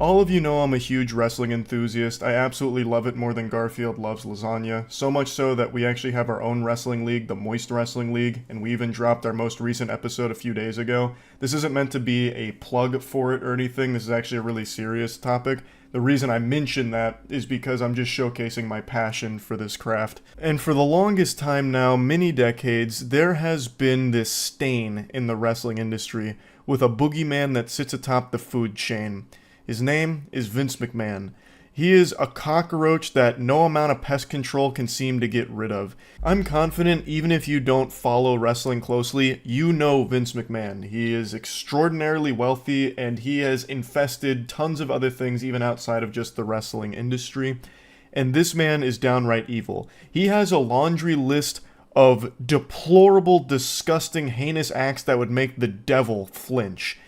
All of you know I'm a huge wrestling enthusiast. I absolutely love it more than Garfield loves lasagna. So much so that we actually have our own wrestling league, the Moist Wrestling League, and we even dropped our most recent episode a few days ago. This isn't meant to be a plug for it or anything. This is actually a really serious topic. The reason I mention that is because I'm just showcasing my passion for this craft. And for the longest time now, many decades, there has been this stain in the wrestling industry with a boogeyman that sits atop the food chain. His name is Vince McMahon. He is a cockroach that no amount of pest control can seem to get rid of. I'm confident even if you don't follow wrestling closely, you know Vince McMahon. He is extraordinarily wealthy and he has infested tons of other things even outside of just the wrestling industry. And this man is downright evil. He has a laundry list of deplorable, disgusting, heinous acts that would make the devil flinch.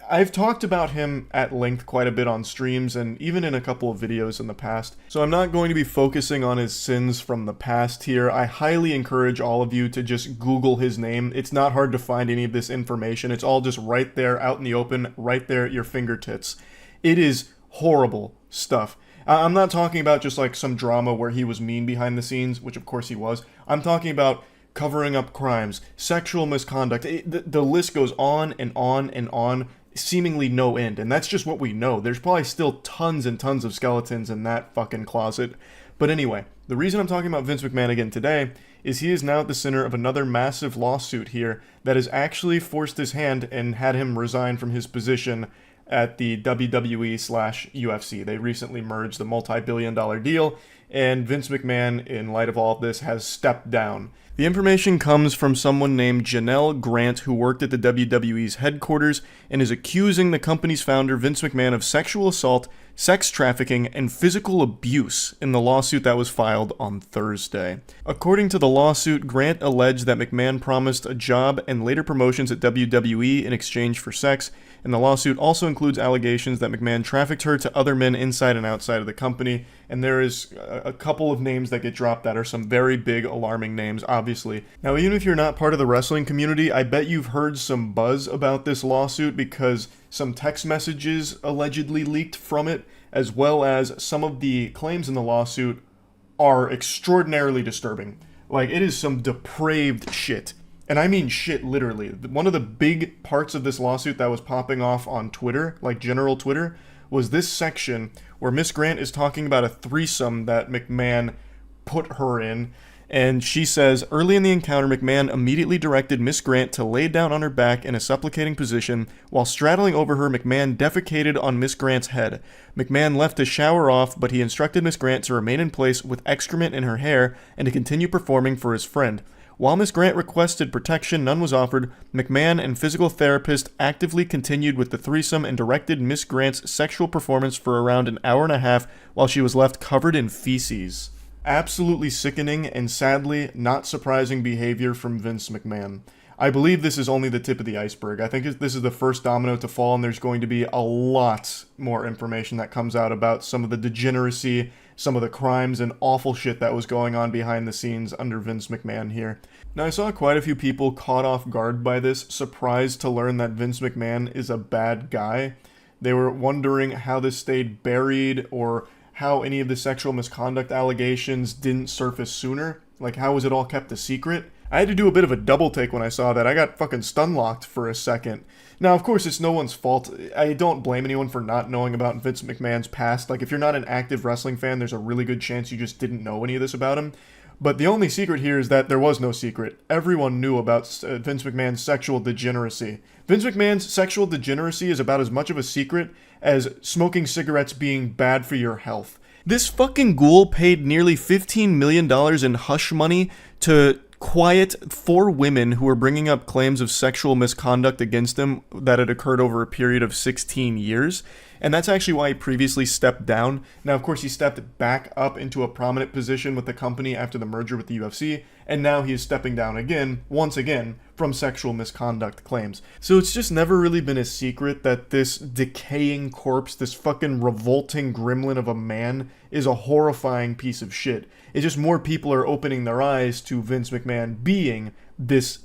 I've talked about him at length quite a bit on streams and even in a couple of videos in the past, so I'm not going to be focusing on his sins from the past here. I highly encourage all of you to just Google his name. It's not hard to find any of this information. It's all just right there out in the open, right there at your fingertips. It is horrible stuff. I'm not talking about just like some drama where he was mean behind the scenes, which of course he was. I'm talking about covering up crimes, sexual misconduct. The list goes on and on and on, seemingly no end. And that's just what we know. There's probably still tons and tons of skeletons in that fucking closet. But anyway, the reason I'm talking about Vince McMahon again today is he is now at the center of another massive lawsuit here that has actually forced his hand and had him resign from his position at the WWE/UFC. They recently merged the multi-billion-dollar deal, and Vince McMahon, in light of all of this, has stepped down. The information comes from someone named Janelle Grant, who worked at the WWE's headquarters and is accusing the company's founder, Vince McMahon, of sexual assault, sex trafficking, and physical abuse in the lawsuit that was filed on Thursday. According to the lawsuit, Grant alleged that McMahon promised a job and later promotions at WWE in exchange for sex, and the lawsuit also includes allegations that McMahon trafficked her to other men inside and outside of the company, and there is a couple of names that get dropped that are some very big, alarming names, obviously. Now, even if you're not part of the wrestling community, I bet you've heard some buzz about this lawsuit because some text messages allegedly leaked from it, as well as some of the claims in the lawsuit are extraordinarily disturbing. Like, it is some depraved shit. And I mean shit, literally. One of the big parts of this lawsuit that was popping off on Twitter, like general Twitter, was this section where Miss Grant is talking about a threesome that McMahon put her in. And she says, early in the encounter, McMahon immediately directed Miss Grant to lay down on her back in a supplicating position. While straddling over her, McMahon defecated on Miss Grant's head. McMahon left to shower off, but he instructed Miss Grant to remain in place with excrement in her hair and to continue performing for his friend. While Miss Grant requested protection, none was offered. McMahon and physical therapist actively continued with the threesome and directed Miss Grant's sexual performance for around an hour and a half while she was left covered in feces. Absolutely sickening and sadly not surprising behavior from Vince McMahon. I believe this is only the tip of the iceberg. I think this is the first domino to fall, and there's going to be a lot more information that comes out about some of the degeneracy, some of the crimes and awful shit that was going on behind the scenes under Vince McMahon here. Now, I saw quite a few people caught off guard by this, surprised to learn that Vince McMahon is a bad guy. They were wondering how this stayed buried or how any of the sexual misconduct allegations didn't surface sooner. Like, how was it all kept a secret? I had to do a bit of a double take when I saw that. I got fucking stun-locked for a second. Now, of course, it's no one's fault. I don't blame anyone for not knowing about Vince McMahon's past. Like, if you're not an active wrestling fan, there's a really good chance you just didn't know any of this about him. But the only secret here is that there was no secret. Everyone knew about Vince McMahon's sexual degeneracy. Vince McMahon's sexual degeneracy is about as much of a secret as smoking cigarettes being bad for your health. This fucking ghoul paid nearly $15 million in hush money to quiet 4 women who were bringing up claims of sexual misconduct against him that had occurred over a period of 16 years. And that's actually why he previously stepped down. Now, of course, he stepped back up into a prominent position with the company after the merger with the UFC, and now he is stepping down again, once again, from sexual misconduct claims. So it's just never really been a secret that this decaying corpse, this fucking revolting gremlin of a man, is a horrifying piece of shit. It's just more people are opening their eyes to Vince McMahon being this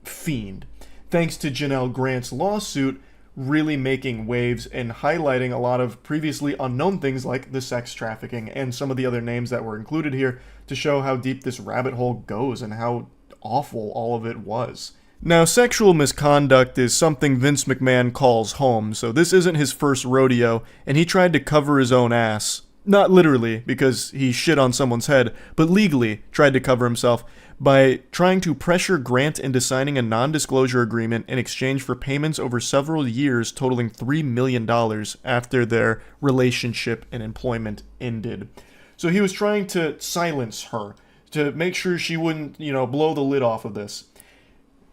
fiend. Thanks to Janelle Grant's lawsuit, really making waves and highlighting a lot of previously unknown things like the sex trafficking and some of the other names that were included here to show how deep this rabbit hole goes and how awful all of it was. Now, sexual misconduct is something Vince McMahon calls home, so this isn't his first rodeo, and he tried to cover his own ass. Not literally, because he shit on someone's head, but legally tried to cover himself by trying to pressure Grant into signing a non-disclosure agreement in exchange for payments over several years totaling $3 million after their relationship and employment ended. So he was trying to silence her, to make sure she wouldn't, blow the lid off of this.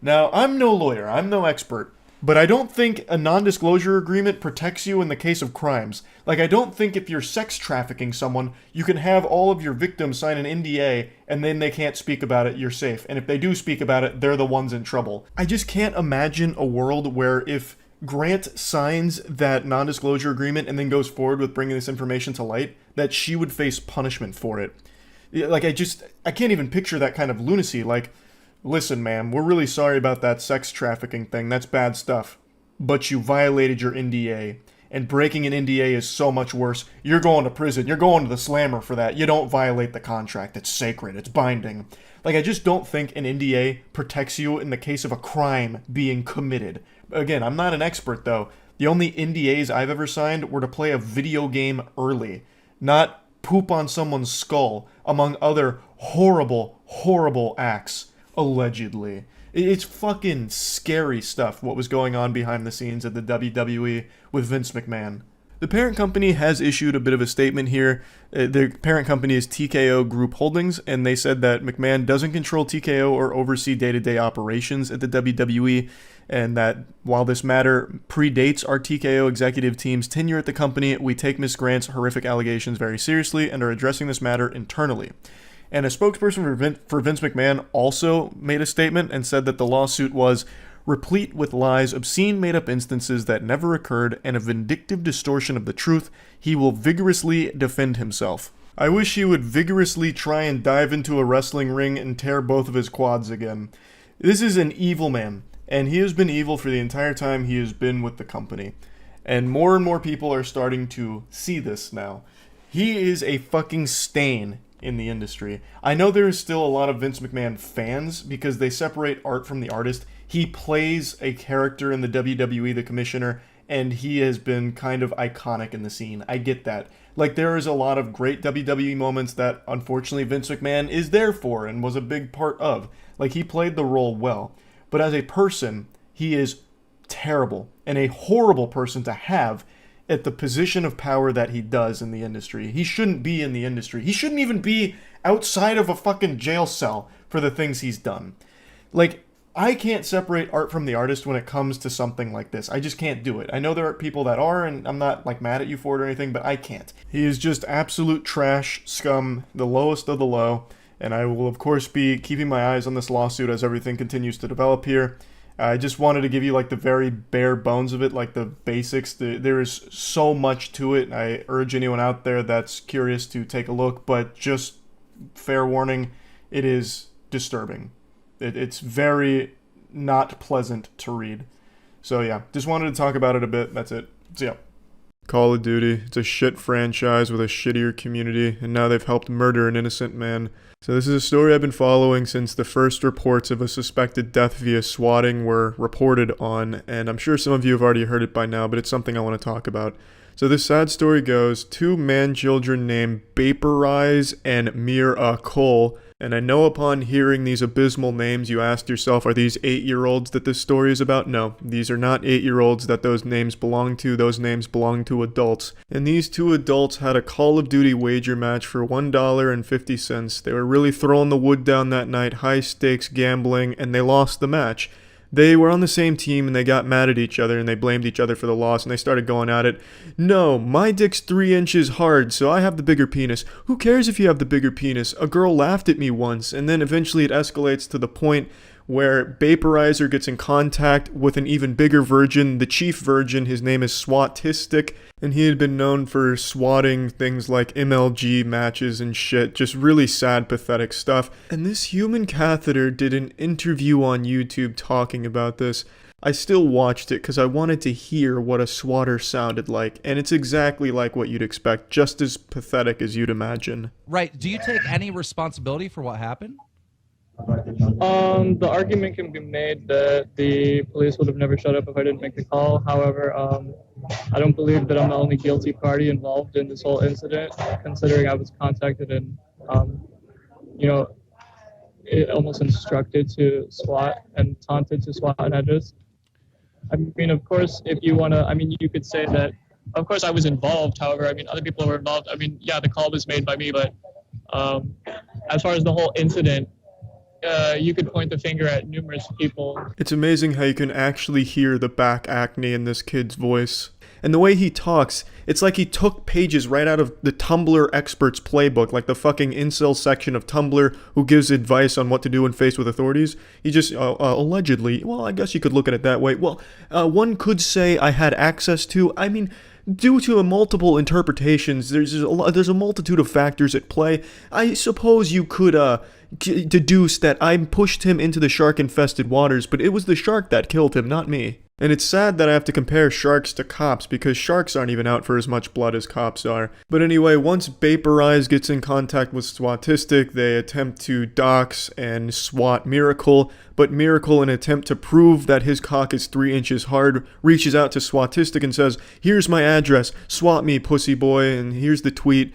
Now, I'm no lawyer, I'm no expert, but I don't think a non-disclosure agreement protects you in the case of crimes. Like, I don't think if you're sex trafficking someone, you can have all of your victims sign an NDA and then they can't speak about it, you're safe. And if they do speak about it, they're the ones in trouble. I just can't imagine a world where if Grant signs that non-disclosure agreement and then goes forward with bringing this information to light, that she would face punishment for it. Like, I can't even picture that kind of lunacy. Like, listen, ma'am, we're really sorry about that sex trafficking thing. That's bad stuff. But you violated your NDA. And breaking an NDA is so much worse. You're going to prison. You're going to the slammer for that. You don't violate the contract. It's sacred. It's binding. Like, I just don't think an NDA protects you in the case of a crime being committed. Again, I'm not an expert, though. The only NDAs I've ever signed were to play a video game early, not poop on someone's skull, among other horrible, horrible acts. Allegedly. It's fucking scary stuff what was going on behind the scenes at the WWE with Vince McMahon. The parent company has issued a bit of a statement here. The parent company is TKO Group Holdings, and they said that McMahon doesn't control TKO or oversee day-to-day operations at the WWE, and that while this matter predates our TKO executive team's tenure at the company, we take Ms. Grant's horrific allegations very seriously and are addressing this matter internally. And a spokesperson for Vince McMahon also made a statement and said that the lawsuit was replete with lies, obscene made-up instances that never occurred, and a vindictive distortion of the truth. He will vigorously defend himself. I wish he would vigorously try and dive into a wrestling ring and tear both of his quads again. This is an evil man, and he has been evil for the entire time he has been with the company. And more people are starting to see this now. He is a fucking stain in the industry. I know there is still a lot of Vince McMahon fans because they separate art from the artist. He plays a character in the WWE, the commissioner, and he has been kind of iconic in the scene. I get that. Like, there is a lot of great WWE moments that, unfortunately, Vince McMahon is there for and was a big part of. Like, he played the role well. But as a person, he is terrible and a horrible person to have at the position of power that he does in the industry. He shouldn't be in the industry. He shouldn't even be outside of a fucking jail cell for the things he's done. Like, I can't separate art from the artist when it comes to something like this. I just can't do it. I know there are people that are, and I'm not, like, mad at you for it or anything, but I can't. He is just absolute trash, scum, the lowest of the low, and I will, of course, be keeping my eyes on this lawsuit as everything continues to develop here. I just wanted to give you, like, the very bare bones of it, like, the basics. There is so much to it. I urge anyone out there that's curious to take a look, but just fair warning, it is disturbing. It's very not pleasant to read. So, yeah, just wanted to talk about it a bit. That's it. So, yeah. Call of Duty. It's a shit franchise with a shittier community, and now they've helped murder an innocent man. So this is a story I've been following since the first reports of a suspected death via swatting were reported on, and I'm sure some of you have already heard it by now, but it's something I want to talk about. So this sad story goes, two man-children named Vaporize and Mir Cole, and I know upon hearing these abysmal names you asked yourself, are these 8-year-olds that this story is about? No, these are not 8-year-olds that those names belong to. Those names belong to adults. And these two adults had a Call of Duty wager match for $1.50. They were really throwing the wood down that night, high stakes gambling, and they lost the match. They were on the same team and they got mad at each other and they blamed each other for the loss and they started going at it. No, my dick's 3 inches hard, so I have the bigger penis. Who cares if you have the bigger penis? A girl laughed at me once, and then eventually it escalates to the point where Vaporizer gets in contact with an even bigger virgin, the chief virgin. His name is Swatistic, and he had been known for swatting things like MLG matches and shit, just really sad, pathetic stuff. And this human catheter did an interview on YouTube talking about this. I still watched it because I wanted to hear what a swatter sounded like, and it's exactly like what you'd expect, just as pathetic as you'd imagine. Right. Do you take any responsibility for what happened? The argument can be made that the police would have never shut up if I didn't make the call. However, I don't believe that I'm the only guilty party involved in this whole incident, considering I was contacted and, it almost instructed to SWAT and taunted to SWAT an address. I mean, of course, if you want to, you could say that, of course, I was involved. However, other people were involved. Yeah, the call was made by me, but as far as the whole incident, you could point the finger at numerous people. It's amazing how you can actually hear the back acne in this kid's voice. And the way he talks, it's like he took pages right out of the Tumblr experts playbook, like the fucking incel section of Tumblr who gives advice on what to do when faced with authorities. He just, allegedly, well, I guess you could look at it that way. Well, one could say I had access to, due to multiple interpretations, there's a multitude of factors at play. I suppose you could, deduce that I pushed him into the shark-infested waters, but it was the shark that killed him, not me. And it's sad that I have to compare sharks to cops, because sharks aren't even out for as much blood as cops are. But anyway, once Vaporize gets in contact with Swatistic, they attempt to dox and swat Miracle, but Miracle, in an attempt to prove that his cock is 3 inches hard, reaches out to Swatistic and says, "Here's my address, swat me, pussy boy," and here's the tweet.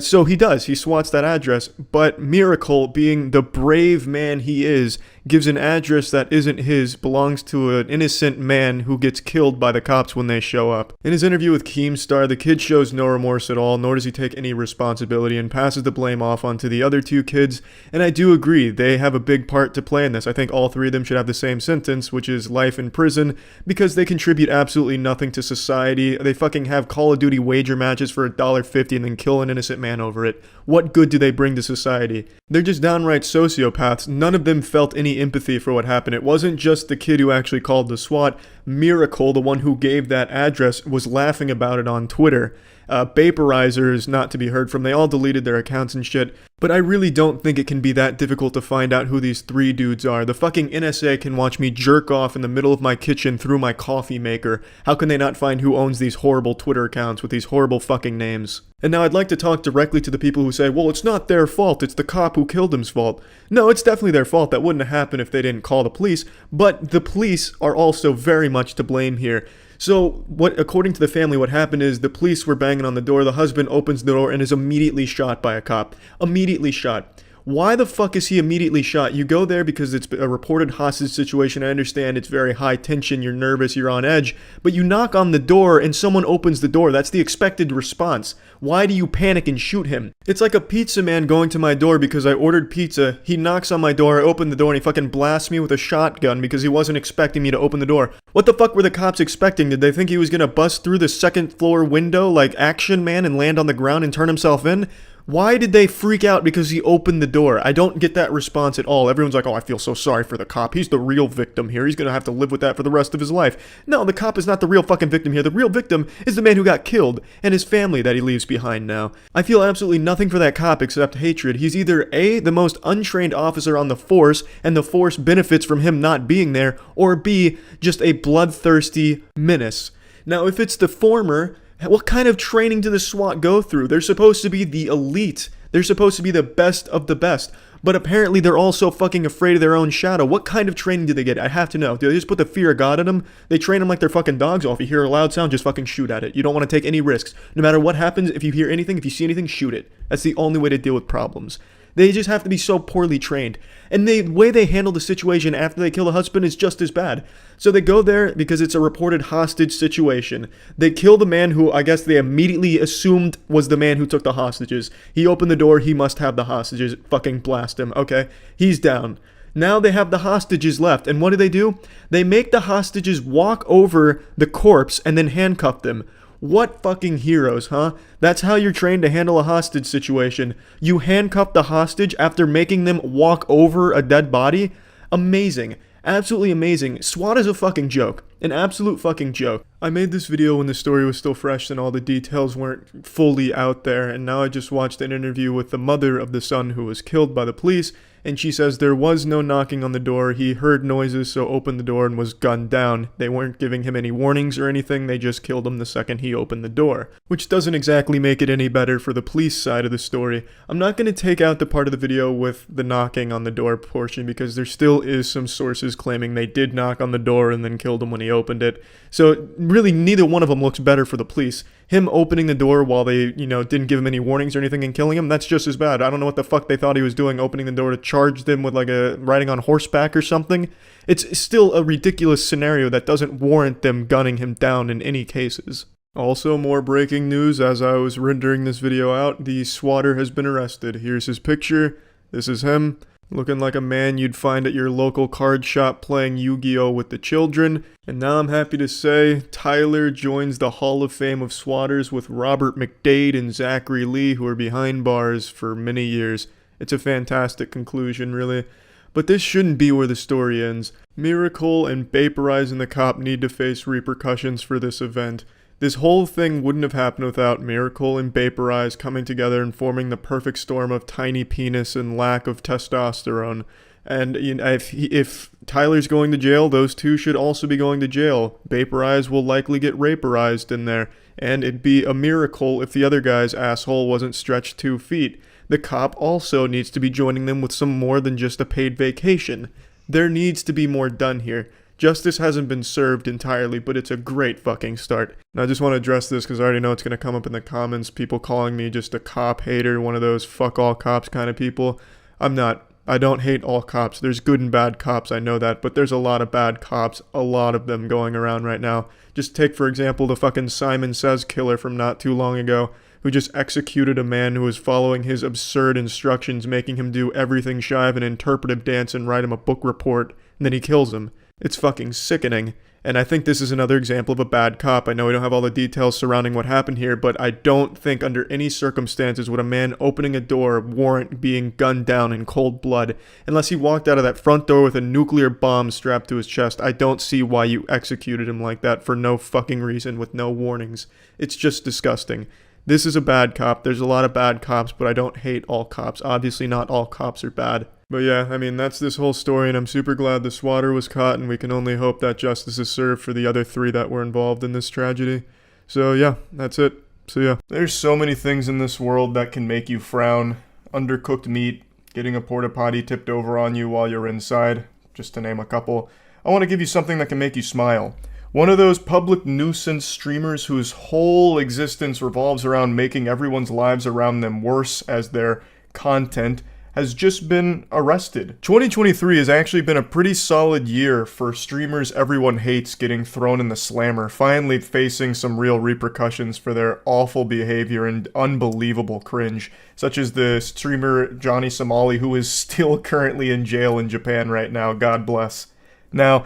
So he does. He swats that address, but Miracle, being the brave man he is, gives an address that isn't his, belongs to an innocent man who gets killed by the cops when they show up. In his interview with Keemstar, the kid shows no remorse at all, nor does he take any responsibility, and passes the blame off onto the other two kids, and I do agree, they have a big part to play in this. I think all three of them should have the same sentence, which is life in prison, because they contribute absolutely nothing to society. They fucking have Call of Duty wager matches for $1.50 and then kill an innocent man over it. What good do they bring to society? They're just downright sociopaths. None of them felt any empathy for what happened. It wasn't just the kid who actually called the SWAT. Miracle, the one who gave that address, was laughing about it on Twitter. Vaporizer is not to be heard from. They all deleted their accounts and shit. But I really don't think it can be that difficult to find out who these three dudes are. The fucking NSA can watch me jerk off in the middle of my kitchen through my coffee maker. How can they not find who owns these horrible Twitter accounts with these horrible fucking names? And now I'd like to talk directly to the people who say, well, it's not their fault, it's the cop who killed him's fault. No, it's definitely their fault. That wouldn't have happened if they didn't call the police. But the police are also very much to blame here. So, according to the family, what happened is the police were banging on the door, the husband opens the door and is immediately shot by a cop. Immediately shot. Why the fuck is he immediately shot? You go there because it's a reported hostage situation. I understand it's very high tension, you're nervous, you're on edge, but you knock on the door and someone opens the door. That's the expected response. Why do you panic and shoot him? It's like a pizza man going to my door because I ordered pizza. He knocks on my door, I open the door, and he fucking blasts me with a shotgun because he wasn't expecting me to open the door. What the fuck were the cops expecting? Did they think he was gonna bust through the second floor window like Action Man and land on the ground and turn himself in? Why did they freak out because he opened the door? I don't get that response at all. Everyone's like, oh, I feel so sorry for the cop. He's the real victim here. He's gonna have to live with that for the rest of his life. No, the cop is not the real fucking victim here. The real victim is the man who got killed and his family that he leaves behind now. I feel absolutely nothing for that cop except hatred. He's either A, the most untrained officer on the force, and the force benefits from him not being there, or B, just a bloodthirsty menace. Now, if it's the former, what kind of training do the SWAT go through? They're supposed to be the elite. They're supposed to be the best of the best. But apparently they're all so fucking afraid of their own shadow. What kind of training do they get? I have to know. Do they just put the fear of God in them? They train them like they're fucking dogs. Oh, if you hear a loud sound, just fucking shoot at it. You don't want to take any risks. No matter what happens, if you hear anything, if you see anything, shoot it. That's the only way to deal with problems. They just have to be so poorly trained. And the way they handle the situation after they kill the husband is just as bad. So they go there because it's a reported hostage situation. They kill the man who I guess they immediately assumed was the man who took the hostages. He opened the door, he must have the hostages. Fucking blast him, okay? He's down. Now they have the hostages left. And what do? They make the hostages walk over the corpse and then handcuff them. What fucking heroes, huh? That's how you're trained to handle a hostage situation. You handcuff the hostage after making them walk over a dead body? Amazing. Absolutely amazing. SWAT is a fucking joke. An absolute fucking joke. I made this video when the story was still fresh and all the details weren't fully out there, and now I just watched an interview with the mother of the son who was killed by the police, and she says there was no knocking on the door. He heard noises, so opened the door and was gunned down. They weren't giving him any warnings or anything, they just killed him the second he opened the door. Which doesn't exactly make it any better for the police side of the story. I'm not going to take out the part of the video with the knocking on the door portion because there still is some sources claiming they did knock on the door and then killed him when he opened it. So really neither one of them looks better for the police. Him opening the door while they, didn't give him any warnings or anything and killing him, that's just as bad. I don't know what the fuck they thought he was doing, opening the door to charge them with riding on horseback or something. It's still a ridiculous scenario that doesn't warrant them gunning him down in any cases. Also, more breaking news as I was rendering this video out, the swatter has been arrested. Here's his picture. This is him. Looking like a man you'd find at your local card shop playing Yu-Gi-Oh! With the children. And now I'm happy to say, Tyler joins the Hall of Fame of Swatters with Robert McDade and Zachary Lee, who are behind bars for many years. It's a fantastic conclusion, really. But this shouldn't be where the story ends. Miracle and Vaporize and the cop need to face repercussions for this event. This whole thing wouldn't have happened without Miracle and Vaporize coming together and forming the perfect storm of tiny penis and lack of testosterone. And if Tyler's going to jail, those two should also be going to jail. Vaporize will likely get raperized in there. And it'd be a miracle if the other guy's asshole wasn't stretched 2 feet. The cop also needs to be joining them with some more than just a paid vacation. There needs to be more done here. Justice hasn't been served entirely, but it's a great fucking start. And I just want to address this because I already know it's going to come up in the comments, people calling me just a cop hater, one of those fuck all cops kind of people. I'm not. I don't hate all cops. There's good and bad cops, I know that, but there's a lot of bad cops, a lot of them going around right now. Just take, for example, the fucking Simon Says killer from not too long ago, who just executed a man who was following his absurd instructions, making him do everything shy of an interpretive dance and write him a book report, and then he kills him. It's fucking sickening, and I think this is another example of a bad cop. I know we don't have all the details surrounding what happened here, but I don't think under any circumstances would a man opening a door warrant being gunned down in cold blood. Unless he walked out of that front door with a nuclear bomb strapped to his chest, I don't see why you executed him like that for no fucking reason with no warnings. It's just disgusting. This is a bad cop. There's a lot of bad cops, but I don't hate all cops. Obviously not all cops are bad. But yeah, I mean, that's this whole story, and I'm super glad the swatter was caught, and we can only hope that justice is served for the other 3 that were involved in this tragedy. So yeah, that's it. So yeah. There's so many things in this world that can make you frown. Undercooked meat, getting a porta potty tipped over on you while you're inside, just to name a couple. I want to give you something that can make you smile. One of those public nuisance streamers whose whole existence revolves around making everyone's lives around them worse as their content has just been arrested. 2023 has actually been a pretty solid year for streamers everyone hates getting thrown in the slammer, finally facing some real repercussions for their awful behavior and unbelievable cringe, such as the streamer Johnny Somali, who is still currently in jail in Japan right now, God bless. Now,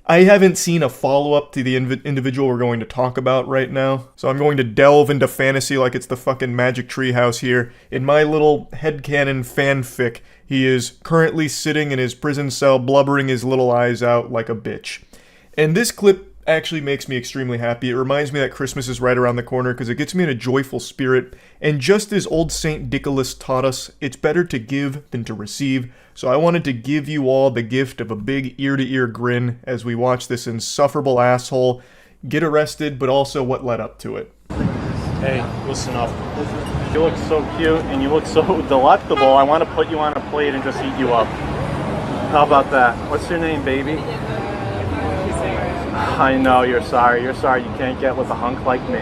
I haven't seen a follow-up to the individual we're going to talk about right now, so I'm going to delve into fantasy like it's the fucking Magic Treehouse here. In my little headcanon fanfic, he is currently sitting in his prison cell blubbering his little eyes out like a bitch. And this clip actually makes me extremely happy. It reminds me that Christmas is right around the corner because it gets me in a joyful spirit. And just as old Saint Nicholas taught us, it's better to give than to receive. So I wanted to give you all the gift of a big ear-to-ear grin as we watch this insufferable asshole get arrested, but also what led up to it. Hey, listen up. You look so cute and you look so delectable. I want to put you on a plate and just eat you up. How about that? What's your name, baby? I know you're sorry. You're sorry you can't get with a hunk like me.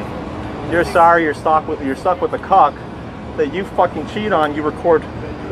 You're sorry you're stuck with a cuck that you fucking cheat on. You record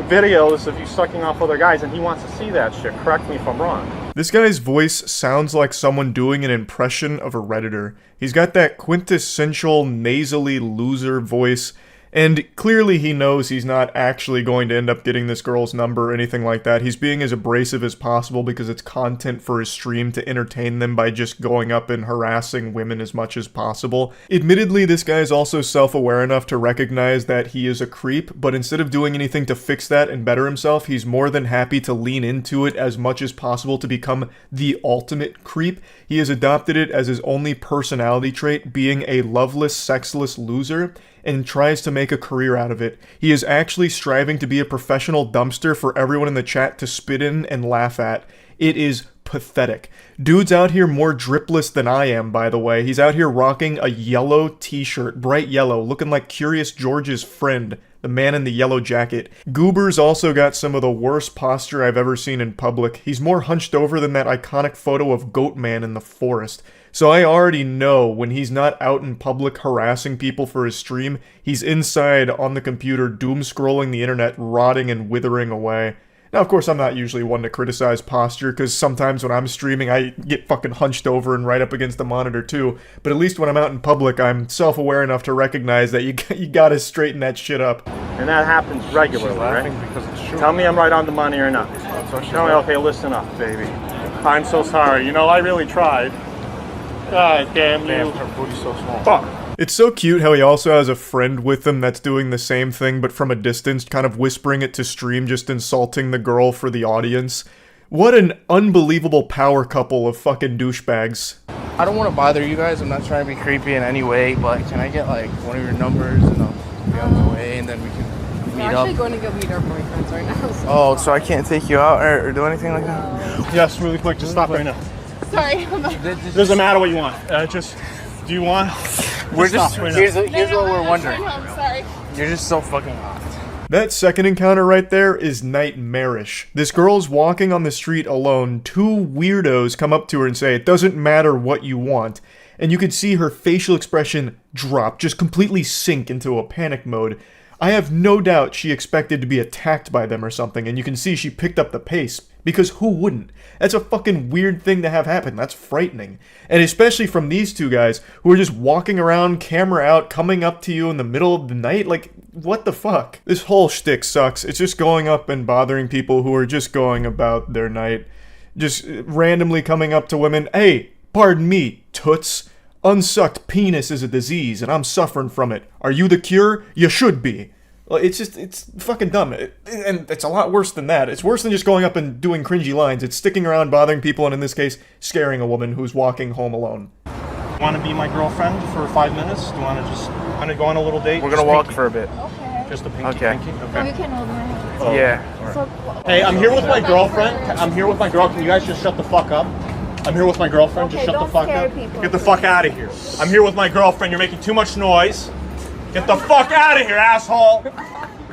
videos of you sucking off other guys and he wants to see that shit. Correct me if I'm wrong. This guy's voice sounds like someone doing an impression of a Redditor. He's got that quintessential nasally loser voice And clearly he knows he's not actually going to end up getting this girl's number or anything like that. He's being as abrasive as possible because it's content for his stream to entertain them by just going up and harassing women as much as possible. Admittedly, this guy is also self-aware enough to recognize that he is a creep, but instead of doing anything to fix that and better himself, he's more than happy to lean into it as much as possible to become the ultimate creep. He has adopted it as his only personality trait, being a loveless, sexless loser, and tries to make a career out of it. He is actually striving to be a professional dumpster for everyone in the chat to spit in and laugh at. It is pathetic. Dude's out here more dripless than I am, by the way. He's out here rocking a yellow t-shirt, bright yellow, looking like Curious George's friend, the man in the yellow jacket. Goober's also got some of the worst posture I've ever seen in public. He's more hunched over than that iconic photo of Goatman in the forest. So I already know when he's not out in public harassing people for his stream, he's inside on the computer doom-scrolling the internet, rotting and withering away. Now, of course, I'm not usually one to criticize posture, because sometimes when I'm streaming, I get fucking hunched over and right up against the monitor too. But at least when I'm out in public, I'm self-aware enough to recognize that you gotta straighten that shit up. And that happens regularly, right? Tell me I'm right on the money or not. Tell me, okay, listen up, baby. I'm so sorry. You know, I really tried. God damn you. Her booty's so small. Fuck. It's so cute how he also has a friend with him that's doing the same thing, but from a distance, kind of whispering it to stream, just insulting the girl for the audience. What an unbelievable power couple of fucking douchebags. I don't want to bother you guys. I'm not trying to be creepy in any way, but can I get like one of your numbers and I'll be on my way and then we can meet up? We're actually going to go meet our boyfriends right now. So. Oh, so I can't take you out or do anything like that? Yes, really quick. Just stop right now. Sorry. Doesn't matter what you want. Do you want? We're just, here's what we're wondering. I'm sorry. You're just so fucking hot. That second encounter right there is nightmarish. This girl's walking on the street alone. Two weirdos come up to her and say, "It doesn't matter what you want." And you can see her facial expression drop, just completely sink into a panic mode. I have no doubt she expected to be attacked by them or something, and you can see she picked up the pace. Because who wouldn't? That's a fucking weird thing to have happen. That's frightening. And especially from these two guys who are just walking around, camera out, coming up to you in the middle of the night. Like, what the fuck? This whole shtick sucks. It's just going up and bothering people who are just going about their night. Just randomly coming up to women. "Hey, pardon me, toots. Unsucked penis is a disease and I'm suffering from it. Are you the cure? You should be." It's fucking dumb. And it's a lot worse than that. It's worse than just going up and doing cringy lines. It's sticking around, bothering people, and in this case, scaring a woman who's walking home alone. Want to be my girlfriend for 5 minutes? Do you want to just kind of go on a little date? We're gonna walk for a bit. Okay. Just a pinky. Okay. So you can hold my hand. Oh. Yeah. So, Hey, I'm here with my girlfriend. I'm here with my girl. Can you guys just shut the fuck up? I'm here with my girlfriend. Okay, Just shut the don't fuck scare up. people. Get the fuck out of here. I'm here with my girlfriend. You're making too much noise. Get the fuck out of here, asshole.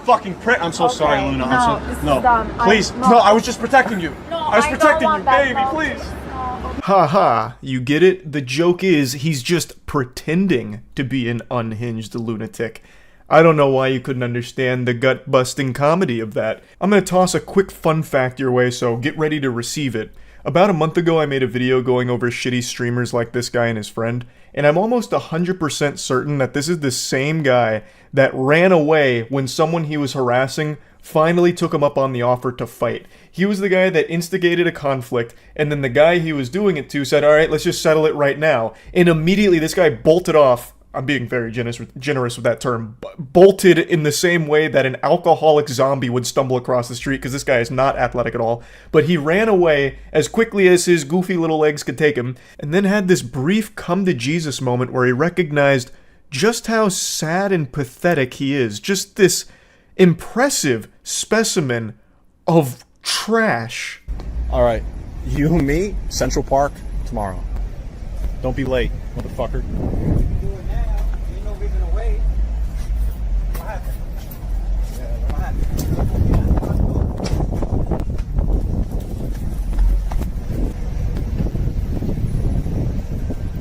Fucking prick. I'm so sorry, Luna. No, this is dumb. Please. No. I was just protecting you. No, I was I don't protecting want you, that, baby. no. Please. Ha ha, you get it? The joke is he's just pretending to be an unhinged lunatic. I don't know why you couldn't understand the gut-busting comedy of that. I'm gonna toss a quick fun fact your way, so get ready to receive it. About a month ago, I made a video going over shitty streamers like this guy and his friend, and I'm almost 100% certain that this is the same guy that ran away when someone he was harassing finally took him up on the offer to fight. He was the guy that instigated a conflict, and then the guy he was doing it to said, "Alright, let's just settle it right now." And immediately this guy bolted off. I'm being very generous with that term. Bolted in the same way that an alcoholic zombie would stumble across the street, because this guy is not athletic at all. But he ran away as quickly as his goofy little legs could take him, and then had this brief come-to-Jesus moment where he recognized just how sad and pathetic he is. Just this impressive specimen of trash. All right, you and me, Central Park, tomorrow. Don't be late, motherfucker.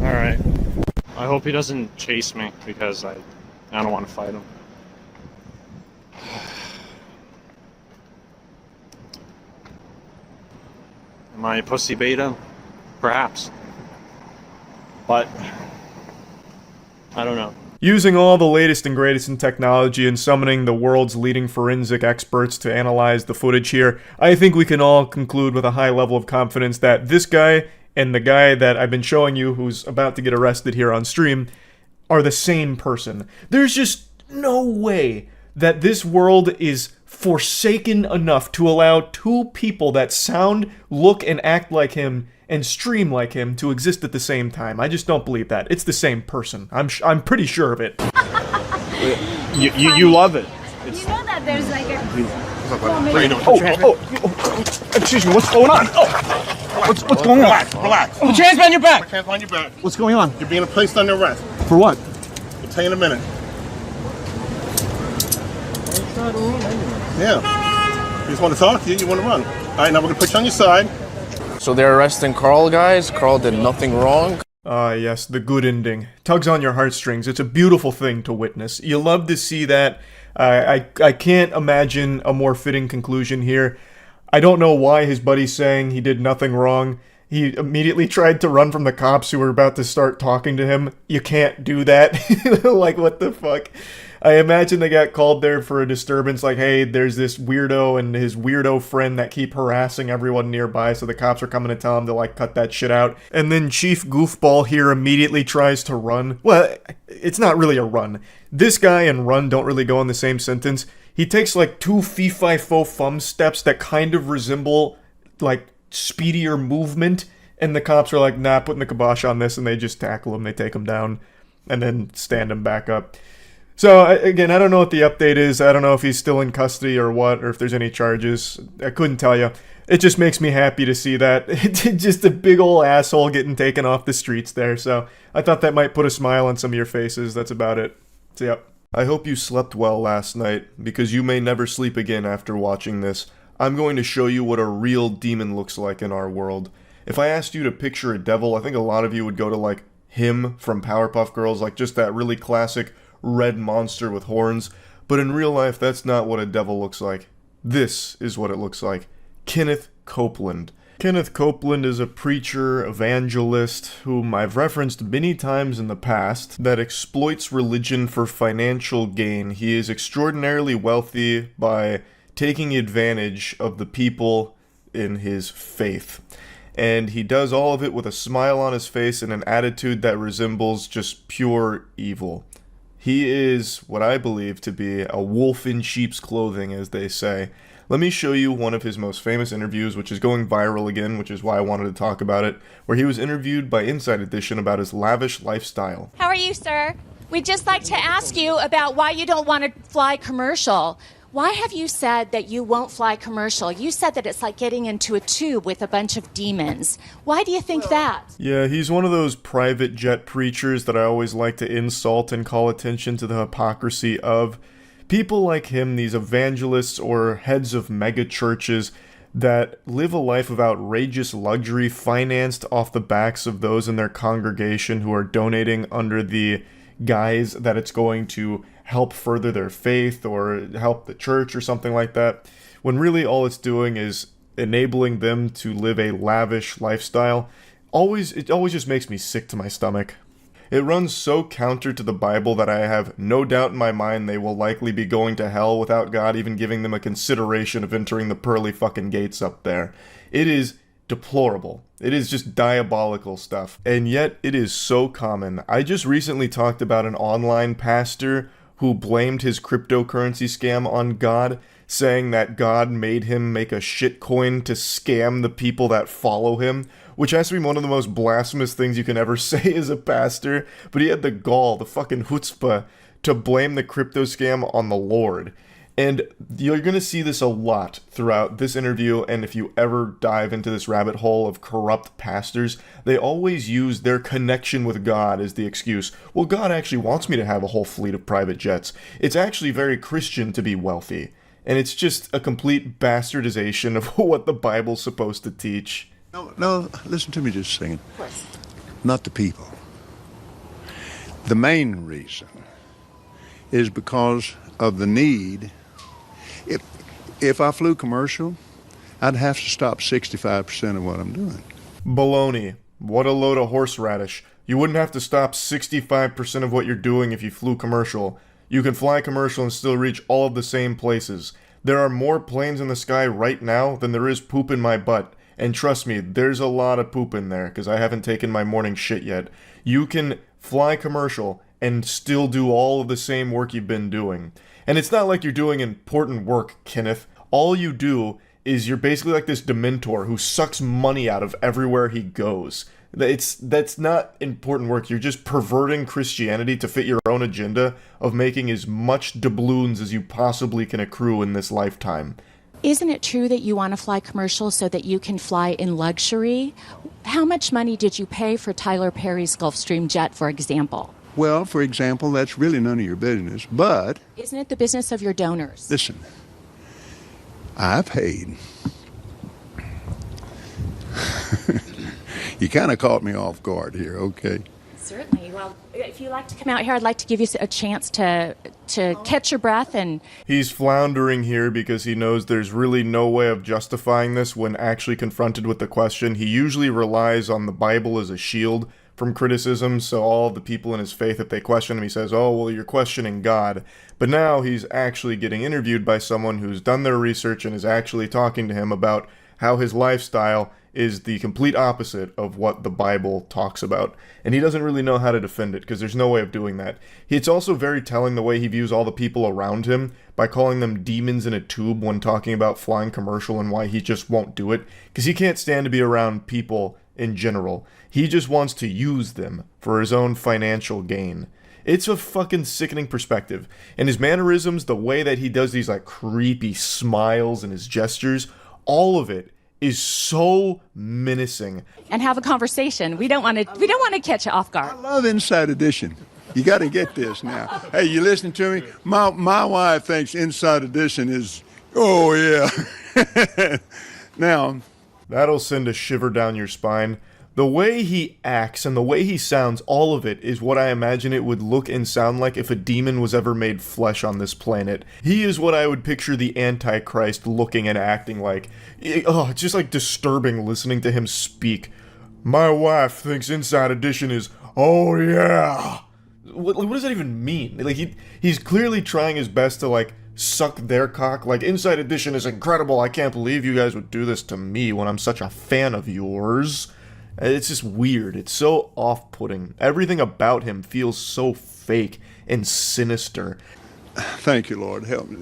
All right. I hope he doesn't chase me because I don't want to fight him. Am I a pussy beta? Perhaps. But I don't know. Using all the latest and greatest in technology and summoning the world's leading forensic experts to analyze the footage here, I think we can all conclude with a high level of confidence that this guy and the guy that I've been showing you who's about to get arrested here on stream are the same person. There's just no way that this world is forsaken enough to allow two people that sound, look, and act like him and stream like him to exist at the same time. I just don't believe that. It's the same person. I'm pretty sure of it. You love it. You know that there's like a... Excuse me, what's going on? What's going on? Relax. Put your hands behind your back. Put your hands on your back. What's going on? You're being placed under arrest. For what? I'll tell you in a minute. Yeah. You just want to talk to you, you want to run. All right, now we're going to put you on your side. So they're arresting Carl, guys? Carl did nothing wrong? Yes, the good ending. Tugs on your heartstrings. It's a beautiful thing to witness. You love to see that. I can't imagine a more fitting conclusion here. I don't know why his buddy's saying he did nothing wrong. He immediately tried to run from the cops who were about to start talking to him. You can't do that. Like, what the fuck? I imagine they got called there for a disturbance, like, hey, there's this weirdo and his weirdo friend that keep harassing everyone nearby, so the cops are coming to tell him to, like, cut that shit out. And then Chief Goofball here immediately tries to run. Well, it's not really a run. This guy and run don't really go in the same sentence. He takes, like, two fee-fi-fo-fum steps that kind of resemble, like, speedier movement, and the cops are like, nah, putting the kibosh on this, and they just tackle him, they take him down, and then stand him back up. So, again, I don't know what the update is. I don't know if he's still in custody or what, or if there's any charges. I couldn't tell you. It just makes me happy to see that. It's just a big ol' asshole getting taken off the streets there, so I thought that might put a smile on some of your faces. That's about it. So, yep. I hope you slept well last night, because you may never sleep again after watching this. I'm going to show you what a real demon looks like in our world. If I asked you to picture a devil, I think a lot of you would go to, like, him from Powerpuff Girls, like just that really classic red monster with horns, but in real life, that's not what a devil looks like. This is what it looks like. Kenneth Copeland. Kenneth Copeland is a preacher, evangelist, whom I've referenced many times in the past, that exploits religion for financial gain. He is extraordinarily wealthy by taking advantage of the people in his faith. And he does all of it with a smile on his face and an attitude that resembles just pure evil. He is what I believe to be a wolf in sheep's clothing, as they say. Let me show you one of his most famous interviews, which is going viral again, which is why I wanted to talk about it, where he was interviewed by Inside Edition about his lavish lifestyle. How are you, sir? We'd just like to ask you about why you don't want to fly commercial. Why have you said that you won't fly commercial? You said that it's like getting into a tube with a bunch of demons. Why do you think that? Yeah, he's one of those private jet preachers that I always like to insult and call attention to the hypocrisy of. People like him, these evangelists or heads of mega churches that live a life of outrageous luxury financed off the backs of those in their congregation who are donating under the guise that it's going to help further their faith or help the church or something like that, when really all it's doing is enabling them to live a lavish lifestyle. It always just makes me sick to my stomach. It runs so counter to the Bible that I have no doubt in my mind they will likely be going to hell without God even giving them a consideration of entering the pearly fucking gates up there. It is deplorable. It is just diabolical stuff. And yet it is so common. I just recently talked about an online pastor who blamed his cryptocurrency scam on God, saying that God made him make a shitcoin to scam the people that follow him, which has to be one of the most blasphemous things you can ever say as a pastor, but he had the gall, the fucking chutzpah, to blame the crypto scam on the Lord. And you're going to see this a lot throughout this interview, and if you ever dive into this rabbit hole of corrupt pastors, they always use their connection with God as the excuse. Well, God actually wants me to have a whole fleet of private jets. It's actually very Christian to be wealthy. And it's just a complete bastardization of what the Bible's supposed to teach. No, listen to me just a second. Of course. Not the people. The main reason is because of the need. If I flew commercial, I'd have to stop 65% of what I'm doing. Baloney. What a load of horseradish. You wouldn't have to stop 65% of what you're doing if you flew commercial. You can fly commercial and still reach all of the same places. There are more planes in the sky right now than there is poop in my butt. And trust me, there's a lot of poop in there, because I haven't taken my morning shit yet. You can fly commercial and still do all of the same work you've been doing. And it's not like you're doing important work, Kenneth. All you do is you're basically like this Dementor who sucks money out of everywhere he goes. That's not important work. You're just perverting Christianity to fit your own agenda of making as much doubloons as you possibly can accrue in this lifetime. Isn't it true that you want to fly commercial so that you can fly in luxury? How much money did you pay for Tyler Perry's Gulfstream jet, for example? Well, for example, that's really none of your business, but... Isn't it the business of your donors? Listen, I paid. You kind of caught me off guard here, okay? Certainly. Well, if you'd like to come out here, I'd like to give you a chance to catch your breath and... He's floundering here because he knows there's really no way of justifying this when actually confronted with the question. He usually relies on the Bible as a shield from criticism, so all the people in his faith, if they question him, he says, oh, well, you're questioning God. But now he's actually getting interviewed by someone who's done their research and is actually talking to him about how his lifestyle is the complete opposite of what the Bible talks about. And he doesn't really know how to defend it, because there's no way of doing that. It's also very telling the way he views all the people around him by calling them demons in a tube when talking about flying commercial and why he just won't do it, because he can't stand to be around people in general. He just wants to use them for his own financial gain. It's a fucking sickening perspective. And his mannerisms, the way that he does these like creepy smiles and his gestures, all of it is so menacing. And have a conversation. We don't want to catch you off guard. I love Inside Edition. You got to get this now. Hey, you listening to me? My wife thinks Inside Edition is, oh yeah. Now, that'll send a shiver down your spine. The way he acts and the way he sounds, all of it is what I imagine it would look and sound like if a demon was ever made flesh on this planet. He is what I would picture the Antichrist looking and acting like. Oh, it's just like disturbing listening to him speak. My wife thinks Inside Edition is, oh yeah. What does that even mean? Like he's clearly trying his best to like suck their cock. Like, Inside Edition is incredible. I can't believe you guys would do this to me when I'm such a fan of yours. It's just weird. It's so off-putting. Everything about him feels so fake and sinister. Thank you, Lord. Help me.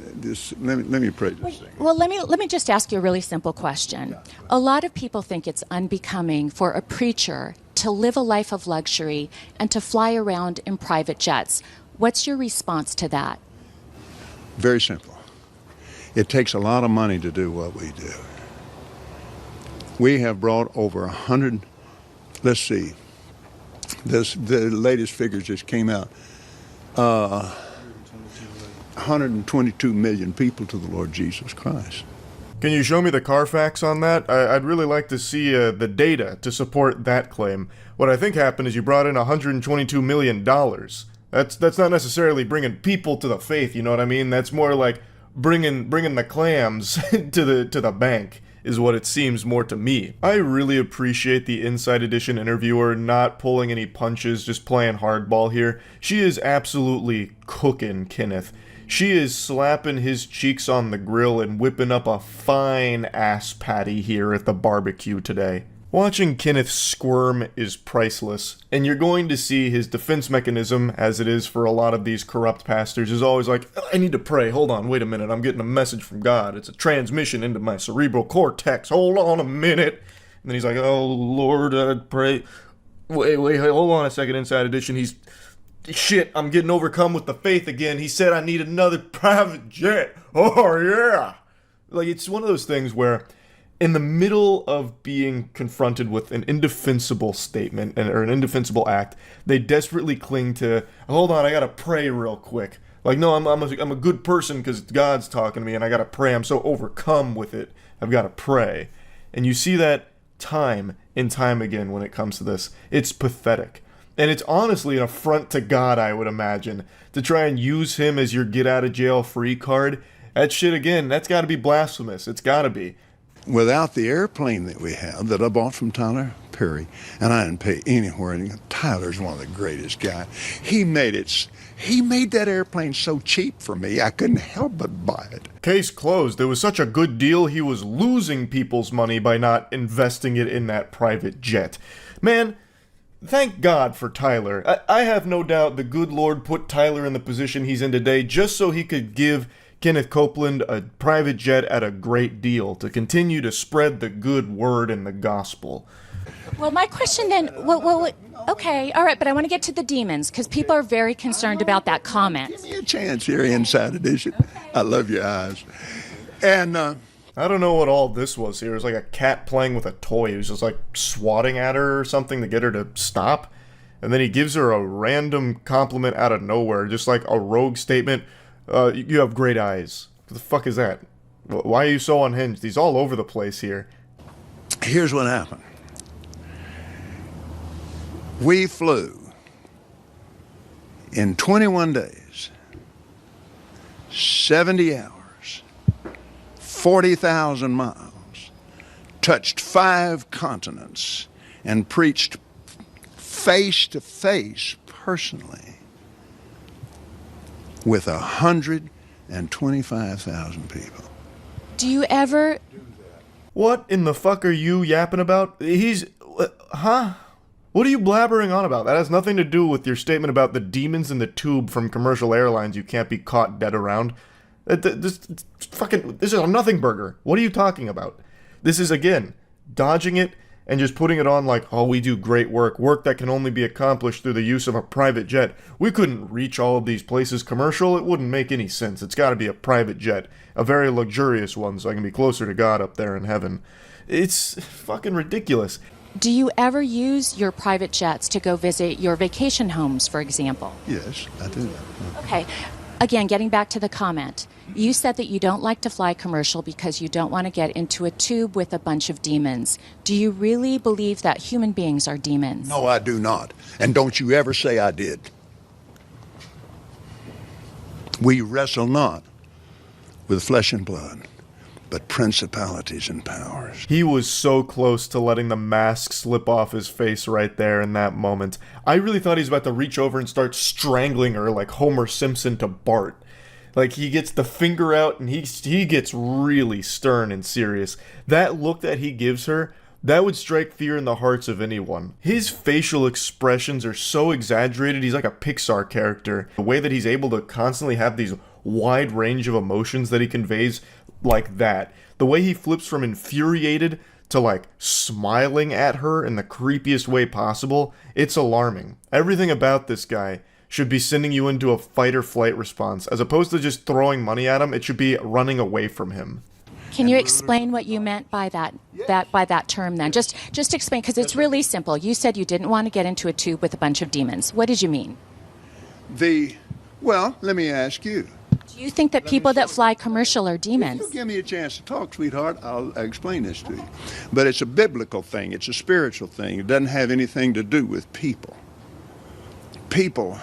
Let me pray this thing. Well, let me just ask you a really simple question. A lot of people think it's unbecoming for a preacher to live a life of luxury and to fly around in private jets. What's your response to that? Very simple. It takes a lot of money to do what we do. We have brought over 100, let's see, the latest figures just came out, 122 million people to the Lord Jesus Christ. Can you show me the Carfax on that? I'd really like to see the data to support that claim. What I think happened is you brought in $122 million. That's not necessarily bringing people to the faith, you know what I mean? That's more like bringing the clams to the bank, is what it seems more to me. I really appreciate the Inside Edition interviewer not pulling any punches, just playing hardball here. She is absolutely cooking Kenneth. She is slapping his cheeks on the grill and whipping up a fine ass patty here at the barbecue today. Watching Kenneth squirm is priceless, and you're going to see his defense mechanism, as it is for a lot of these corrupt pastors, is always like, I need to pray, hold on, wait a minute, I'm getting a message from God, it's a transmission into my cerebral cortex, hold on a minute. And then he's like, oh Lord, I'd pray, wait, hold on a second, Inside Edition, shit, I'm getting overcome with the faith again, he said I need another private jet, oh yeah. Like, it's one of those things where, in the middle of being confronted with an indefensible statement or an indefensible act, they desperately cling to, hold on, I gotta pray real quick. Like, no, I'm a good person because God's talking to me and I gotta pray. I'm so overcome with it, I've gotta pray. And you see that time and time again when it comes to this. It's pathetic. And it's honestly an affront to God, I would imagine, to try and use him as your get-out-of-jail-free card. That shit, again, that's gotta be blasphemous. It's gotta be. without the airplane that we have that I bought from Tyler Perry, and I didn't pay anywhere. Tyler's one of the greatest guys. He made that airplane so cheap for me, I couldn't help but buy it. Case closed. It was such a good deal, he was losing people's money by not investing it in that private jet. Man, thank God for Tyler. I have no doubt the good Lord put Tyler in the position he's in today just so he could give Kenneth Copeland a private jet at a great deal to continue to spread the good word and the gospel. Well, my question then, okay, all right, but I want to get to the demons because people are very concerned about that comment. Give me a chance here, Inside Edition. I love your eyes. And I don't know what all this was here. It was like a cat playing with a toy. He was just like swatting at her or something to get her to stop. And then he gives her a random compliment out of nowhere, just like a rogue statement. You have great eyes. What the fuck is that? Why are you so unhinged? He's all over the place here. Here's what happened. We flew in 21 days, 70 hours, 40,000 miles, touched 5 continents, and preached face to face personally with 125,000 people. Do you ever... What in the fuck are you yapping about? Huh? What are you blabbering on about? That has nothing to do with your statement about the demons in the tube from commercial airlines you can't be caught dead around. This is a nothing burger. What are you talking about? This is, again, dodging it and just putting it on like, oh, we do great work that can only be accomplished through the use of a private jet. We couldn't reach all of these places commercial. It wouldn't make any sense. It's got to be a private jet, a very luxurious one, so I can be closer to God up there in heaven. It's fucking ridiculous. Do you ever use your private jets to go visit your vacation homes, for example? Yes, I do. Okay. Again, getting back to the comment, you said that you don't like to fly commercial because you don't want to get into a tube with a bunch of demons. Do you really believe that human beings are demons? No, I do not. And don't you ever say I did. We wrestle not with flesh and blood, but principalities and powers. He was so close to letting the mask slip off his face right there in that moment. I really thought he was about to reach over and start strangling her like Homer Simpson to Bart. Like, he gets the finger out and he gets really stern and serious. That look that he gives her, that would strike fear in the hearts of anyone. His facial expressions are so exaggerated, he's like a Pixar character. The way that he's able to constantly have these wide range of emotions that he conveys like that. The way he flips from infuriated to like smiling at her in the creepiest way possible, it's alarming. Everything about this guy should be sending you into a fight or flight response. As opposed to just throwing money at him, it should be running away from him. Can you explain what you meant by that term then? Just explain, because it's really simple. You said you didn't want to get into a tube with a bunch of demons. What did you mean? Well, let me ask you. Do you think that people that fly commercial are demons? If you give me a chance to talk, sweetheart, I'll explain this to you. But it's a biblical thing. It's a spiritual thing. It doesn't have anything to do with people. People,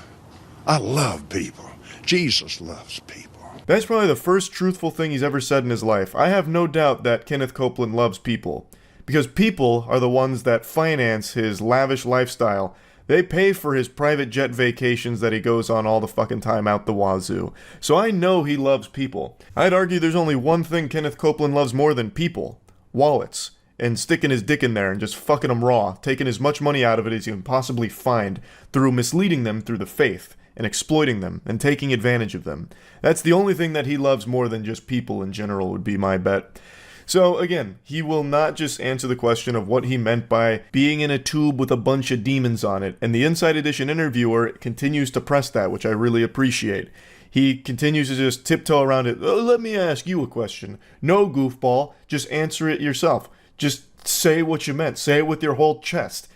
I love people. Jesus loves people. That's probably the first truthful thing he's ever said in his life. I have no doubt that Kenneth Copeland loves people. Because people are the ones that finance his lavish lifestyle. They pay for his private jet vacations that he goes on all the fucking time out the wazoo. So I know he loves people. I'd argue there's only one thing Kenneth Copeland loves more than people. Wallets. And sticking his dick in there and just fucking them raw. Taking as much money out of it as he can possibly find. Through misleading them through the faith. And exploiting them. And taking advantage of them. That's the only thing that he loves more than just people in general would be my bet. So again, he will not just answer the question of what he meant by being in a tube with a bunch of demons on it, and the Inside Edition interviewer continues to press that, which I really appreciate. He continues to just tiptoe around it. Oh, let me ask you a question. No, goofball, just answer it yourself. Just say what you meant. Say it with your whole chest.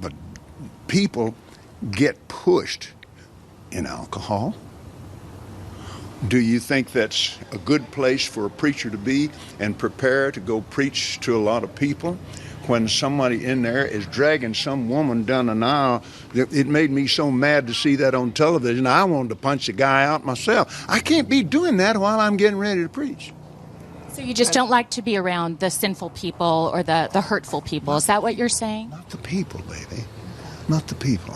But people get pushed in alcohol. Do you think that's a good place for a preacher to be and prepare to go preach to a lot of people when somebody in there is dragging some woman down an aisle? It made me so mad to see that on television. I wanted to punch the guy out myself. I can't be doing that while I'm getting ready to preach. So you just don't like to be around the sinful people or the hurtful people. Is that what you're saying? Not the people, baby. Not the people.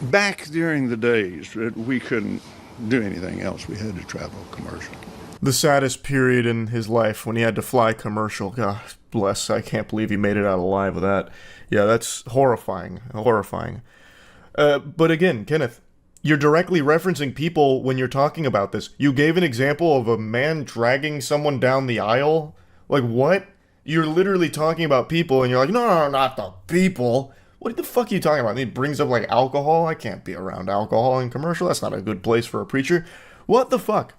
Back during the days that we couldn't do anything else, we had to travel commercial. The saddest period in his life when he had to fly commercial. God bless, I can't believe he made it out alive with that. Yeah, that's horrifying. Horrifying. But again, Kenneth, you're directly referencing people when you're talking about this. You gave an example of a man dragging someone down the aisle. Like, what? You're literally talking about people, and you're like, no, not the people. What the fuck are you talking about? And he brings up, like, alcohol. I can't be around alcohol in commercial. That's not a good place for a preacher. What the fuck?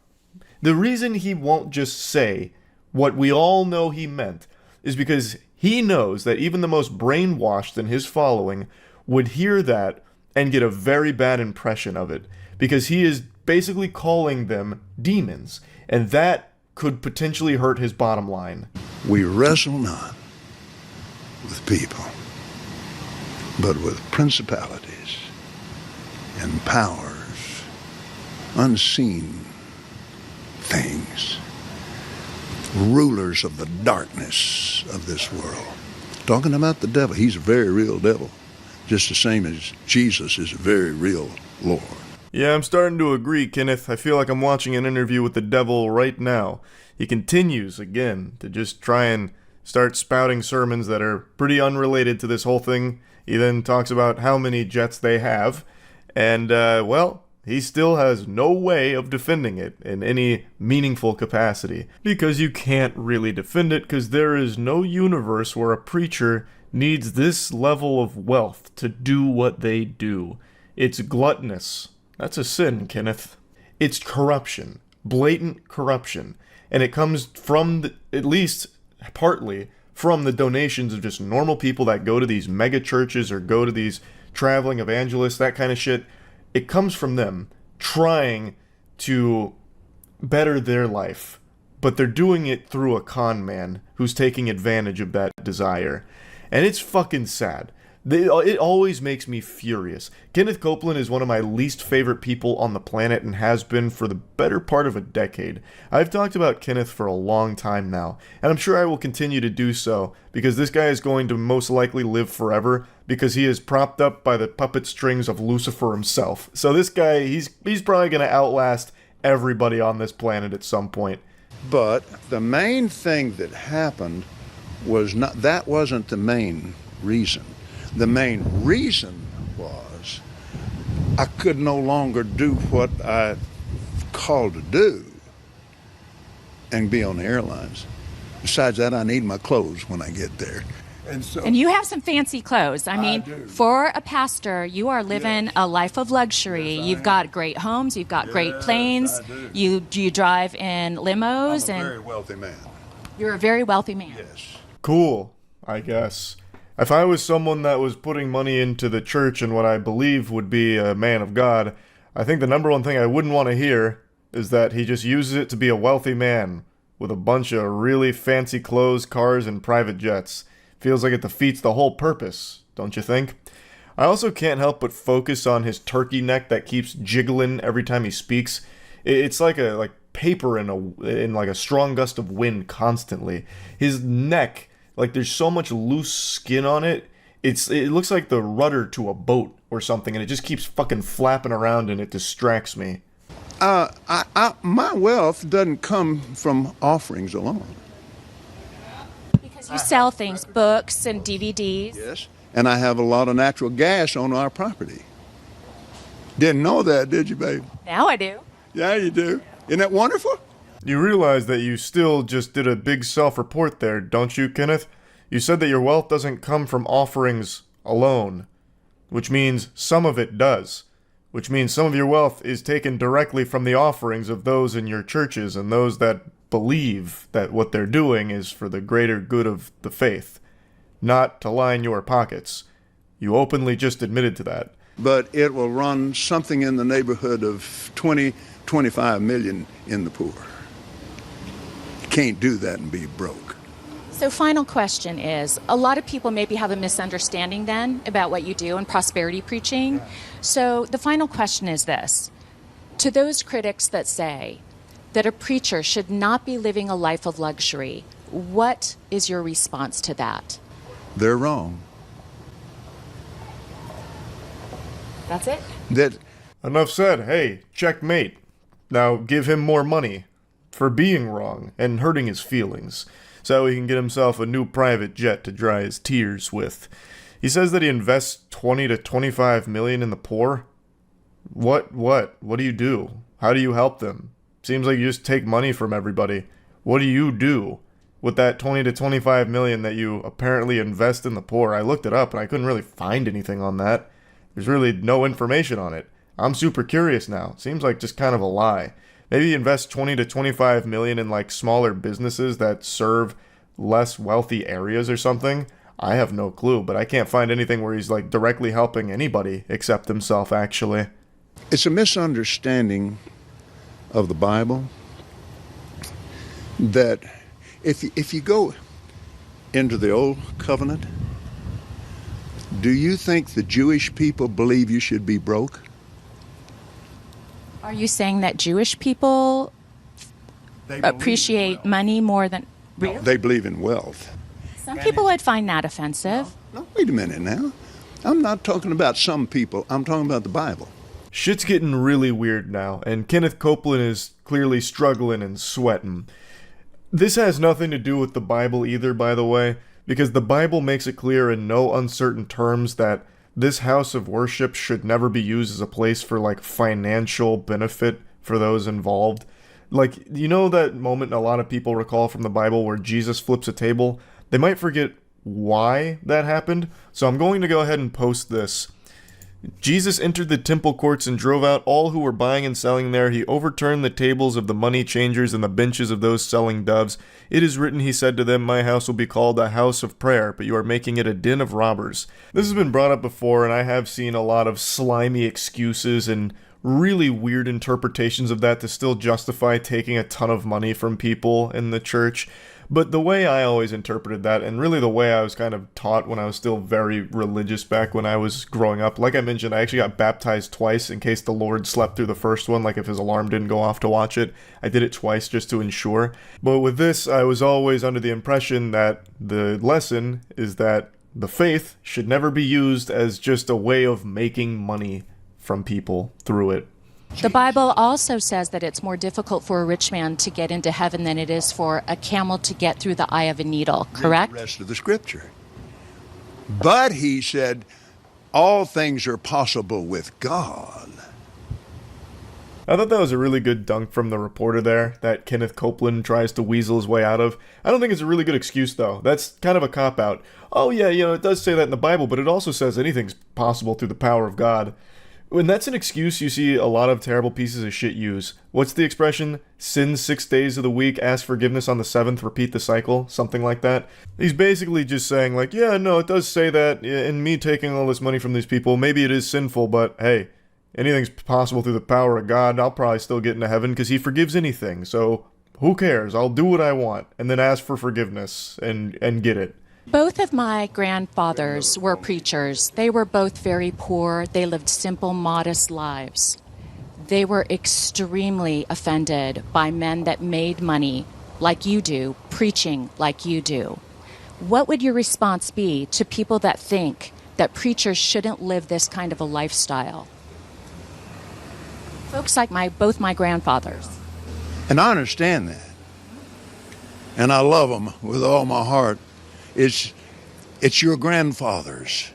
The reason he won't just say what we all know he meant is because he knows that even the most brainwashed in his following would hear that and get a very bad impression of it, because he is basically calling them demons, and that could potentially hurt his bottom line. We wrestle not with people, but with principalities and powers, unseen things, rulers of the darkness of this world. Talking about the devil, he's a very real devil, just the same as Jesus is a very real Lord. Yeah, I'm starting to agree, Kenneth. I feel like I'm watching an interview with the devil right now. He continues, again, to just try and start spouting sermons that are pretty unrelated to this whole thing. He then talks about how many jets they have, and, well, he still has no way of defending it in any meaningful capacity. Because you can't really defend it, because there is no universe where a preacher needs this level of wealth to do what they do. It's gluttonous. That's a sin, Kenneth. It's corruption. Blatant corruption. And it comes from, at least partly, from the donations of just normal people that go to these mega churches or go to these traveling evangelists, that kind of shit. It comes from them trying to better their life. But they're doing it through a con man who's taking advantage of that desire. And it's fucking sad. It always makes me furious. Kenneth Copeland is one of my least favorite people on the planet and has been for the better part of a decade. I've talked about Kenneth for a long time now, and I'm sure I will continue to do so, because this guy is going to most likely live forever, because he is propped up by the puppet strings of Lucifer himself. So this guy, he's probably going to outlast everybody on this planet at some point. But the main thing that happened that wasn't the main reason. The main reason was I could no longer do what I called to do and be on the airlines. Besides that, I need my clothes when I get there. And you have some fancy clothes. I mean, for a pastor, you are living a life of luxury. You've got great homes. You've got great planes. You drive in limos. I'm a very wealthy man. You're a very wealthy man. Yes. Cool, I guess. If I was someone that was putting money into the church and what I believe would be a man of God, I think the number one thing I wouldn't want to hear is that he just uses it to be a wealthy man with a bunch of really fancy clothes, cars, and private jets. Feels like it defeats the whole purpose, don't you think? I also can't help but focus on his turkey neck that keeps jiggling every time he speaks. It's like paper in like a strong gust of wind constantly. His neck, like there's so much loose skin on it, it looks like the rudder to a boat or something, and it just keeps fucking flapping around and it distracts me. My wealth doesn't come from offerings alone. Because you sell things, books and DVDs. Yes, and I have a lot of natural gas on our property. Didn't know that, did you, babe? Now I do. Yeah, you do. Isn't that wonderful? You realize that you still just did a big self-report there, don't you, Kenneth? You said that your wealth doesn't come from offerings alone, which means some of it does, which means some of your wealth is taken directly from the offerings of those in your churches and those that believe that what they're doing is for the greater good of the faith, not to line your pockets. You openly just admitted to that. But it will run something in the neighborhood of 25 million in the poor. Can't do that and be broke. So final question is, a lot of people maybe have a misunderstanding then about what you do in prosperity preaching. So the final question is this. To those critics that say that a preacher should not be living a life of luxury, what is your response to that? They're wrong. That's it? Enough said. Hey, checkmate. Now give him more money for being wrong and hurting his feelings, so he can get himself a new private jet to dry his tears with. He says that he invests 20 to 25 million in the poor. What do you do? How do you help them? Seems like you just take money from everybody. What do you do with that 20 to 25 million that you apparently invest in the poor? I looked it up and I couldn't really find anything on that. There's really no information on it. I'm super curious now. Seems like just kind of a lie. Maybe invest 20 to 25 million in like smaller businesses that serve less wealthy areas or something. I have no clue, but I can't find anything where he's like directly helping anybody except himself, actually. It's a misunderstanding of the Bible that if you go into the Old Covenant, do you think the Jewish people believe you should be broke? Are you saying that Jewish people appreciate money more than... Really? They believe in wealth. Some people would find that offensive. No, wait a minute now. I'm not talking about some people. I'm talking about the Bible. Shit's getting really weird now, and Kenneth Copeland is clearly struggling and sweating. This has nothing to do with the Bible either, by the way, because the Bible makes it clear in no uncertain terms that this house of worship should never be used as a place for, like, financial benefit for those involved. Like, you know that moment a lot of people recall from the Bible where Jesus flips a table? They might forget why that happened, so I'm going to go ahead and post this. Jesus entered the temple courts and drove out all who were buying and selling there. He overturned the tables of the money changers and the benches of those selling doves. It is written, he said to them, my house will be called a house of prayer, but you are making it a den of robbers. This has been brought up before, and I have seen a lot of slimy excuses and really weird interpretations of that to still justify taking a ton of money from people in the church. But the way I always interpreted that, and really the way I was kind of taught when I was still very religious back when I was growing up, like I mentioned, I actually got baptized twice in case the Lord slept through the first one, like if his alarm didn't go off to watch it. I did it twice just to ensure. But with this, I was always under the impression that the lesson is that the faith should never be used as just a way of making money from people through it. The Bible also says that it's more difficult for a rich man to get into heaven than it is for a camel to get through the eye of a needle, correct? The rest of the scripture. But he said, all things are possible with God. I thought that was a really good dunk from the reporter there, that Kenneth Copeland tries to weasel his way out of. I don't think it's a really good excuse, though. That's kind of a cop-out. Oh yeah, it does say that in the Bible, but it also says anything's possible through the power of God. When that's an excuse you see a lot of terrible pieces of shit use. What's the expression? Sin 6 days of the week, ask forgiveness on the 7th, repeat the cycle, something like that. He's basically just saying like, yeah, no, it does say that, and me taking all this money from these people, maybe it is sinful, but hey, anything's possible through the power of God, I'll probably still get into heaven because he forgives anything, so who cares? I'll do what I want, and then ask for forgiveness, and get it. Both of my grandfathers were preachers. They were both very poor. They lived simple, modest lives. They were extremely offended by men that made money like you do, preaching like you do. What would your response be to people that think that preachers shouldn't live this kind of a lifestyle? Folks like both my grandfathers. And I understand that. And I love them with all my heart. It's your grandfathers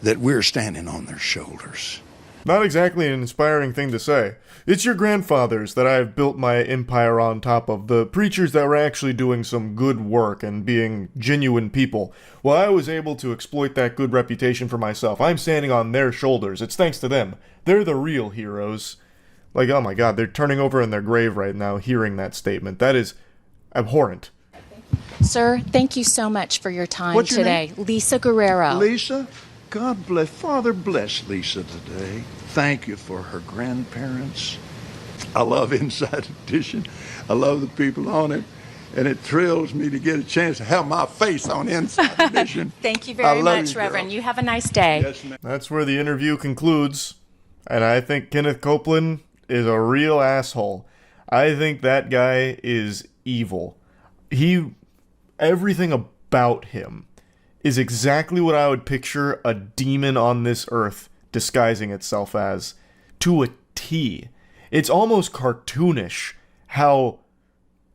that we're standing on their shoulders. Not exactly an inspiring thing to say. It's your grandfathers that I've built my empire on top of, the preachers that were actually doing some good work and being genuine people. Well, I was able to exploit that good reputation for myself. I'm standing on their shoulders. It's thanks to them. They're the real heroes. Like, oh my god, they're turning over in their grave right now hearing that statement. That is abhorrent. Sir, thank you so much for your time What's your today. name? Lisa Guerrero. Lisa, God bless. Father, bless Lisa today. Thank you for her grandparents. I love Inside Edition. I love the people on it. and it thrills me to get a chance to have my face on Inside Edition. Thank you I very love much, you, Reverend. girl. You have a nice day. Yes, ma'am. That's where the interview concludes. And I think Kenneth Copeland is a real asshole. I think that guy is evil. Everything about him is exactly what I would picture a demon on this earth disguising itself as, to a T. It's almost cartoonish how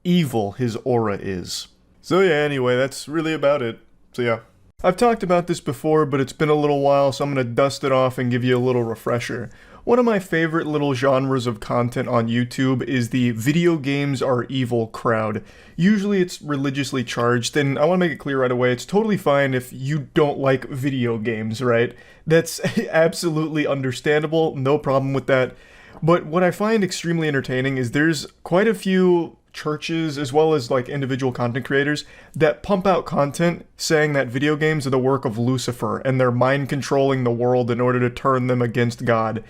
evil his aura is. So yeah, anyway, that's really about it. So yeah. I've talked about this before, but it's been a little while, so I'm going to dust it off and give you a little refresher. One of my favorite little genres of content on YouTube is the video games are evil crowd. Usually it's religiously charged, and I want to make it clear right away, it's totally fine if you don't like video games, right? That's absolutely understandable, no problem with that. But what I find extremely entertaining is there's quite a few churches as well as like individual content creators that pump out content saying that video games are the work of Lucifer and they're mind controlling the world in order to turn them against God.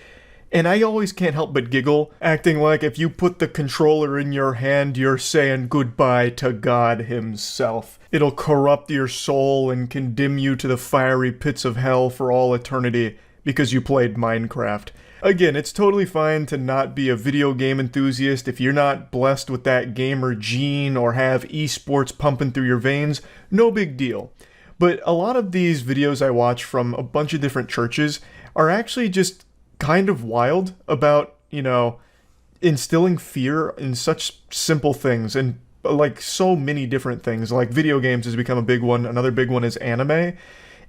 And I always can't help but giggle, acting like if you put the controller in your hand, you're saying goodbye to God himself. It'll corrupt your soul and condemn you to the fiery pits of hell for all eternity because you played Minecraft. Again, it's totally fine to not be a video game enthusiast if you're not blessed with that gamer gene or have esports pumping through your veins, no big deal. But a lot of these videos I watch from a bunch of different churches are actually just kind of wild about, instilling fear in such simple things and like so many different things. Like video games has become a big one. Another big one is anime.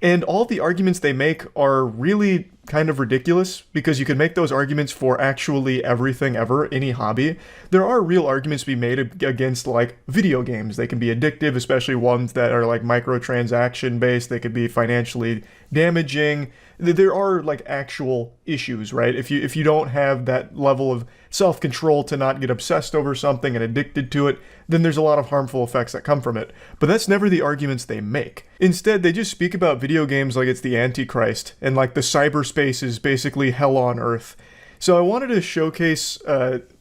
And all the arguments they make are really kind of ridiculous because you can make those arguments for actually everything ever, any hobby. There are real arguments to be made against like video games. They can be addictive, especially ones that are like microtransaction based. They could be financially damaging. There are like actual issues, right? If you don't have that level of self-control to not get obsessed over something and addicted to it, then there's a lot of harmful effects that come from it. But that's never the arguments they make. Instead, they just speak about video games like it's the Antichrist, and like the cyberspace is basically hell on earth. So I wanted to showcase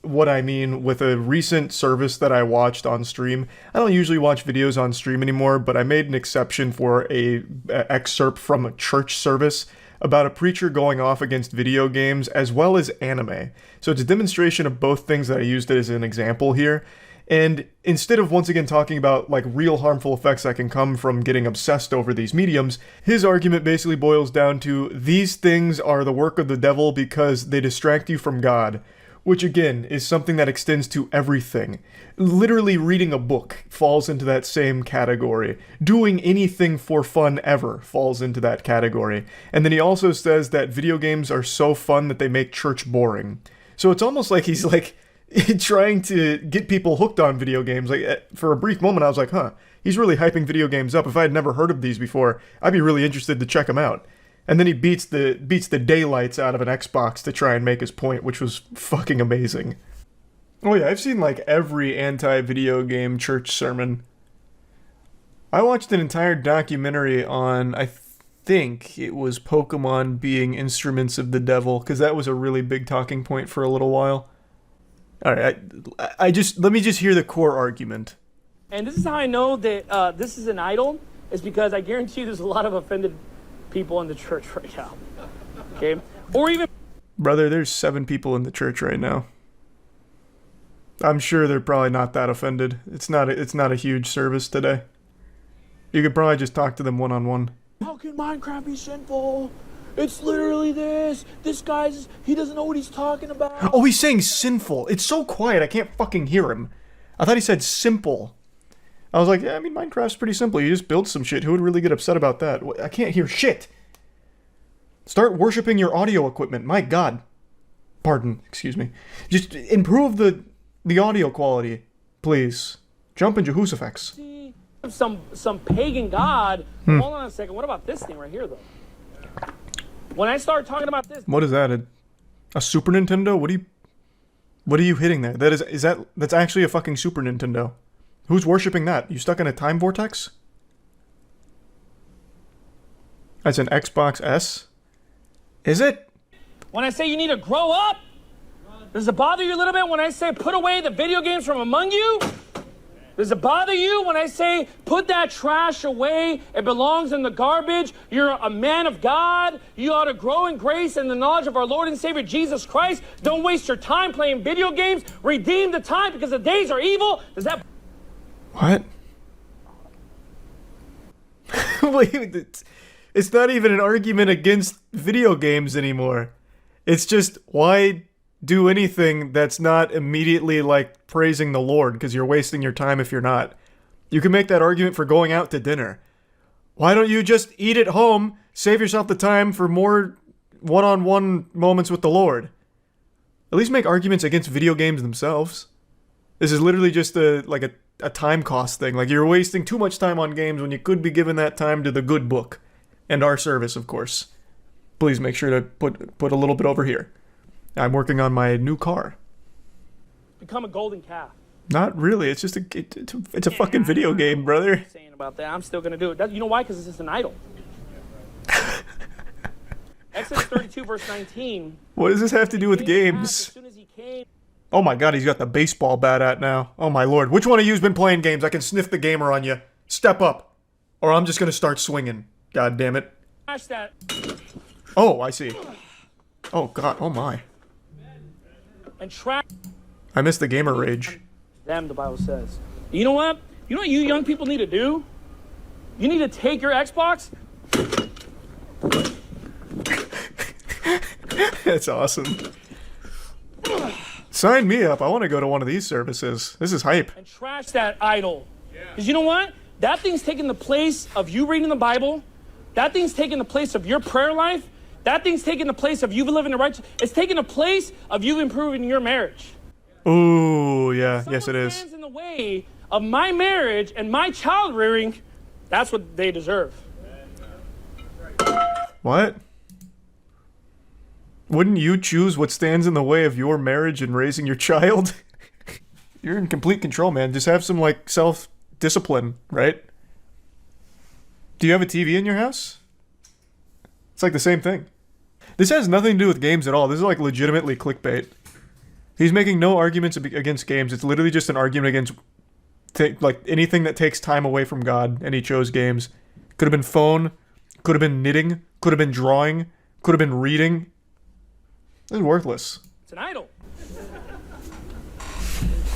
what I mean with a recent service that I watched on stream. I don't usually watch videos on stream anymore, but I made an exception for a excerpt from a church service about a preacher going off against video games as well as anime. So it's a demonstration of both things that I used as an example here. And instead of once again talking about like real harmful effects that can come from getting obsessed over these mediums, his argument basically boils down to these things are the work of the devil because they distract you from God, which again is something that extends to everything. Literally reading a book falls into that same category. Doing anything for fun ever falls into that category. And then he also says that video games are so fun that they make church boring. So it's almost like he's like trying to get people hooked on video games. Like for a brief moment I was like, he's really hyping video games up. If I had never heard of these before, I'd be really interested to check them out. And then he beats the daylights out of an Xbox to try and make his point, which was fucking amazing. Oh yeah, I've seen like every anti-video game church sermon. I watched an entire documentary on, I think it was Pokemon being instruments of the devil, because that was a really big talking point for a little while. Alright, let me just hear the core argument. And this is how I know that this is an idol, is because I guarantee you there's a lot of offended people in the church right now. Okay? Or even... Brother, there's 7 people in the church right now. I'm sure they're probably not that offended. It's not a huge service today. You could probably just talk to them one-on-one. How can Minecraft be sinful? It's literally this. This guy's... He doesn't know what he's talking about. Oh, he's saying sinful. It's so quiet, I can't fucking hear him. I thought he said simple. I was like, yeah, I mean, Minecraft's pretty simple. You just build some shit. Who would really get upset about that? I can't hear shit. Start worshiping your audio equipment. My God. Pardon. Excuse me. Just improve the audio quality, please. Jump in Jehoshaphat. Some pagan god. Hold on a second. What about this thing right here, though? When I start talking about this... What is that? A Super Nintendo? What are you hitting there? That's actually a fucking Super Nintendo. Who's worshipping that? You stuck in a time vortex? That's an Xbox S? Is it? When I say you need to grow up, does it bother you a little bit when I say put away the video games from among you? Does it bother you when I say put that trash away? It belongs in the garbage. You're a man of God. You ought to grow in grace and the knowledge of our Lord and Savior Jesus Christ. Don't waste your time playing video games. Redeem the time because the days are evil. Does that... What? Wait, it's not even an argument against video games anymore. It's just, why do anything that's not immediately like praising the Lord, because you're wasting your time if you're not. You can make that argument for going out to dinner. Why don't you just eat at home, save yourself the time for more one-on-one moments with the Lord? At least make arguments against video games themselves. This is literally just a time cost thing. Like, you're wasting too much time on games when you could be giving that time to the good book. And our service, of course. Please make sure to put a little bit over here. I'm working on my new car. Become a golden calf. Not really. It's just it's a fucking video game, brother. Saying about that, I'm still going to do it. You know why? Because it's just an idol. Exodus 32, verse 19. What does this have to do with games? As soon as he came, Oh my god, he's got the baseball bat out now. Oh my lord. Which one of you's been playing games? I can sniff the gamer on you. Step up. Or I'm just going to start swinging. God damn it. trash that. Oh, I see. Oh god, oh my. And trash I missed the gamer rage. them, the Bible says. You know what? You know what you young people need to do? You need to take your Xbox. That's awesome. Sign me up. I want to go to one of these services. This is hype. And trash that idol. Because you know what? That thing's taking the place of you reading the Bible. That thing's taking the place of your prayer life. That thing's taking the place of you living the righteous. It's taking the place of you improving your marriage. Ooh, yeah. Yes, it is. Stands in the way of my marriage and my child rearing. That's what they deserve. What? Wouldn't you choose what stands in the way of your marriage and raising your child? You're in complete control, man. Just have some, like, self-discipline, right? Do you have a TV in your house? It's like the same thing. This has nothing to do with games at all. This is, like, legitimately clickbait. He's making no arguments against games. It's literally just an argument against, like, anything that takes time away from God, and he chose games. Could have been phone, could have been knitting, could have been drawing, could have been reading. This is worthless. It's an idol.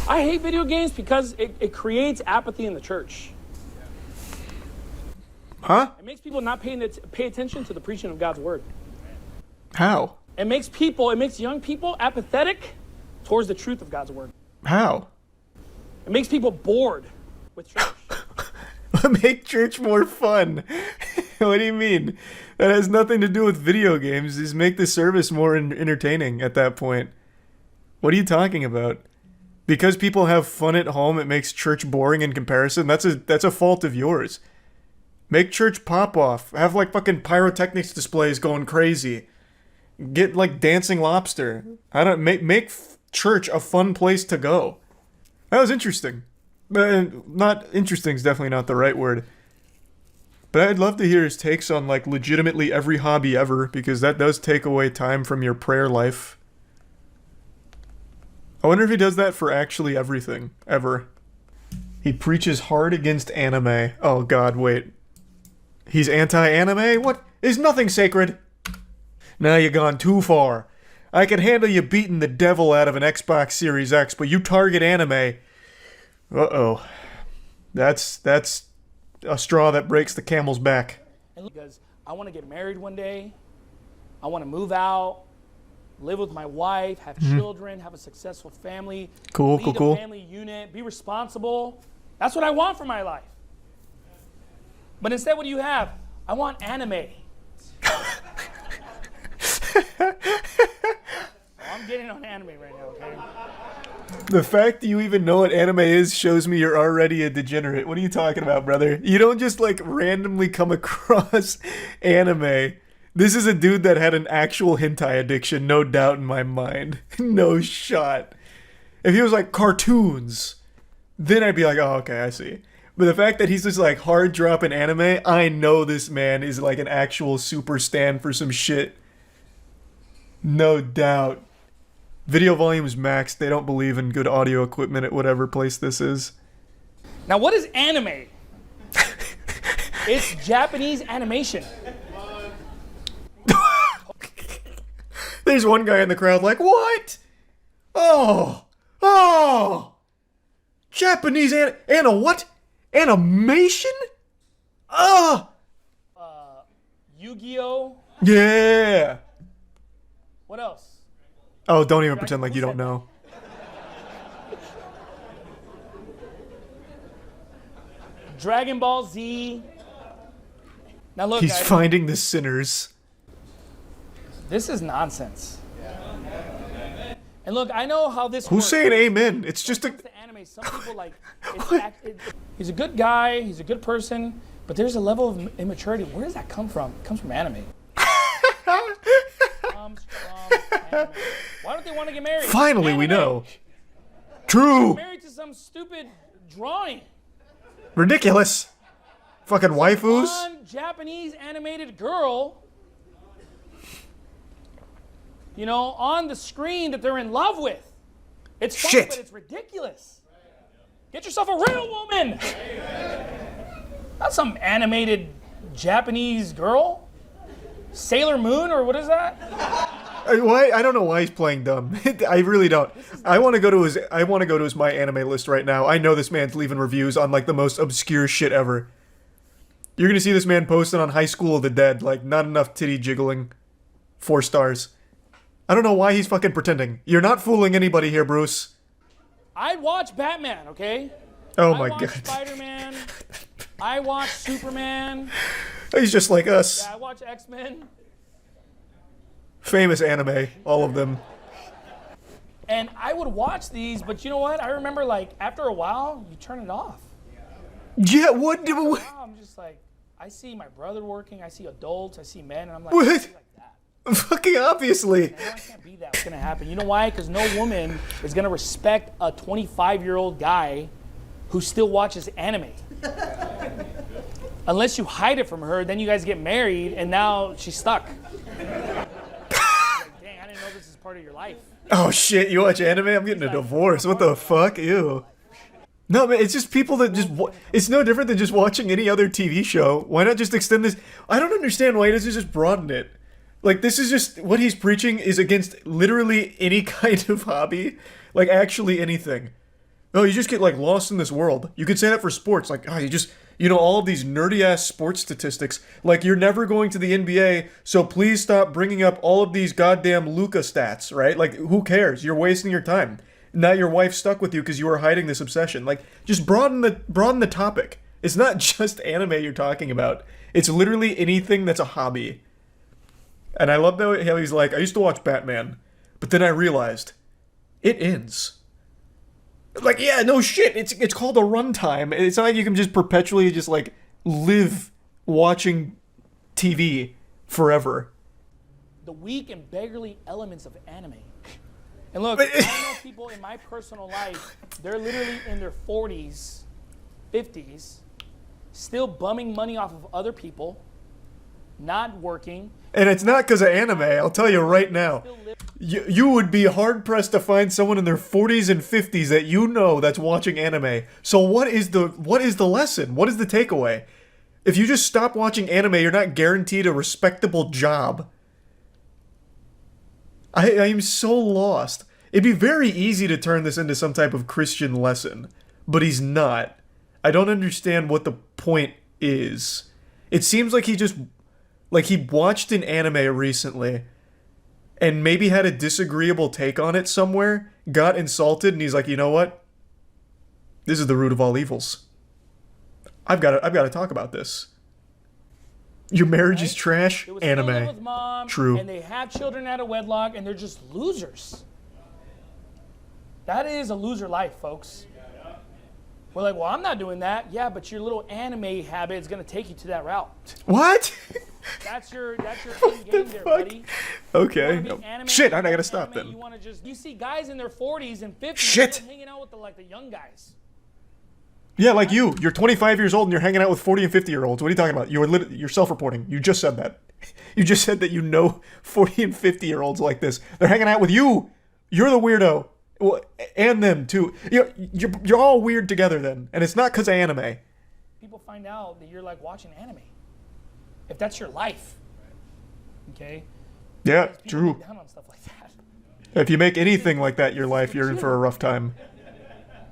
I hate video games because it creates apathy in the church. Huh? It makes people not pay attention to the preaching of God's word. How? It makes young people apathetic towards the truth of God's word. How? It makes people bored with church. Make church more fun. What do you mean? That has nothing to do with video games. Just make the service more entertaining at that point. What are you talking about? Because people have fun at home, it makes church boring in comparison? That's a fault of yours. Make church pop off. Have like fucking pyrotechnics displays going crazy. Get like dancing lobster. I don't make church a fun place to go. That was interesting. Not interesting is definitely not the right word. But I'd love to hear his takes on like legitimately every hobby ever, because that does take away time from your prayer life. I wonder if he does that for actually everything, ever. He preaches hard against anime. Oh god, wait. He's anti-anime? What? Is nothing sacred? Now you gone too far. I can handle you beating the devil out of an Xbox Series X, but you target anime. Uh-oh. That's a straw that breaks the camel's back. Because I want to get married one day. I want to move out, live with my wife, have children, have a successful family. Cool. Lead a family unit, be responsible. That's what I want for my life. But instead, what do you have? I want anime. I'm getting on anime right now, okay? The fact that you even know what anime is shows me you're already a degenerate. What are you talking about, brother? You don't just like randomly come across anime. This is a dude that had an actual hentai addiction, no doubt in my mind. No shot. If he was like cartoons, then I'd be like, oh, okay, I see. But the fact that he's just like hard dropping anime, I know this man is like an actual super stan for some shit. No doubt. Video volume's maxed. They don't believe in good audio equipment at whatever place this is. Now, what is anime? It's Japanese animation. There's one guy in the crowd like, what? Oh, Japanese what? Animation? Yu-Gi-Oh! Yeah. What else? Oh, don't even pretend like you don't know. Dragon Ball Z. Now look, He's guys, finding the sinners. this is nonsense. And look, I know how this Who's works. saying amen? It's just a... The anime, some people like, he's a good guy, he's a good person, but there's a level of immaturity. Where does that come from? It comes from anime. Comes from anime. Why don't they want to get married? Finally, we Anime. know. True. Married to some stupid drawing. Ridiculous. Fucking waifus. One Japanese animated girl, you know, on the screen that they're in love with. It's fun, Shit. but it's ridiculous. Get yourself a real woman. Not some animated Japanese girl. Sailor Moon, or what is that? Why? I don't know why he's playing dumb. I really don't. I want to go to his My Anime list right now. I know this man's leaving reviews on like the most obscure shit ever. You're gonna see this man posting on High School of the Dead, like not enough titty jiggling. 4 stars. I don't know why he's fucking pretending. You're not fooling anybody here, Bruce. I'd watch Batman, okay? Oh I my watch god. Spider-Man. I watch Superman. He's just like us. Yeah, I watch X-Men. Famous anime, all of them. And I would watch these, but you know what? I remember, like, after a while, you turn it off. Yeah, what? Now I'm just like, I see my brother working, I see adults, I see men, and I'm like, What? "It's like that." Fucking obviously. I know I can't be that. What's gonna happen? You know why? Because no woman is gonna respect a 25-year-old guy who still watches anime. Unless you hide it from her, then you guys get married, and now she's stuck. Like, dang, I didn't know this is part of your life. Oh shit, you watch anime? I'm getting a divorce. What the fuck? Ew. No, man, it's just people that just... It's no different than just watching any other TV show. Why not just extend this? I don't understand why he doesn't just broaden it. Like, this is just... What he's preaching is against literally any kind of hobby. Like, actually anything. Oh, you just get, like, lost in this world. You could say that for sports. Like, oh, you just... You know, all of these nerdy-ass sports statistics. Like, you're never going to the NBA, so please stop bringing up all of these goddamn Luka stats, right? Like, who cares? You're wasting your time. Now your wife's stuck with you because you were hiding this obsession. Like, just broaden the topic. It's not just anime you're talking about. It's literally anything that's a hobby. And I love how he's like, I used to watch Batman, but then I realized it ends. Like, yeah, no shit. It's called a runtime. It's not like you can just perpetually just like live watching TV forever. The weak and beggarly elements of anime. And look, I know people in my personal life, they're literally in their 40s, 50s, still bumming money off of other people, not working. And it's not because of anime, I'll tell you right now. You would be hard-pressed to find someone in their 40s and 50s that you know that's watching anime. So what is the lesson? What is the takeaway? If you just stop watching anime, you're not guaranteed a respectable job. I am so lost. It'd be very easy to turn this into some type of Christian lesson, but he's not. I don't understand what the point is. It seems like he watched an anime recently and maybe had a disagreeable take on it somewhere, got insulted, and he's like, you know what? This is the root of all evils. I've got to talk about this. Your marriage is trash. Anime. With mom, True. And they have children out of wedlock, and they're just losers. That is a loser life, folks. We're like, well, I'm not doing that. Yeah, but your little anime habit is going to take you to that route. What? That's your end game there, buddy. Okay. Shit, I gotta stop then. You see guys in their 40s and 50s Shit. hanging out with the young guys. Yeah, like you. You're 25 years old and you're hanging out with 40 and 50-year-olds. What are you talking about? You're self-reporting. You just said that. You just said that you know 40 and 50-year-olds like this. They're hanging out with you. You're the weirdo. Well, and them too. You're all weird together then, and it's not because of anime. People find out that you're like watching anime. If that's your life, okay? Yeah, People true. get down on stuff like that. If you make anything like that your life, you're in for a rough time.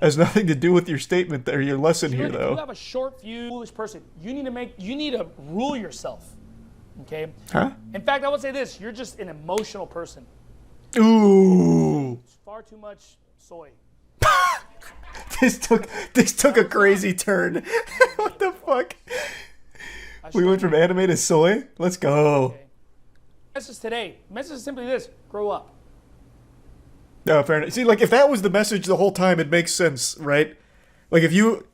Has nothing to do with your statement there, your lesson here, If you though. have a short view, foolish person, you need to rule yourself. Okay? Huh? In fact, I would say this: you're just an emotional person. Ooh. It's far too much soy. This took a crazy turn. What the fuck? We went from anime to soy? Let's go. Okay. Message today. Message is simply this: grow up. No, fair enough. See, like, if that was the message the whole time, it makes sense, right? Like, if you,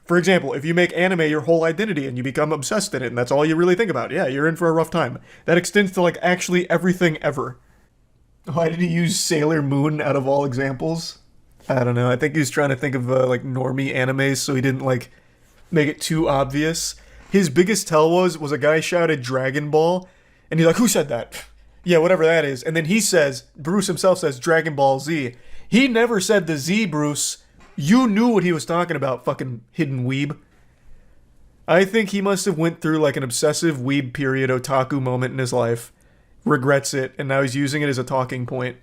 for example, if you make anime your whole identity and you become obsessed in it and that's all you really think about, yeah, you're in for a rough time. That extends to, like, actually everything ever. Why did he use Sailor Moon out of all examples? I don't know. I think he was trying to think of, like, normie animes so he didn't, like, make it too obvious. His biggest tell was a guy shouted Dragon Ball, and he's like, who said that? Yeah, whatever that is. And then he says, Bruce himself says Dragon Ball Z. He never said the Z, Bruce. You knew what he was talking about, fucking hidden weeb. I think he must have went through like an obsessive weeb period otaku moment in his life, regrets it, and now he's using it as a talking point.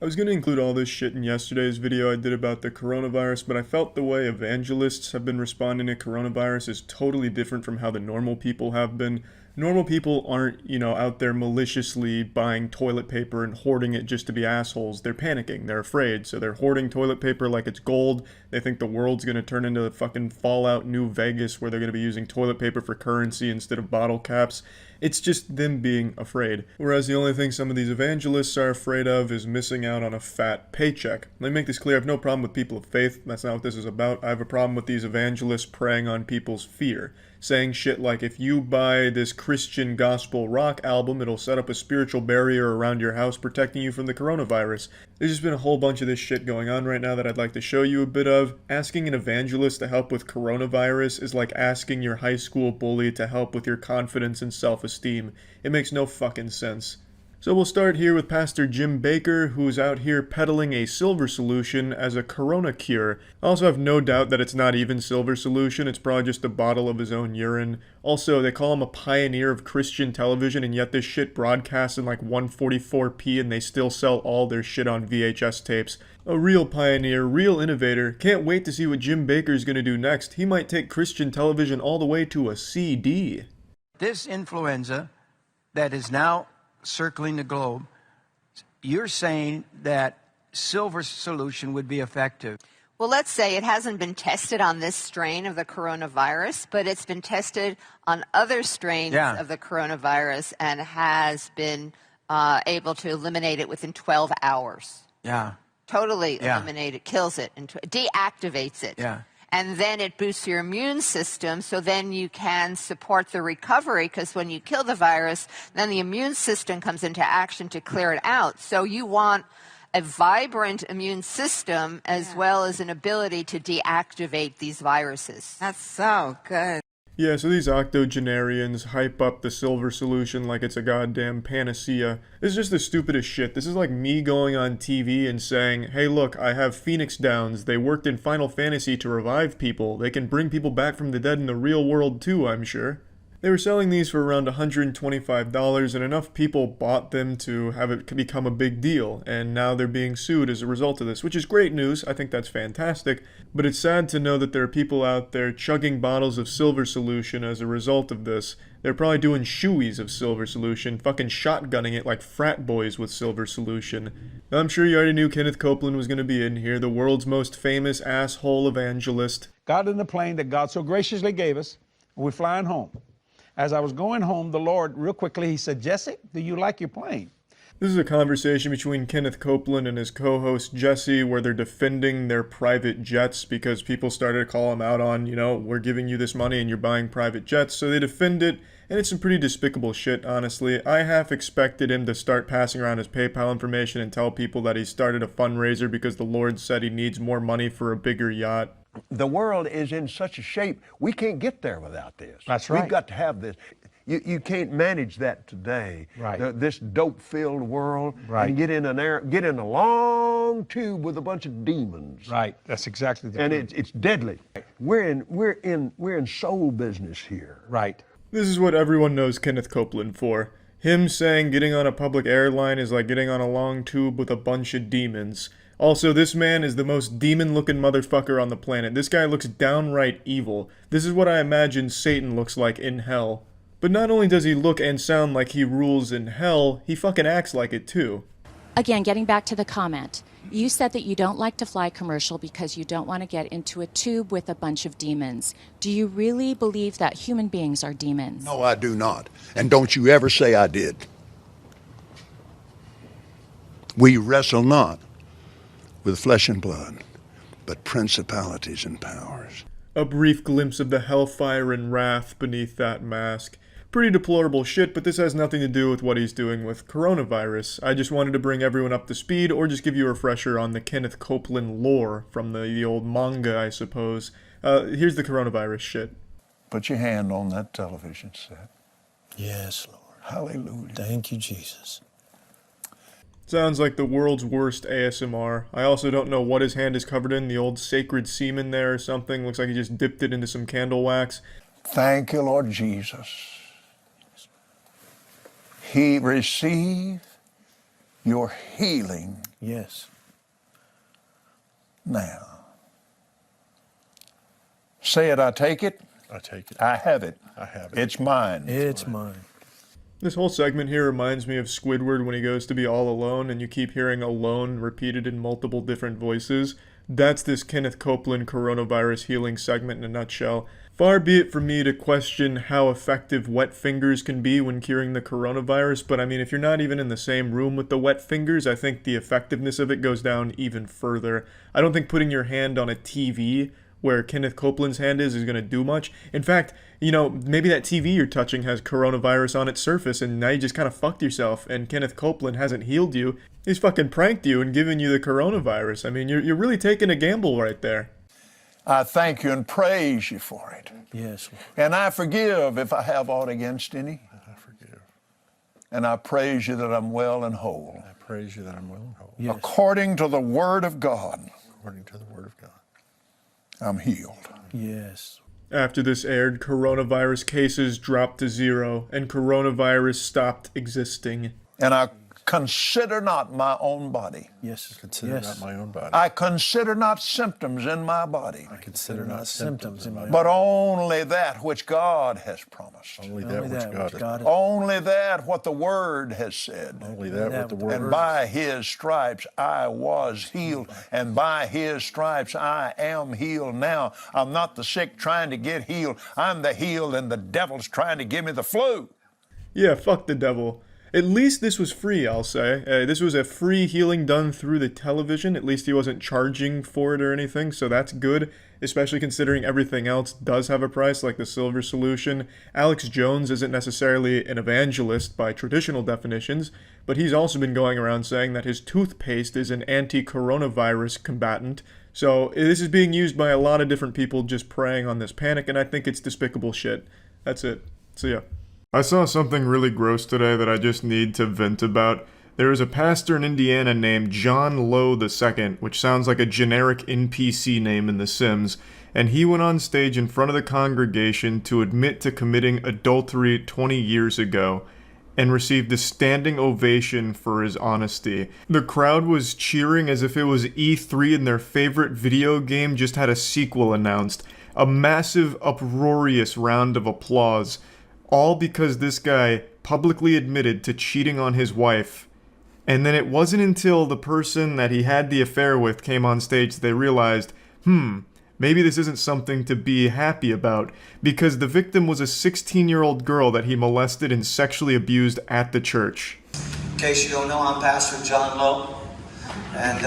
I was going to include all this shit in yesterday's video I did about the coronavirus, but I felt the way evangelists have been responding to coronavirus is totally different from how the normal people have been. Normal people aren't, out there maliciously buying toilet paper and hoarding it just to be assholes. They're panicking. They're afraid. So they're hoarding toilet paper like it's gold. They think the world's going to turn into the fucking Fallout New Vegas where they're going to be using toilet paper for currency instead of bottle caps. It's just them being afraid. Whereas the only thing some of these evangelists are afraid of is missing out on a fat paycheck. Let me make this clear. I have no problem with people of faith. That's not what this is about. I have a problem with these evangelists preying on people's fear. Saying shit like, if you buy this Christian gospel rock album, it'll set up a spiritual barrier around your house protecting you from the coronavirus. There's just been a whole bunch of this shit going on right now that I'd like to show you a bit of. Asking an evangelist to help with coronavirus is like asking your high school bully to help with your confidence and self-esteem. It makes no fucking sense. So we'll start here with Pastor Jim Bakker, who's out here peddling a silver solution as a corona cure. I also have no doubt that it's not even silver solution, it's probably just a bottle of his own urine. Also, they call him a pioneer of Christian television, and yet this shit broadcasts in like 144p and they still sell all their shit on VHS tapes. A real pioneer, real innovator. Can't wait to see what Jim Bakker's gonna do next. He might take Christian television all the way to a CD. This influenza that is now circling the globe, you're saying that silver solution would be effective. Well, let's say it hasn't been tested on this strain of the coronavirus, but it's been tested on other strains of the coronavirus and has been able to eliminate it within 12 hours. Yeah. Totally eliminate it, kills it, and deactivates it. Yeah. And then it boosts your immune system, so then you can support the recovery, because when you kill the virus, then the immune system comes into action to clear it out. So you want a vibrant immune system as well as an ability to deactivate these viruses. That's so good. Yeah, so these octogenarians hype up the silver solution like it's a goddamn panacea. This is just the stupidest shit. This is like me going on TV and saying, hey look, I have Phoenix Downs. They worked in Final Fantasy to revive people. They can bring people back from the dead in the real world too, I'm sure. They were selling these for around $125, and enough people bought them to have it become a big deal, and now they're being sued as a result of this, which is great news. I think that's fantastic, but it's sad to know that there are people out there chugging bottles of silver solution as a result of this. They're probably doing shoeies of silver solution, fucking shotgunning it like frat boys with silver solution. Now, I'm sure you already knew Kenneth Copeland was going to be in here, the world's most famous asshole evangelist. Got in the plane that God so graciously gave us, and we're flying home. As I was going home, the Lord, real quickly, he said, Jesse, do you like your plane? This is a conversation between Kenneth Copeland and his co-host Jesse where they're defending their private jets because people started to call him out on, we're giving you this money and you're buying private jets. So they defend it, and it's some pretty despicable shit, honestly. I half expected him to start passing around his PayPal information and tell people that he started a fundraiser because the Lord said he needs more money for a bigger yacht. The world is in such a shape, we can't get there without this. That's right. We've got to have this. You can't manage that today. Right. This dope-filled world. Right. And get in a long tube with a bunch of demons. Right. That's exactly the And point. it's deadly. We're in soul business here. Right. This is what everyone knows Kenneth Copeland for. Him saying getting on a public airline is like getting on a long tube with a bunch of demons. Also, this man is the most demon-looking motherfucker on the planet. This guy looks downright evil. This is what I imagine Satan looks like in hell. But not only does he look and sound like he rules in hell, he fucking acts like it too. Again, getting back to the comment, you said that you don't like to fly commercial because you don't want to get into a tube with a bunch of demons. Do you really believe that human beings are demons? No, I do not. And don't you ever say I did. We wrestle not with flesh and blood, but principalities and powers. A brief glimpse of the hellfire and wrath beneath that mask. Pretty deplorable shit, but this has nothing to do with what he's doing with coronavirus. I just wanted to bring everyone up to speed, or just give you a refresher on the Kenneth Copeland lore from the old manga, I suppose. Here's the coronavirus shit. Put your hand on that television set. Yes, Lord. Hallelujah. Thank you, Jesus. Sounds like the world's worst ASMR. I also don't know what his hand is covered in, the old sacred semen there or something. Looks like he just dipped it into some candle wax. Thank you, Lord Jesus. He receive your healing. Yes. Now. Say it, I take it. I take it. I have it. I have it. It's mine. It's mine. This whole segment here reminds me of Squidward when he goes to be all alone and you keep hearing alone repeated in multiple different voices. That's this Kenneth Copeland coronavirus healing segment in a nutshell. Far be it from me to question how effective wet fingers can be when curing the coronavirus, but I mean, if you're not even in the same room with the wet fingers, I think the effectiveness of it goes down even further. I don't think putting your hand on a TV where Kenneth Copeland's hand is going to do much. In fact, you know, maybe that TV you're touching has coronavirus on its surface and now you just kind of fucked yourself and Kenneth Copeland hasn't healed you. He's fucking pranked you and given you the coronavirus. I mean, you're really taking a gamble right there. I thank you and praise you for it. Yes, Lord. And I forgive if I have aught against any. I forgive. And I praise you that I'm well and whole. I praise you that I'm well and whole. Yes. According to the word of God. According to the word of God. I'm healed. Yes. After this aired, coronavirus cases dropped to 0 and coronavirus stopped existing. And I consider not my own body. Yes. Consider not my own body. I consider not symptoms in my body. I consider not symptoms in my body. But only that which God has promised. Only that which God has. Only that what the Word has said. Only that what the Word. And by His stripes I was healed. And by His stripes I am healed now. I'm not the sick trying to get healed. I'm the healed and the devil's trying to give me the flu. Yeah, fuck the devil. At least this was free, I'll say. This was a free healing done through the television. At least he wasn't charging for it or anything, so that's good, especially considering everything else does have a price, like the silver solution. Alex Jones isn't necessarily an evangelist by traditional definitions, but he's also been going around saying that his toothpaste is an anti-coronavirus combatant. So this is being used by a lot of different people just preying on this panic, and I think it's despicable shit. That's it. So yeah. I saw something really gross today that I just need to vent about. There is a pastor in Indiana named John Lowe II, which sounds like a generic NPC name in The Sims, and he went on stage in front of the congregation to admit to committing adultery 20 years ago, and received a standing ovation for his honesty. The crowd was cheering as if it was E3 and their favorite video game just had a sequel announced. A massive, uproarious round of applause. All because this guy publicly admitted to cheating on his wife. And then it wasn't until the person that he had the affair with came on stage that they realized, maybe this isn't something to be happy about, because the victim was a 16-year-old girl that he molested and sexually abused at the church. In case you don't know, I'm Pastor John Lowe, and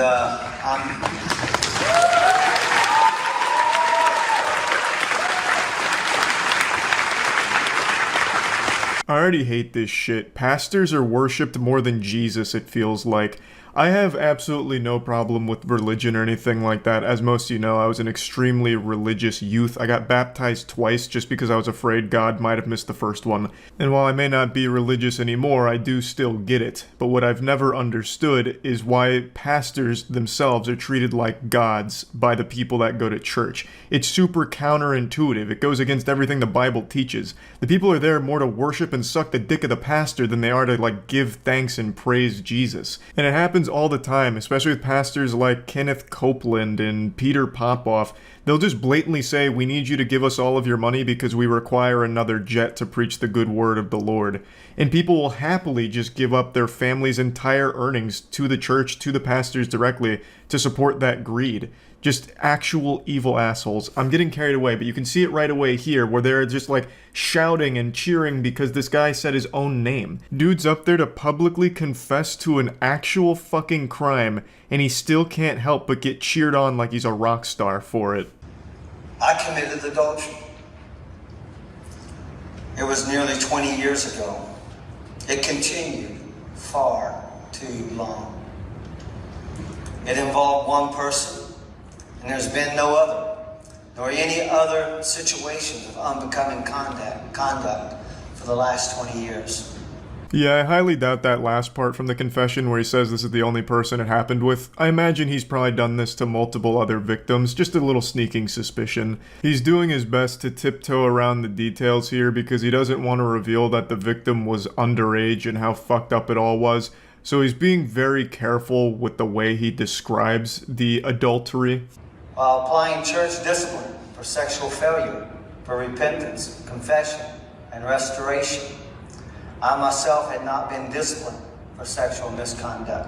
I already hate this shit. Pastors are worshipped more than Jesus, it feels like. I have absolutely no problem with religion or anything like that. As most of you know, I was an extremely religious youth. I got baptized twice just because I was afraid God might have missed the first one. And while I may not be religious anymore, I do still get it. But what I've never understood is why pastors themselves are treated like gods by the people that go to church. It's super counterintuitive. It goes against everything the Bible teaches. The people are there more to worship and suck the dick of the pastor than they are to, like, give thanks and praise Jesus. And it happens all the time, especially with pastors like Kenneth Copeland and Peter Popoff. They'll just blatantly say, we need you to give us all of your money because we require another jet to preach the good word of the Lord. And people will happily just give up their family's entire earnings to the church, to the pastors directly, to support that greed. Just actual evil assholes. I'm getting carried away, but you can see it right away here where they're just like shouting and cheering because this guy said his own name. Dude's up there to publicly confess to an actual fucking crime, and he still can't help but get cheered on like he's a rock star for it. I committed adultery. It was nearly 20 years ago. It continued far too long. It involved one person, and there's been no other, nor any other situations of unbecoming conduct for the last 20 years. Yeah, I highly doubt that last part from the confession where he says this is the only person it happened with. I imagine he's probably done this to multiple other victims, just a little sneaking suspicion. He's doing his best to tiptoe around the details here because he doesn't want to reveal that the victim was underage and how fucked up it all was. So he's being very careful with the way he describes the adultery. While applying church discipline for sexual failure, for repentance, confession, and restoration, I myself had not been disciplined for sexual misconduct.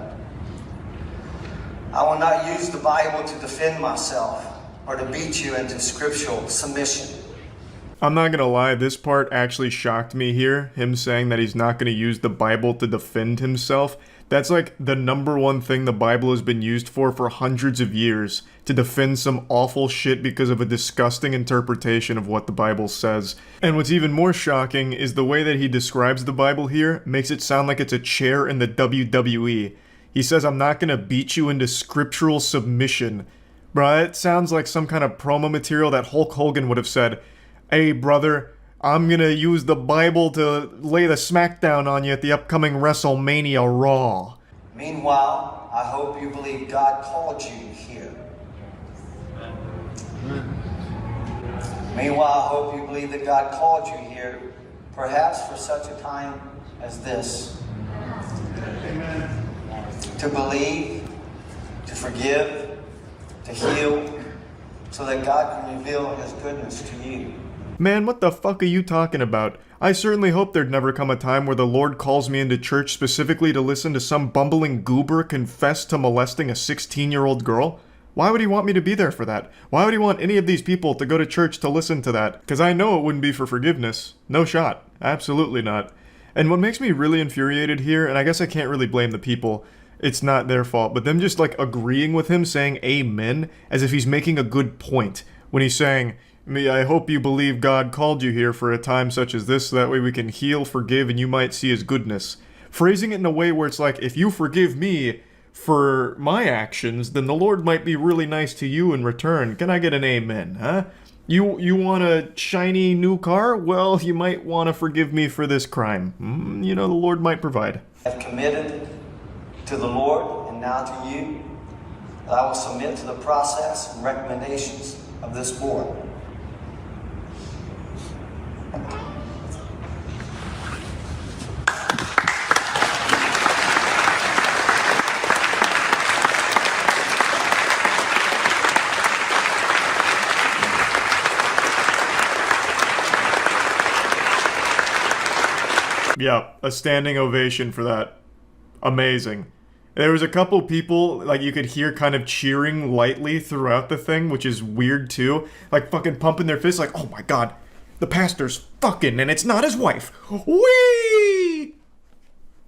I will not use the Bible to defend myself or to beat you into scriptural submission. I'm not gonna lie, this part actually shocked me here, him saying that he's not gonna use the Bible to defend himself. That's like the number one thing the Bible has been used for hundreds of years, to defend some awful shit because of a disgusting interpretation of what the Bible says. And what's even more shocking is the way that he describes the Bible here makes it sound like it's a chair in the WWE. He says, I'm not gonna beat you into scriptural submission. Bruh, it sounds like some kind of promo material that Hulk Hogan would have said, hey brother, I'm gonna use the Bible to lay the smackdown on you at the upcoming WrestleMania Raw. Meanwhile, I hope you believe God called you here. Meanwhile, I hope you believe that God called you here, perhaps for such a time as this. Amen. To believe, to forgive, to heal, so that God can reveal His goodness to you. Man, what the fuck are you talking about? I certainly hope there'd never come a time where the Lord calls me into church specifically to listen to some bumbling goober confess to molesting a 16-year-old girl. Why would he want me to be there for that? Why would he want any of these people to go to church to listen to that? Because I know it wouldn't be for forgiveness. No shot. Absolutely not. And what makes me really infuriated here, and I guess I can't really blame the people, it's not their fault, but them just like agreeing with him saying amen as if he's making a good point when he's saying, I hope you believe God called you here for a time such as this so that way we can heal, forgive, and you might see His goodness. Phrasing it in a way where it's like, if you forgive me for my actions, then the Lord might be really nice to you in return. Can I get an amen, huh? You want a shiny new car? Well, you might want to forgive me for this crime. You know, the Lord might provide. I've committed to the Lord and now to you that I will submit to the process and recommendations of this board. Yeah, a standing ovation for that. Amazing. There was a couple people, like, you could hear kind of cheering lightly throughout the thing, which is weird too. Like, fucking pumping their fists like, oh my god, the pastor's fucking and it's not his wife. Whee!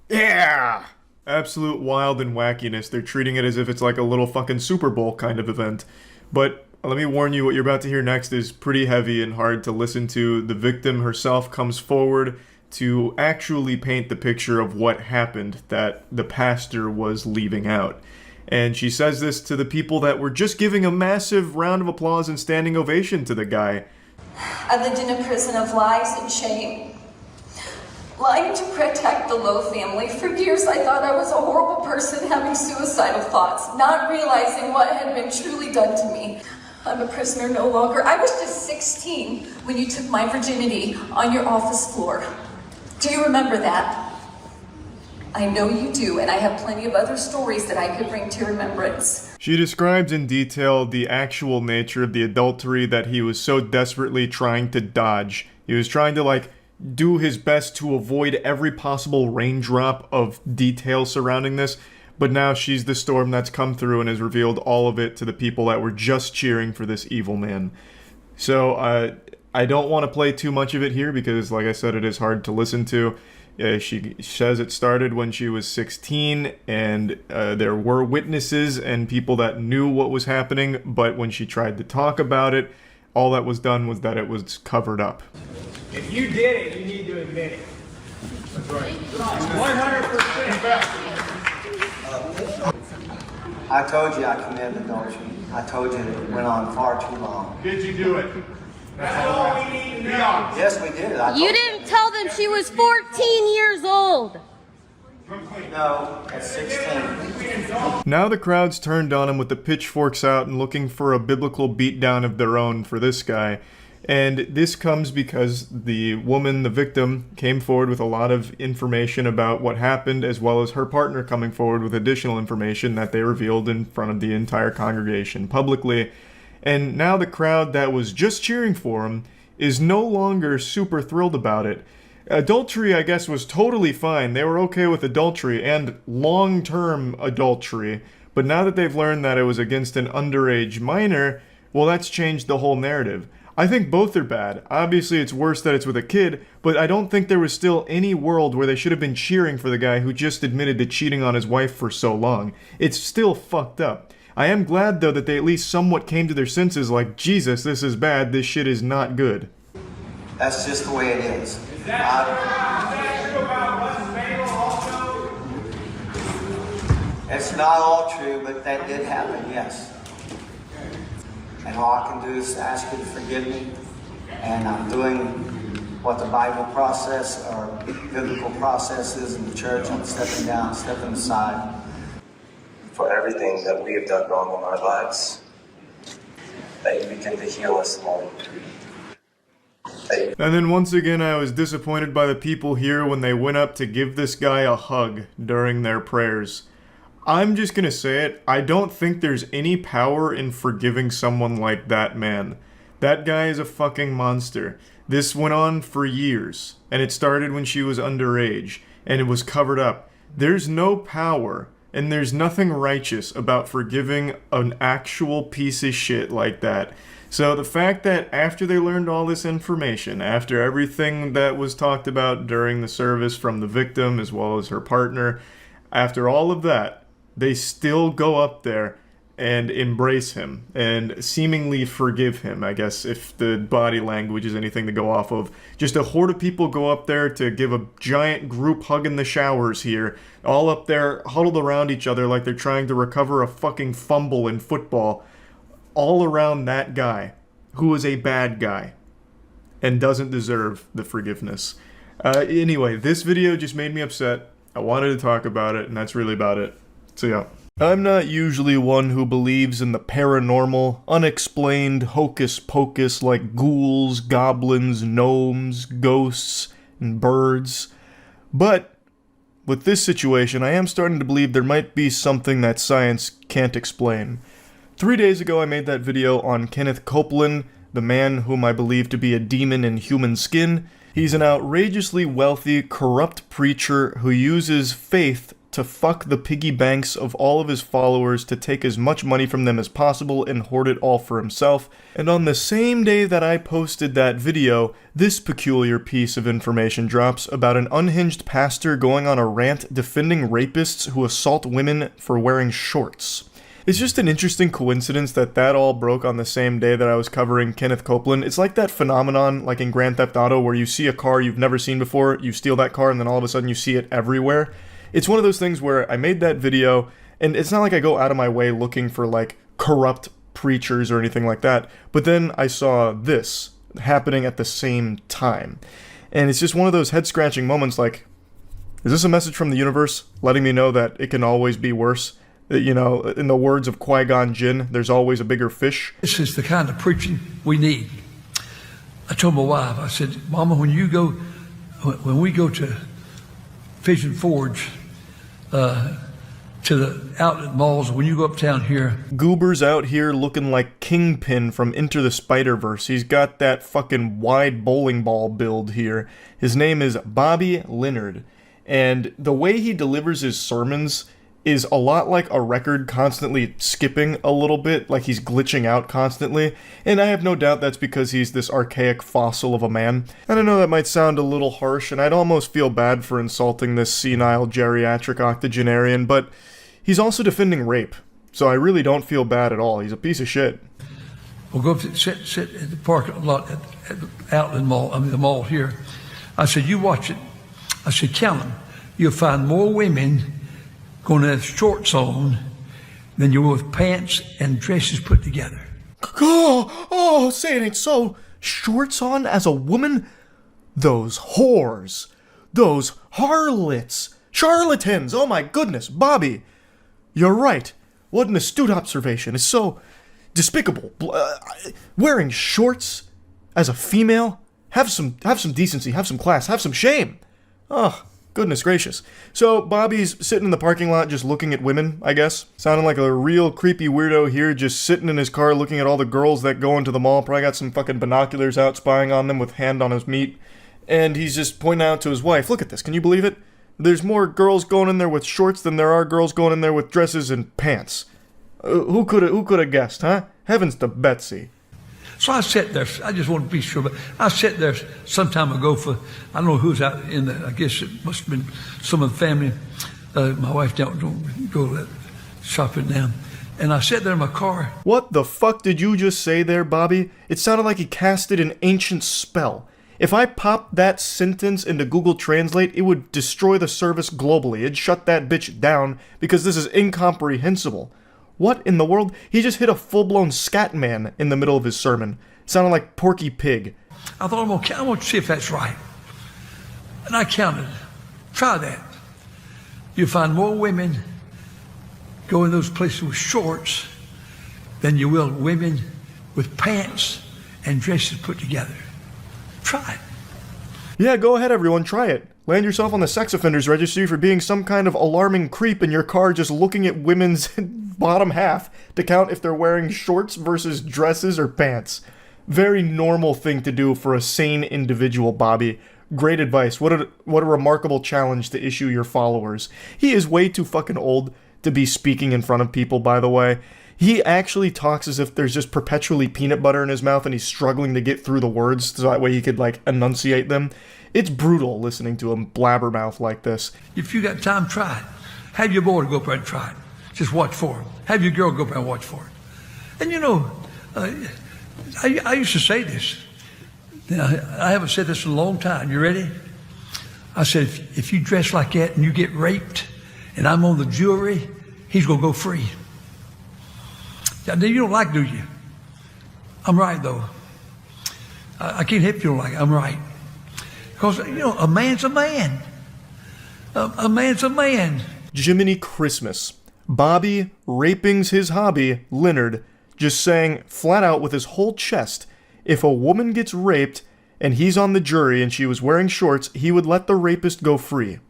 Yeah! Absolute wild and wackiness. They're treating it as if it's like a little fucking Super Bowl kind of event. But let me warn you, what you're about to hear next is pretty heavy and hard to listen to. The victim herself comes forward to actually paint the picture of what happened that the pastor was leaving out. And she says this to the people that were just giving a massive round of applause and standing ovation to the guy. I lived in a prison of lies and shame. Lying to protect the Lowe family. For years I thought I was a horrible person having suicidal thoughts, not realizing what had been truly done to me. I'm a prisoner no longer. I was just 16 when you took my virginity on your office floor. Do you remember that? I know you do, and I have plenty of other stories that I could bring to your remembrance. She describes in detail the actual nature of the adultery that he was so desperately trying to dodge. He was trying to, do his best to avoid every possible raindrop of detail surrounding this. But now she's the storm that's come through and has revealed all of it to the people that were just cheering for this evil man. So, I don't want to play too much of it here because, like I said, it is hard to listen to. She says it started when she was 16, and there were witnesses and people that knew what was happening, but when she tried to talk about it, all that was done was that it was covered up. If you did it, you need to admit it. That's right. 100%. I told you I committed adultery. I told you it went on far too long. Did you do it? That's all we need to know. Yes, we did it. You didn't tell them she was 14 years old. No, at 16. Now the crowd's turned on him with the pitchforks out and looking for a biblical beatdown of their own for this guy. And this comes because the woman, the victim, came forward with a lot of information about what happened, as well as her partner coming forward with additional information that they revealed in front of the entire congregation publicly. And now the crowd that was just cheering for him is no longer super thrilled about it. Adultery, I guess, was totally fine. They were okay with adultery and long-term adultery. But now that they've learned that it was against an underage minor, well, that's changed the whole narrative. I think both are bad. Obviously, it's worse that it's with a kid, but I don't think there was still any world where they should have been cheering for the guy who just admitted to cheating on his wife for so long. It's still fucked up. I am glad, though, that they at least somewhat came to their senses like, Jesus, this is bad, this shit is not good. That's just the way it is. It's not all true, but that did happen, yes. And all I can do is ask you to forgive me. And I'm doing what the Bible process or biblical process is in the church. I'm stepping down, stepping aside. For everything that we have done wrong in our lives, that you begin to heal us, Lord. And then once again, I was disappointed by the people here when they went up to give this guy a hug during their prayers. I'm just gonna say it, I don't think there's any power in forgiving someone like that man. That guy is a fucking monster. This went on for years, and it started when she was underage, and it was covered up. There's no power, and there's nothing righteous about forgiving an actual piece of shit like that. So the fact that after they learned all this information, after everything that was talked about during the service from the victim as well as her partner, after all of that, they still go up there and embrace him and seemingly forgive him, I guess, if the body language is anything to go off of. Just a horde of people go up there to give a giant group hug in the showers here, all up there huddled around each other like they're trying to recover a fucking fumble in football, all around that guy, who is a bad guy and doesn't deserve the forgiveness. Anyway, this video just made me upset. I wanted to talk about it, and that's really about it. So yeah. I'm not usually one who believes in the paranormal, unexplained hocus-pocus like ghouls, goblins, gnomes, ghosts, and birds. But with this situation, I am starting to believe there might be something that science can't explain. 3 days ago, I made that video on Kenneth Copeland, the man whom I believe to be a demon in human skin. He's an outrageously wealthy, corrupt preacher who uses faith to fuck the piggy banks of all of his followers to take as much money from them as possible and hoard it all for himself. And on the same day that I posted that video, this peculiar piece of information drops about an unhinged pastor going on a rant defending rapists who assault women for wearing shorts. It's just an interesting coincidence that all broke on the same day that I was covering Kenneth Copeland. It's like that phenomenon, like in Grand Theft Auto, where you see a car you've never seen before, you steal that car, and then all of a sudden you see it everywhere. It's one of those things where I made that video, and it's not like I go out of my way looking for, like, corrupt preachers or anything like that, but then I saw this happening at the same time. And it's just one of those head-scratching moments, like, is this a message from the universe letting me know that it can always be worse? That, you know, in the words of Qui-Gon Jinn, there's always a bigger fish. This is the kind of preaching we need. I told my wife, I said, Mama, when we go to Pigeon Forge, to the outlet malls, when you go uptown here. Goober's out here looking like Kingpin from Into the Spider-Verse. He's got that fucking wide bowling ball build here. His name is Bobby Leonard. And the way he delivers his sermons is a lot like a record constantly skipping a little bit, like he's glitching out constantly, and I have no doubt that's because he's this archaic fossil of a man. And I know that might sound a little harsh, and I'd almost feel bad for insulting this senile geriatric octogenarian, but he's also defending rape, so I really don't feel bad at all. He's a piece of shit. We'll go sit at the parking lot at the outlet mall, the mall here. I said, you watch it. I said, count them. You'll find more women going to have shorts on than you will with pants and dresses put together. Oh, say it ain't so. Shorts on as a woman? Those whores. Those harlots. Charlatans. Oh my goodness, Bobby. You're right. What an astute observation. It's so despicable. Wearing shorts as a female? Have some decency, have some class, have some shame. Oh, goodness gracious. So Bobby's sitting in the parking lot just looking at women, I guess. Sounding like a real creepy weirdo here, just sitting in his car looking at all the girls that go into the mall. Probably got some fucking binoculars out spying on them with hand on his meat. And he's just pointing out to his wife, look at this, can you believe it? There's more girls going in there with shorts than there are girls going in there with dresses and pants. Who could have guessed, huh? Heavens to Betsy. So I sat there, I just want to be sure, but I sat there some time ago for, I don't know who's out in the, I guess it must have been some of the family. My wife don't go shopping now. And I sat there in my car. What the fuck did you just say there, Bobby? It sounded like he casted an ancient spell. If I popped that sentence into Google Translate, it would destroy the service globally. It'd shut that bitch down because this is incomprehensible. What in the world? He just hit a full-blown scat man in the middle of his sermon. Sounded like Porky Pig. I thought, I'm going to see if that's right. And I counted. Try that. You'll find more women go in those places with shorts than you will women with pants and dresses put together. Try it. Yeah, go ahead, everyone. Try it. Land yourself on the sex offenders registry for being some kind of alarming creep in your car just looking at women's bottom half to count if they're wearing shorts versus dresses or pants. Very normal thing to do for a sane individual, Bobby. Great advice. What a remarkable challenge to issue your followers. He is way too fucking old to be speaking in front of people, by the way. He actually talks as if there's just perpetually peanut butter in his mouth and he's struggling to get through the words so that way he could, like, enunciate them. It's brutal listening to him blabbermouth like this. If you got time, try it. Have your boy go up there and try it. Just watch for him. Have your girl go up there and watch for it. And you know, I used to say this. I haven't said this in a long time. You ready? I said, if you dress like that and you get raped and I'm on the jury, he's going to go free. You don't like, do you? I'm right, though. I can't help you don't like it. I'm right. Because, you know, a man's a man. A man's a man. Jiminy Christmas. Bobby raping's his hobby, Leonard, just saying flat out with his whole chest, if a woman gets raped and he's on the jury and she was wearing shorts, he would let the rapist go free.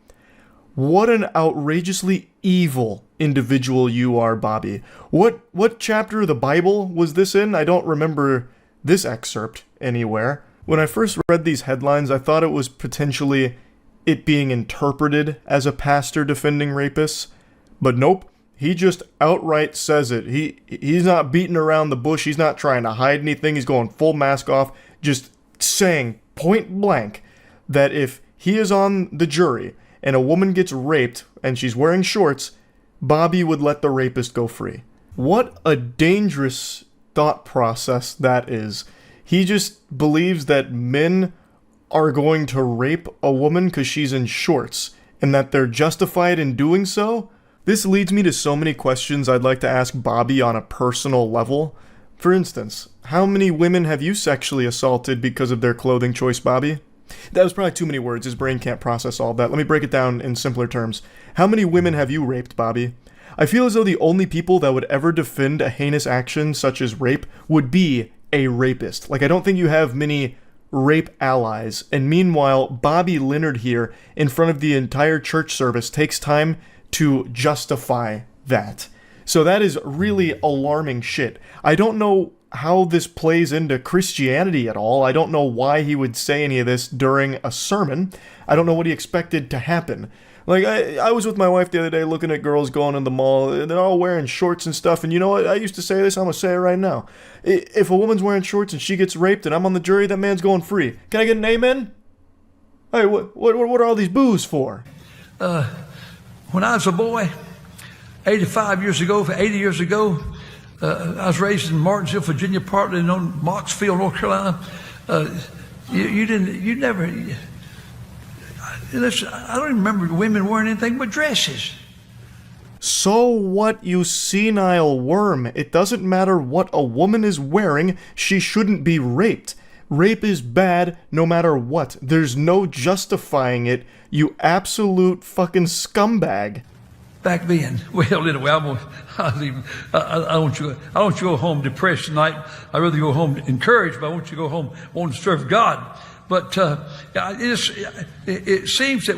What an outrageously evil individual you are, Bobby. What chapter of the Bible was this in? I don't remember this excerpt anywhere. When I first read these headlines, I thought it was potentially it being interpreted as a pastor defending rapists. But nope, he just outright says it. He's not beating around the bush. He's not trying to hide anything. He's going full mask off, just saying point blank that if he is on the jury and a woman gets raped and she's wearing shorts, Bobby would let the rapist go free. What a dangerous thought process that is. He just believes that men are going to rape a woman because she's in shorts, and that they're justified in doing so. This leads me to so many questions I'd like to ask Bobby on a personal level. For instance, how many women have you sexually assaulted because of their clothing choice, Bobby? That was probably too many words. His brain can't process all that. Let me break it down in simpler terms. How many women have you raped, Bobby? I feel as though the only people that would ever defend a heinous action such as rape would be a rapist. Like, I don't think you have many rape allies. And meanwhile, Bobby Leonard here, in front of the entire church service, takes time to justify that. So that is really alarming shit. I don't know how this plays into Christianity at all. I don't know why he would say any of this during a sermon. I don't know what he expected to happen. Like, I was with my wife the other day looking at girls going in the mall. They're all wearing shorts and stuff. And you know what? I used to say this. I'm going to say it right now. If a woman's wearing shorts and she gets raped and I'm on the jury, that man's going free. Can I get an amen? Hey, what are all these boos for? When I was a boy, 80 years ago, I was raised in Martinsville, Virginia, partly known Moxfield, North Carolina. Listen, I don't even remember women wearing anything but dresses. So what, you senile worm? It doesn't matter what a woman is wearing, she shouldn't be raped. Rape is bad no matter what. There's no justifying it, you absolute fucking scumbag. Back then, well, anyway, I don't want you to go home depressed tonight. I'd rather go home encouraged, but I want you to go home wanting to serve God. But it seems that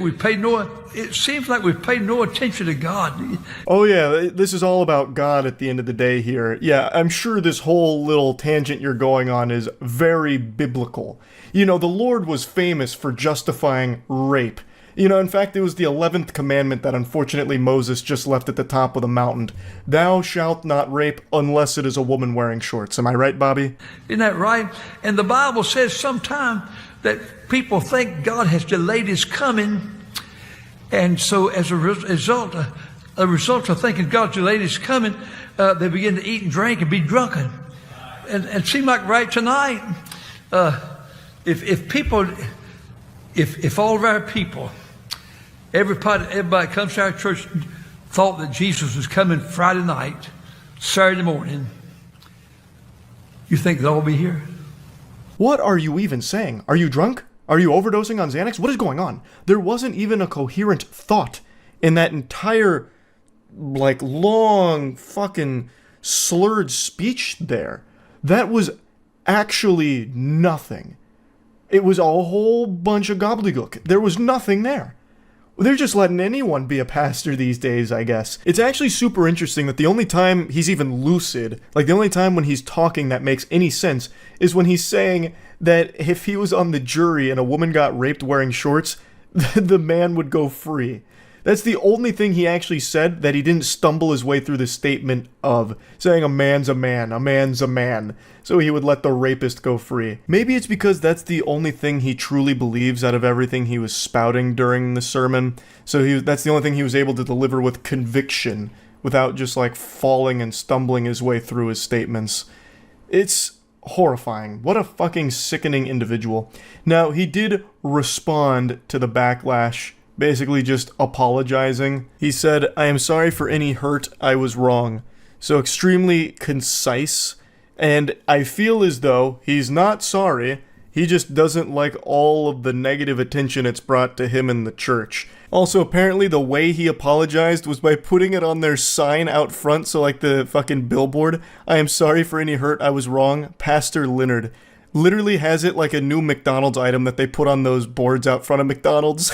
it seems like we've paid no attention to God. Oh yeah, this is all about God at the end of the day here. Yeah, I'm sure this whole little tangent you're going on is very biblical. You know, the Lord was famous for justifying rape. You know, in fact, it was the 11th commandment that unfortunately Moses just left at the top of the mountain. Thou shalt not rape unless it is a woman wearing shorts. Am I right, Bobby? Isn't that right? And the Bible says sometime that people think God has delayed his coming. And so as a result of thinking God's delayed his coming, they begin to eat and drink and be drunken. And it seemed like right tonight, if all of our people, everybody comes to our church, thought that Jesus was coming Friday night, Saturday morning, you think they'll all be here? What are you even saying? Are you drunk? Are you overdosing on Xanax? What is going on? There wasn't even a coherent thought in that entire, like, long fucking slurred speech there. That was actually nothing. It was a whole bunch of gobbledygook. There was nothing there. They're just letting anyone be a pastor these days, I guess. It's actually super interesting that the only time he's even lucid, like the only time when he's talking that makes any sense, is when he's saying that if he was on the jury and a woman got raped wearing shorts, the man would go free. That's the only thing he actually said that he didn't stumble his way through the statement of, saying a man's a man, a man's a man, so he would let the rapist go free. Maybe it's because that's the only thing he truly believes out of everything he was spouting during the sermon, so that's the only thing he was able to deliver with conviction, without just like falling and stumbling his way through his statements. It's horrifying. What a fucking sickening individual. Now, he did respond to the backlash, basically just apologizing. He said, "I am sorry for any hurt, I was wrong." So extremely concise, and I feel as though he's not sorry, he just doesn't like all of the negative attention it's brought to him in the church. Also, apparently the way he apologized was by putting it on their sign out front, so like the fucking billboard, "I am sorry for any hurt, I was wrong, Pastor Leonard." Literally has it like a new McDonald's item that they put on those boards out front of McDonald's.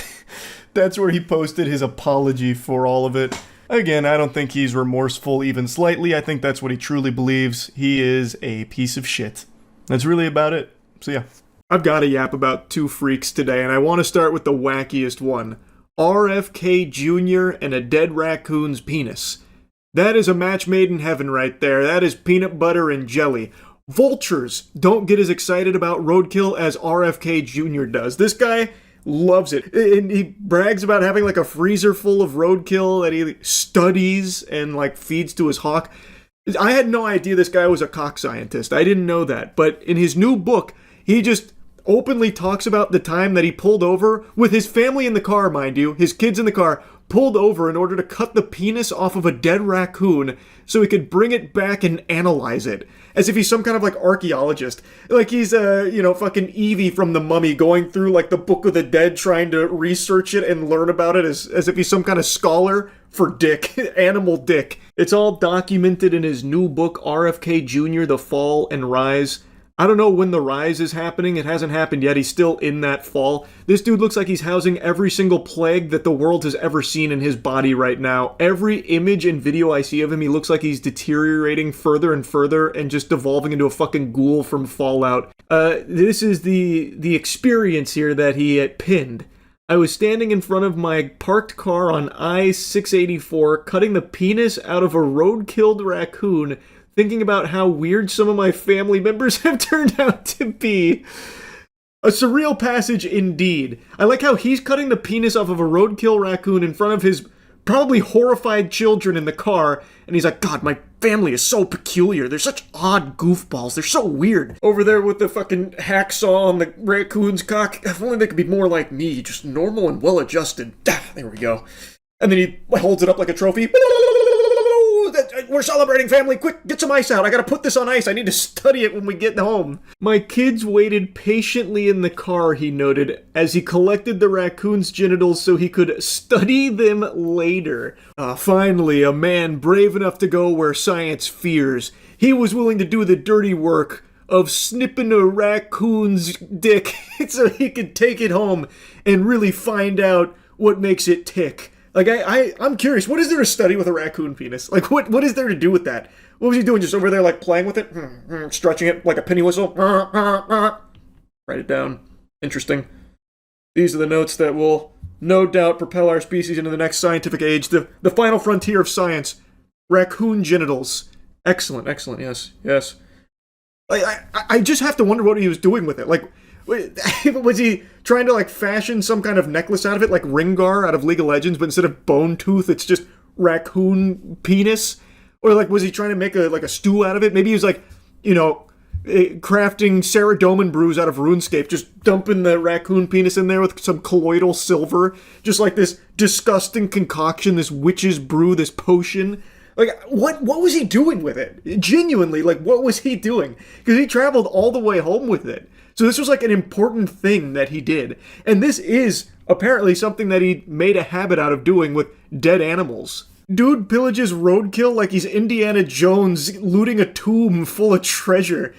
That's where he posted his apology for all of it. Again, I don't think he's remorseful even slightly. I think that's what he truly believes. He is a piece of shit. That's really about it. So yeah. I've got to yap about two freaks today, and I want to start with the wackiest one. RFK Jr. and a dead raccoon's penis. That is a match made in heaven right there. That is peanut butter and jelly. Vultures don't get as excited about roadkill as RFK Jr. does. This guy loves it. And he brags about having like a freezer full of roadkill that he studies and like feeds to his hawk. I had no idea this guy was a cock scientist. I didn't know that. But in his new book, he just openly talks about the time that he pulled over with his family in the car, mind you, his kids in the car, pulled over in order to cut the penis off of a dead raccoon so he could bring it back and analyze it. As if he's some kind of, like, archaeologist. Like he's, fucking Evie from The Mummy going through, like, the Book of the Dead trying to research it and learn about it as if he's some kind of scholar for dick. Animal dick. It's all documented in his new book, RFK Jr., The Fall and Rise. I don't know when the rise is happening. It hasn't happened yet. He's still in that fall. This dude looks like he's housing every single plague that the world has ever seen in his body right now. Every image and video I see of him, he looks like he's deteriorating further and further and just devolving into a fucking ghoul from Fallout. This is the experience here that he had pinned. I was standing in front of my parked car on I-684, cutting the penis out of a road-killed raccoon, thinking about how weird some of my family members have turned out to be. A surreal passage indeed. I like how he's cutting the penis off of a roadkill raccoon in front of his probably horrified children in the car, and he's like, God, my family is so peculiar. They're such odd goofballs. They're so weird. Over there with the fucking hacksaw on the raccoon's cock. If only they could be more like me, just normal and well-adjusted. There we go. And then he holds it up like a trophy. We're celebrating, family. Quick, get some ice out. I gotta put this on ice. I need to study it when we get home. My kids waited patiently in the car, he noted, as he collected the raccoon's genitals so he could study them later. Finally, a man brave enough to go where science fears. He was willing to do the dirty work of snipping a raccoon's dick so he could take it home and really find out what makes it tick. Like, I'm curious, what is there to study with a raccoon penis? Like, what is there to do with that? What was he doing, just over there, like, playing with it? Stretching it like a penny whistle? Write it down. Interesting. These are the notes that will, no doubt, propel our species into the next scientific age, the final frontier of science. Raccoon genitals. Excellent, yes. I just have to wonder what he was doing with it. Like, was he trying to, like, fashion some kind of necklace out of it, like Ringar out of League of Legends, but instead of bone tooth, it's just raccoon penis? Or, like, was he trying to make a stew out of it? Maybe he was, like, crafting Saradomin brews out of RuneScape, just dumping the raccoon penis in there with some colloidal silver, just like this disgusting concoction, this witch's brew, this potion. Like, what was he doing with it? Genuinely, like, what was he doing? Because he traveled all the way home with it. So this was like an important thing that he did. And this is apparently something that he made a habit out of doing with dead animals. Dude pillages roadkill like he's Indiana Jones looting a tomb full of treasure.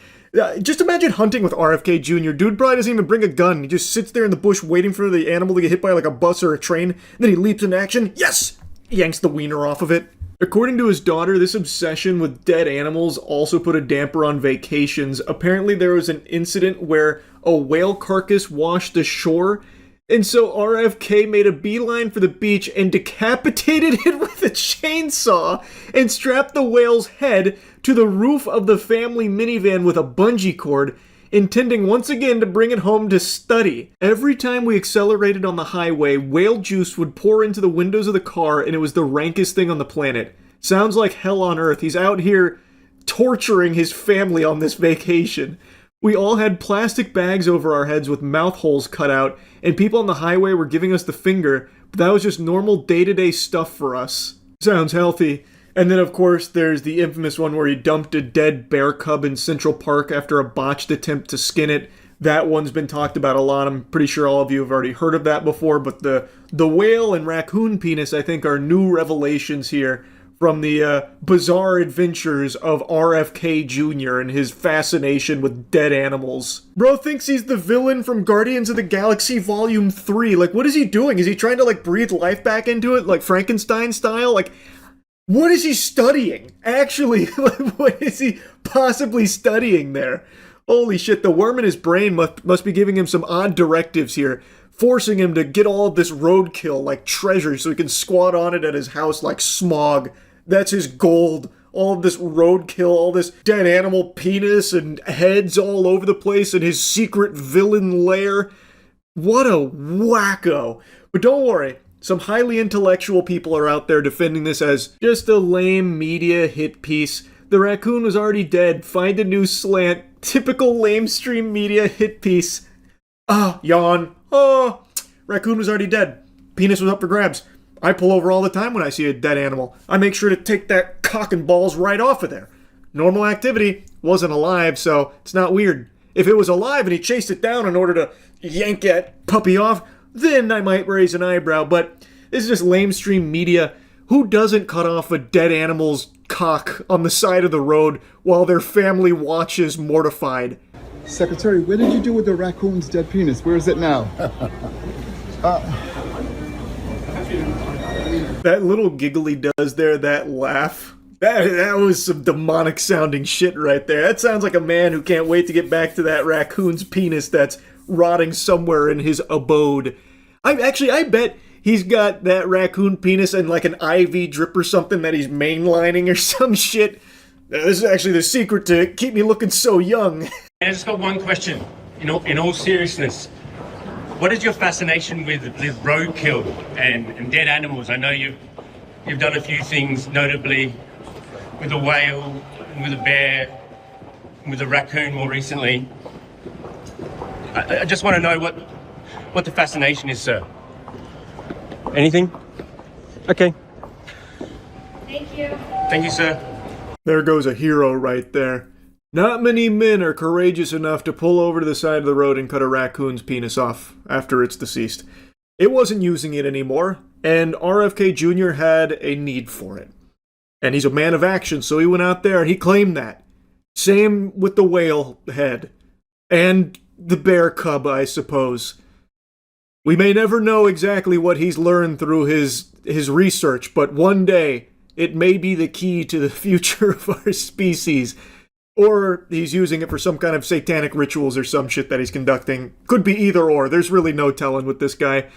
Just imagine hunting with RFK Jr. Dude probably doesn't even bring a gun. He just sits there in the bush waiting for the animal to get hit by like a bus or a train. And then he leaps into action. Yes! Yanks the wiener off of it. According to his daughter, this obsession with dead animals also put a damper on vacations. Apparently there was an incident where a whale carcass washed ashore, and so RFK made a beeline for the beach and decapitated it with a chainsaw and strapped the whale's head to the roof of the family minivan with a bungee cord, intending once again to bring it home to study. Every time we accelerated on the highway, whale juice would pour into the windows of the car, and it was the rankest thing on the planet. Sounds like hell on earth. He's out here torturing his family on this vacation. We all had plastic bags over our heads with mouth holes cut out, and people on the highway were giving us the finger, but that was just normal day-to-day stuff for us. Sounds healthy. And then, of course, there's the infamous one where he dumped a dead bear cub in Central Park after a botched attempt to skin it. That one's been talked about a lot. I'm pretty sure all of you have already heard of that before, but the whale and raccoon penis, I think, are new revelations here from the bizarre adventures of RFK Jr. and his fascination with dead animals. Bro thinks he's the villain from Guardians of the Galaxy Volume 3. Like, what is he doing? Is he trying to, like, breathe life back into it, like Frankenstein style? Like, what is he studying? Actually, what is he possibly studying there? Holy shit, the worm in his brain must be giving him some odd directives here, forcing him to get all of this roadkill like treasure so he can squat on it at his house like Smog. That's his gold. All of this roadkill, all this dead animal penis and heads all over the place in his secret villain lair. What a wacko. But don't worry. Some highly intellectual people are out there defending this as just a lame media hit piece. The raccoon was already dead. Find a new slant. Typical lamestream media hit piece. Ah, yawn. Oh, raccoon was already dead. Penis was up for grabs. I pull over all the time when I see a dead animal. I make sure to take that cock and balls right off of there. Normal activity. Wasn't alive, so it's not weird. If it was alive and he chased it down in order to yank that puppy off, then I might raise an eyebrow, but this is just lamestream media. Who doesn't cut off a dead animal's cock on the side of the road while their family watches mortified? Secretary, what did you do with the raccoon's dead penis? Where is it now? That little giggle he does there, that laugh, that was some demonic sounding shit right there. That sounds like a man who can't wait to get back to that raccoon's penis that's rotting somewhere in his abode. I bet he's got that raccoon penis and like an IV drip or something that he's mainlining or some shit. This is actually the secret to keep me looking so young. I just got one question. In all seriousness, what is your fascination with roadkill and dead animals? I know you've done a few things, notably with a whale, with a bear, with a raccoon more recently. I just want to know what the fascination is, sir. Anything? Okay. Thank you. Thank you, sir. There goes a hero right there. Not many men are courageous enough to pull over to the side of the road and cut a raccoon's penis off after it's deceased. It wasn't using it anymore, and RFK Jr. had a need for it. And he's a man of action, so he went out there and he claimed that. Same with the whale head. And the bear cub, I suppose. We may never know exactly what he's learned through his research, but one day it may be the key to the future of our species. Or he's using it for some kind of satanic rituals or some shit that he's conducting. Could be either or. There's really no telling with this guy.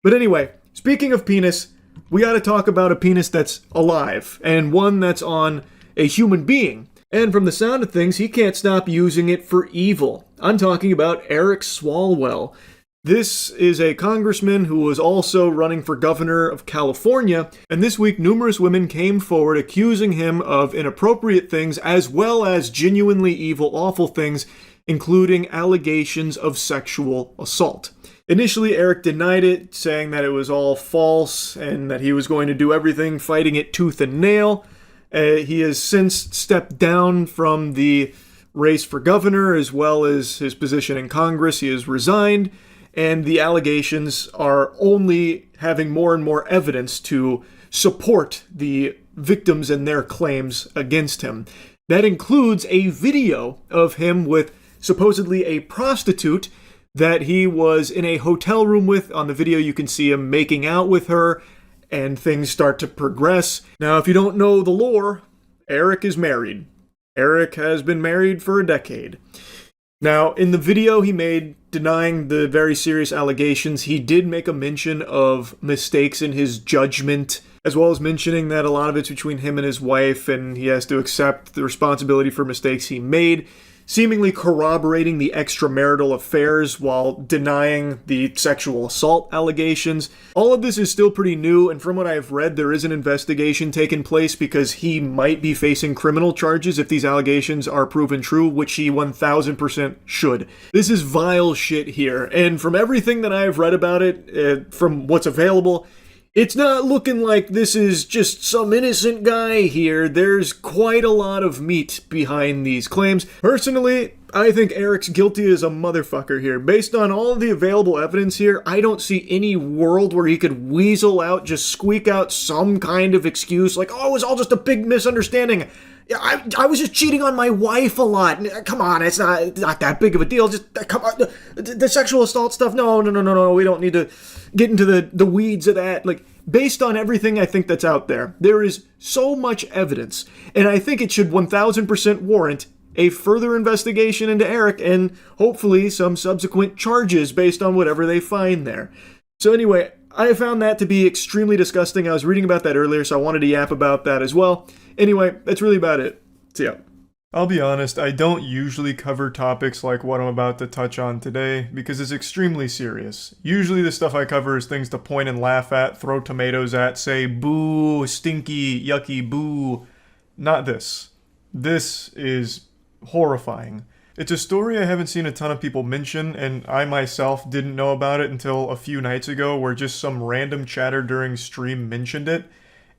But anyway, speaking of penis, we gotta talk about a penis that's alive, and one that's on a human being. And from the sound of things, he can't stop using it for evil. I'm talking about Eric Swalwell. This is a congressman who was also running for governor of California, and this week numerous women came forward accusing him of inappropriate things as well as genuinely evil, awful things, including allegations of sexual assault. Initially, Eric denied it, saying that it was all false and that he was going to do everything fighting it tooth and nail. He has since stepped down from the race for governor as well as his position in Congress. He has resigned. And the allegations are only having more and more evidence to support the victims and their claims against him. That includes a video of him with supposedly a prostitute that he was in a hotel room with. On the video, you can see him making out with her, and things start to progress. Now, if you don't know the lore, Eric is married. Eric has been married for a decade. Now, in the video he made denying the very serious allegations, he did make a mention of mistakes in his judgment, as well as mentioning that a lot of it's between him and his wife, and he has to accept the responsibility for mistakes he made, seemingly corroborating the extramarital affairs while denying the sexual assault allegations. All of this is still pretty new, and from what I've read, there is an investigation taking place because he might be facing criminal charges if these allegations are proven true, which he 1000% should. This is vile shit here, and from everything that I've read about it, from what's available, it's not looking like this is just some innocent guy here. There's quite a lot of meat behind these claims. Personally, I think Eric's guilty as a motherfucker here. Based on all of the available evidence here, I don't see any world where he could weasel out, just squeak out some kind of excuse like, oh, it was all just a big misunderstanding. I was just cheating on my wife a lot. Come on, it's not that big of a deal. Just come on, the sexual assault stuff. No. We don't need to get into the weeds of that. Like, based on everything I think that's out there, there is so much evidence, and I think it should 1000% warrant a further investigation into Eric and hopefully some subsequent charges based on whatever they find there. So anyway, I found that to be extremely disgusting. I was reading about that earlier, so I wanted to yap about that as well. Anyway, that's really about it. See ya. I'll be honest, I don't usually cover topics like what I'm about to touch on today because it's extremely serious. Usually the stuff I cover is things to point and laugh at, throw tomatoes at, say boo, stinky, yucky, boo. Not this. This is horrifying. It's a story I haven't seen a ton of people mention, and I myself didn't know about it until a few nights ago, where just some random chatter during stream mentioned it,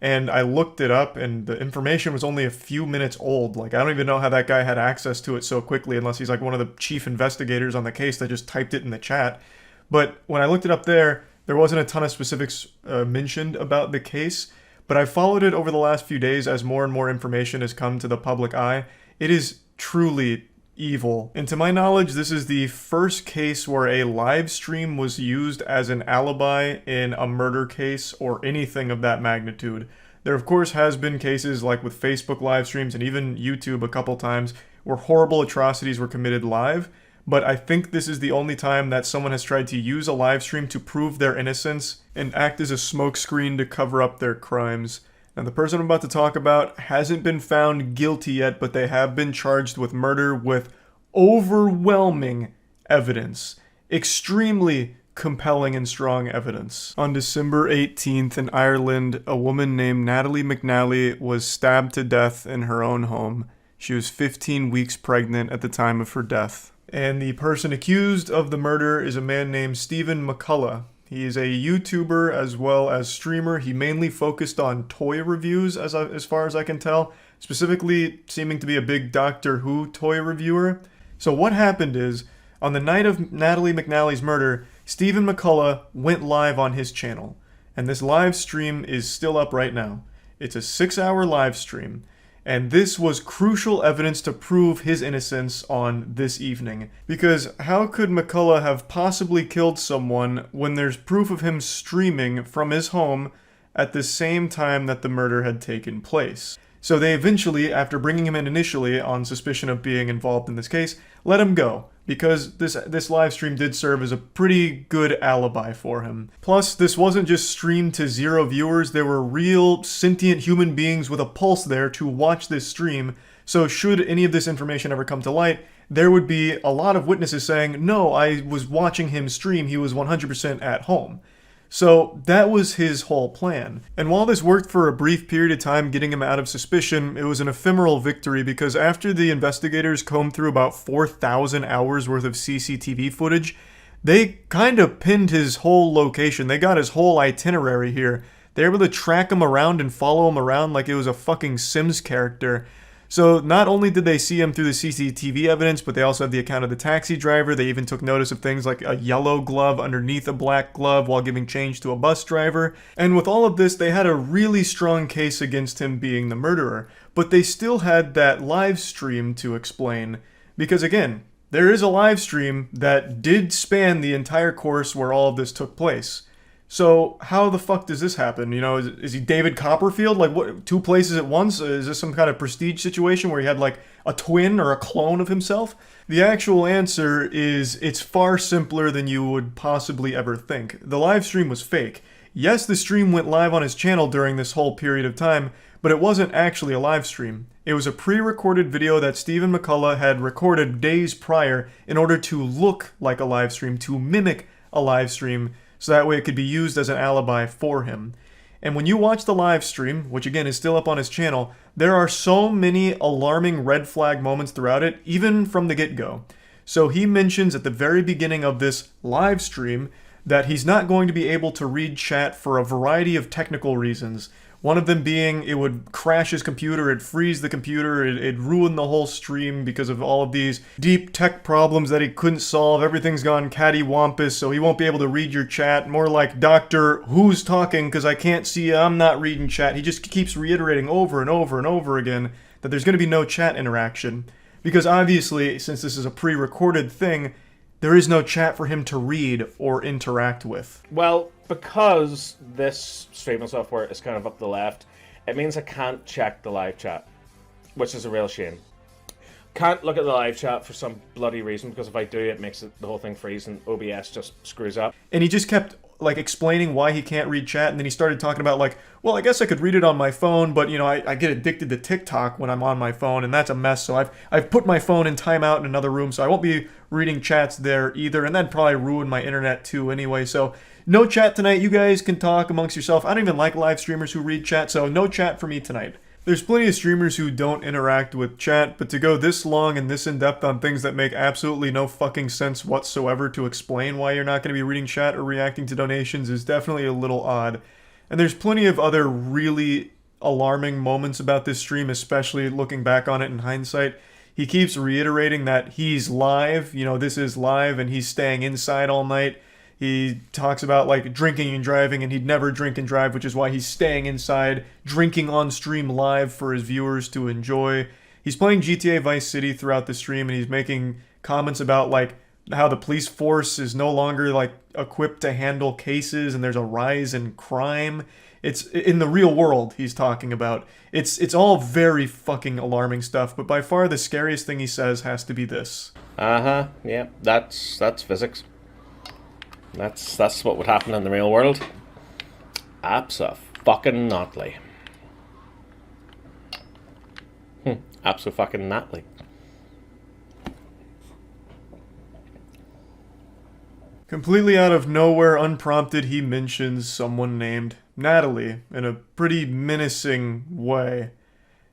and I looked it up, and the information was only a few minutes old. Like, I don't even know how that guy had access to it so quickly, unless he's like one of the chief investigators on the case that just typed it in the chat. But when I looked it up there wasn't a ton of specifics mentioned about the case, but I followed it over the last few days as more and more information has come to the public eye. It is truly evil. And to my knowledge, this is the first case where a live stream was used as an alibi in a murder case or anything of that magnitude. There of course has been cases like with Facebook live streams and even YouTube a couple times where horrible atrocities were committed live, but I think this is the only time that someone has tried to use a live stream to prove their innocence and act as a smokescreen to cover up their crimes. Now, the person I'm about to talk about hasn't been found guilty yet, but they have been charged with murder with overwhelming evidence. Extremely compelling and strong evidence. On December 18th in Ireland, a woman named Natalie McNally was stabbed to death in her own home. She was 15 weeks pregnant at the time of her death. And the person accused of the murder is a man named Stephen McCullough. He is a YouTuber as well as streamer. He mainly focused on toy reviews as far as I can tell, specifically seeming to be a big Doctor Who toy reviewer. So what happened is, on the night of Natalie McNally's murder, Stephen McCullough went live on his channel. And this live stream is still up right now. It's a 6-hour live stream. And this was crucial evidence to prove his innocence on this evening. Because how could McCullough have possibly killed someone when there's proof of him streaming from his home at the same time that the murder had taken place? So they eventually, after bringing him in initially on suspicion of being involved in this case, let him go, because this live stream did serve as a pretty good alibi for him. Plus, this wasn't just streamed to 0 viewers, there were real sentient human beings with a pulse there to watch this stream, so should any of this information ever come to light, there would be a lot of witnesses saying, no, I was watching him stream, he was 100% at home. So that was his whole plan. And while this worked for a brief period of time getting him out of suspicion, it was an ephemeral victory because after the investigators combed through about 4,000 hours worth of CCTV footage, they kind of pinned his whole location. They got his whole itinerary here. They were able to track him around and follow him around like it was a fucking Sims character. So not only did they see him through the CCTV evidence, but they also had the account of the taxi driver. They even took notice of things like a yellow glove underneath a black glove while giving change to a bus driver. And with all of this, they had a really strong case against him being the murderer. But they still had that live stream to explain. Because again, there is a live stream that did span the entire course where all of this took place. So how the fuck does this happen? You know, is he David Copperfield? Like, what, 2 places at once? Is this some kind of prestige situation where he had like a twin or a clone of himself? The actual answer is it's far simpler than you would possibly ever think. The live stream was fake. Yes, the stream went live on his channel during this whole period of time, but it wasn't actually a live stream. It was a pre-recorded video that Stephen McCullough had recorded days prior in order to look like a live stream, to mimic a live stream, so that way it could be used as an alibi for him. And when you watch the live stream, which again is still up on his channel, there are so many alarming red flag moments throughout it, even from the get-go. So he mentions at the very beginning of this live stream that he's not going to be able to read chat for a variety of technical reasons. One of them being it would crash his computer, it'd freeze the computer, it'd ruin the whole stream because of all of these deep tech problems that he couldn't solve. Everything's gone cattywampus, so he won't be able to read your chat. More like, Doctor, who's talking? Because I can't see you, I'm not reading chat. He just keeps reiterating over and over and over again that there's going to be no chat interaction. Because obviously, since this is a pre-recorded thing, there is no chat for him to read or interact with. Well, because this streaming software is kind of up the left, it means I can't check the live chat, which is a real shame. Can't look at the live chat for some bloody reason, because if I do, it makes the whole thing freeze and OBS just screws up. And he just kept like explaining why he can't read chat, and then he started talking about like, well, I guess I could read it on my phone, but you know, I get addicted to TikTok when I'm on my phone, and that's a mess, so I've put my phone in timeout in another room, so I won't be reading chats there either, and that'd probably ruin my internet too anyway, so no chat tonight. You guys can talk amongst yourself. I don't even like live streamers who read chat, so no chat for me tonight. There's plenty of streamers who don't interact with chat, but to go this long and this in-depth on things that make absolutely no fucking sense whatsoever to explain why you're not going to be reading chat or reacting to donations is definitely a little odd. And there's plenty of other really alarming moments about this stream, especially looking back on it in hindsight. He keeps reiterating that he's live, this is live, and he's staying inside all night. He talks about like drinking and driving, and he'd never drink and drive, which is why he's staying inside, drinking on stream live for his viewers to enjoy. He's playing GTA Vice City throughout the stream, and he's making comments about like how the police force is no longer like equipped to handle cases, and there's a rise in crime. It's in the real world he's talking about. It's all very fucking alarming stuff, but by far the scariest thing he says has to be this. Yeah, that's physics. That's what would happen in the real world. Abso-fucking-notly. Abso-fucking-notly. Completely out of nowhere, unprompted, he mentions someone named Natalie in a pretty menacing way.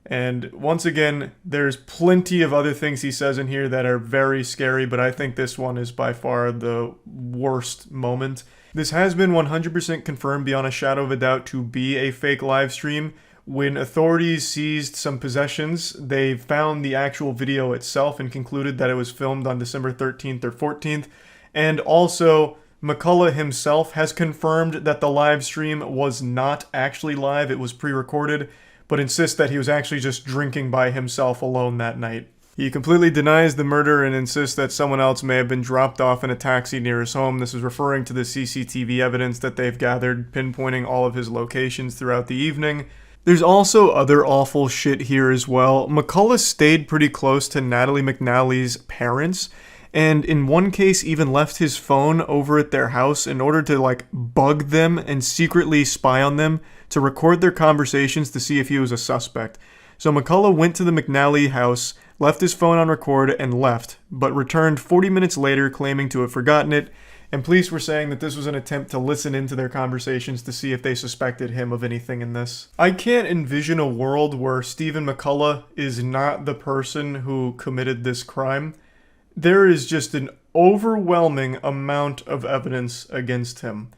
And once again, there's plenty of other things he says in here that are very scary, but I think this one is by far the worst moment. This has been 100% confirmed beyond a shadow of a doubt to be a fake live stream. When authorities seized some possessions, they found the actual video itself and concluded that it was filmed on December 13th or 14th. And also, McCullough himself has confirmed that the live stream was not actually live, it was pre-recorded, but insists that he was actually just drinking by himself alone that night. He completely denies the murder and insists that someone else may have been dropped off in a taxi near his home. This is referring to the CCTV evidence that they've gathered, pinpointing all of his locations throughout the evening. There's also other awful shit here as well. McCullough stayed pretty close to Natalie McNally's parents, and in one case even left his phone over at their house in order to like bug them and secretly spy on them to record their conversations to see if he was a suspect. So McCullough went to the McNally house, left his phone on record, and left, but returned 40 minutes later claiming to have forgotten it, and police were saying that this was an attempt to listen into their conversations to see if they suspected him of anything in this. I can't envision a world where Stephen McCullough is not the person who committed this crime. There is just an overwhelming amount of evidence against him.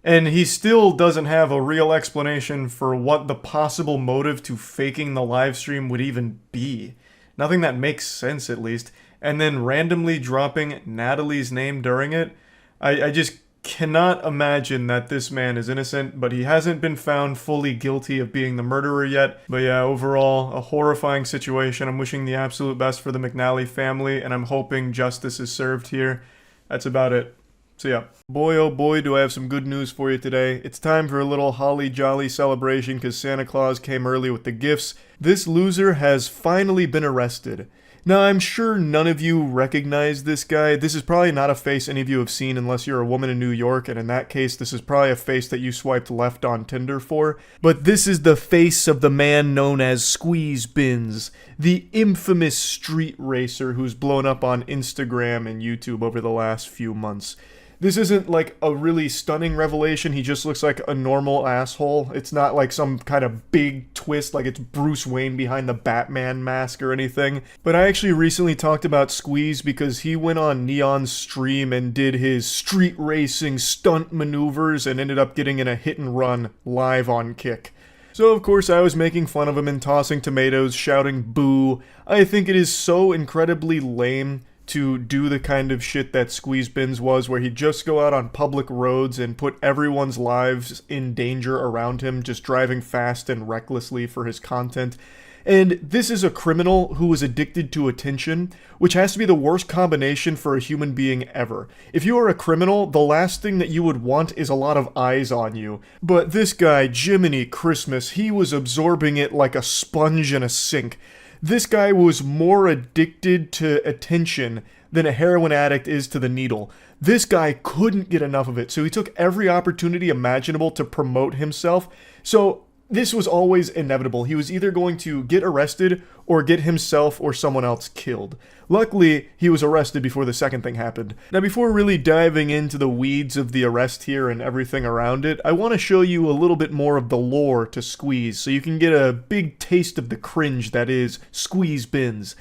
And he still doesn't have a real explanation for what the possible motive to faking the live stream would even be. Nothing that makes sense, at least. And then randomly dropping Natalie's name during it. I just cannot imagine that this man is innocent, but he hasn't been found fully guilty of being the murderer yet. But yeah, overall, a horrifying situation. I'm wishing the absolute best for the McNally family, and I'm hoping justice is served here. That's about it. So yeah, boy oh boy do I have some good news for you today. It's time for a little holly jolly celebration because Santa Claus came early with the gifts. This loser has finally been arrested. Now, I'm sure none of you recognize this guy. This is probably not a face any of you have seen unless you're a woman in New York, and in that case, this is probably a face that you swiped left on Tinder for. But this is the face of the man known as Squeeze Bins, the infamous street racer who's blown up on Instagram and YouTube over the last few months. This isn't like a really stunning revelation, he just looks like a normal asshole. It's not like some kind of big twist like it's Bruce Wayne behind the Batman mask or anything. But I actually recently talked about Squeeze because he went on Neon's stream and did his street racing stunt maneuvers and ended up getting in a hit and run live on Kick. So of course I was making fun of him and tossing tomatoes, shouting boo. I think it is so incredibly lame to do the kind of shit that Squeeze Bins was, where he'd just go out on public roads and put everyone's lives in danger around him, just driving fast and recklessly for his content. And this is a criminal who is addicted to attention, which has to be the worst combination for a human being ever. If you are a criminal, the last thing that you would want is a lot of eyes on you. But this guy, Jiminy Christmas, he was absorbing it like a sponge in a sink. This guy was more addicted to attention than a heroin addict is to the needle. This guy couldn't get enough of it, so he took every opportunity imaginable to promote himself. So this was always inevitable. He was either going to get arrested or get himself or someone else killed. Luckily, he was arrested before the second thing happened. Now, before really diving into the weeds of the arrest here and everything around it, I want to show you a little bit more of the lore to Squeeze, so you can get a big taste of the cringe that is Squeeze Bins.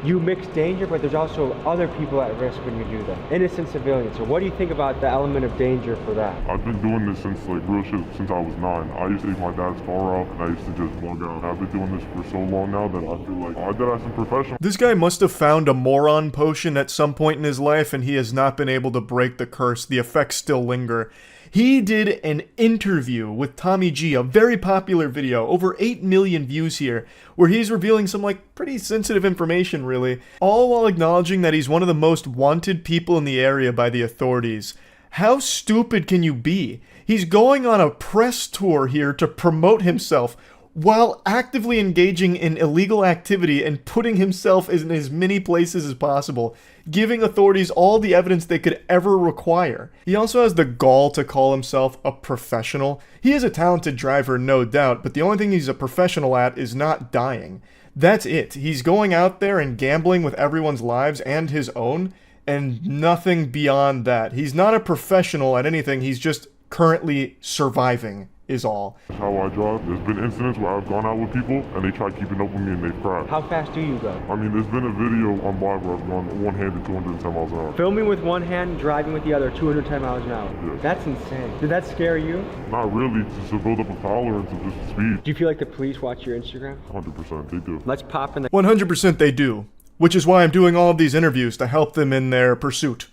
You mix danger, but there's also other people at risk when you do that. Innocent civilians. So what do you think about the element of danger for that? I've been doing this since real shit since I was 9. I used to take my dad's car out and I used to just bug out. I've been doing this for so long now that I feel like I did some professional. This guy must have found a moron potion at some point in his life and he has not been able to break the curse. The effects still linger. He did an interview with Tommy G, a very popular video, over 8 million views here, where he's revealing some pretty sensitive information really, all while acknowledging that he's one of the most wanted people in the area by the authorities. How stupid can you be? He's going on a press tour here to promote himself while actively engaging in illegal activity and putting himself in as many places as possible, giving authorities all the evidence they could ever require. He also has the gall to call himself a professional. He is a talented driver, no doubt, but the only thing he's a professional at is not dying. That's it. He's going out there and gambling with everyone's lives and his own, and nothing beyond that. He's not a professional at anything, he's just currently surviving. Is all. How I drive. There's been incidents where I've gone out with people and they try keeping up with me and they've crashed. How fast do you go? I mean, there's been a video online where I've gone one-handed 210 miles an hour. Filming with one hand, driving with the other, 210 miles an hour. Yeah. That's insane. Did that scare you? Not really, just to build up a tolerance of just speed. Do you feel like the police watch your Instagram? 100%, they do. Let's pop in the... 100% they do, which is why I'm doing all of these interviews to help them in their pursuit.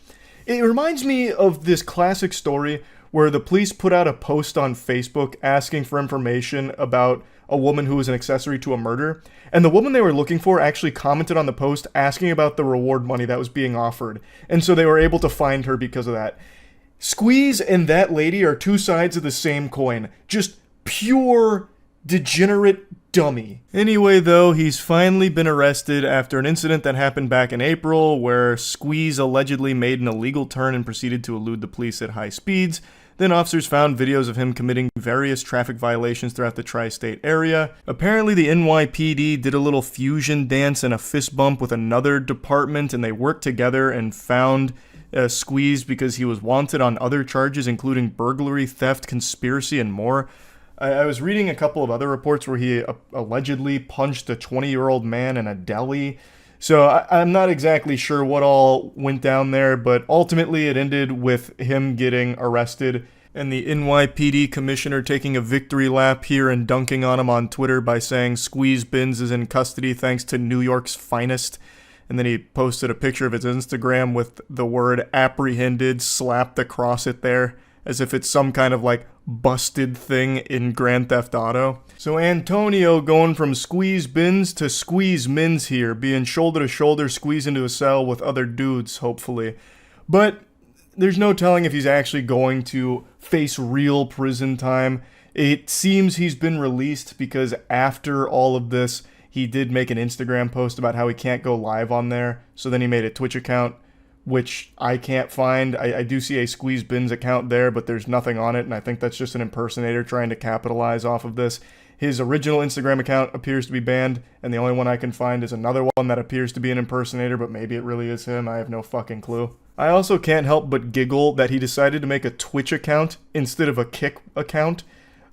It reminds me of this classic story where the police put out a post on Facebook asking for information about a woman who was an accessory to a murder, and the woman they were looking for actually commented on the post asking about the reward money that was being offered, and so they were able to find her because of that. Squeeze and that lady are two sides of the same coin, just pure degenerate dummy. Anyway, though, he's finally been arrested after an incident that happened back in April where Squeeze allegedly made an illegal turn and proceeded to elude the police at high speeds. Then officers found videos of him committing various traffic violations throughout the tri-state area. Apparently the NYPD did a little fusion dance and a fist bump with another department, and they worked together and found Squeeze because he was wanted on other charges including burglary, theft, conspiracy, and more. I was reading a couple of other reports where he allegedly punched a 20-year-old man in a deli. So I'm not exactly sure what all went down there, but ultimately it ended with him getting arrested and the NYPD commissioner taking a victory lap here and dunking on him on Twitter by saying Squeeze Bins is in custody thanks to New York's finest. And then he posted a picture of his Instagram with the word apprehended slapped across it there, as if it's some kind of busted thing in Grand Theft Auto. So Antonio going from Squeeze Bins to Squeeze Mins here, being shoulder to shoulder squeezed into a cell with other dudes, hopefully. But there's no telling if he's actually going to face real prison time. It seems he's been released because after all of this, he did make an Instagram post about how he can't go live on there. So then he made a Twitch account, which I can't find. I do see a Squeeze Bins account there, but there's nothing on it, and I think that's just an impersonator trying to capitalize off of this. His original Instagram account appears to be banned, and the only one I can find is another one that appears to be an impersonator, but maybe it really is him. I have no fucking clue. I also can't help but giggle that he decided to make a Twitch account instead of a Kick account.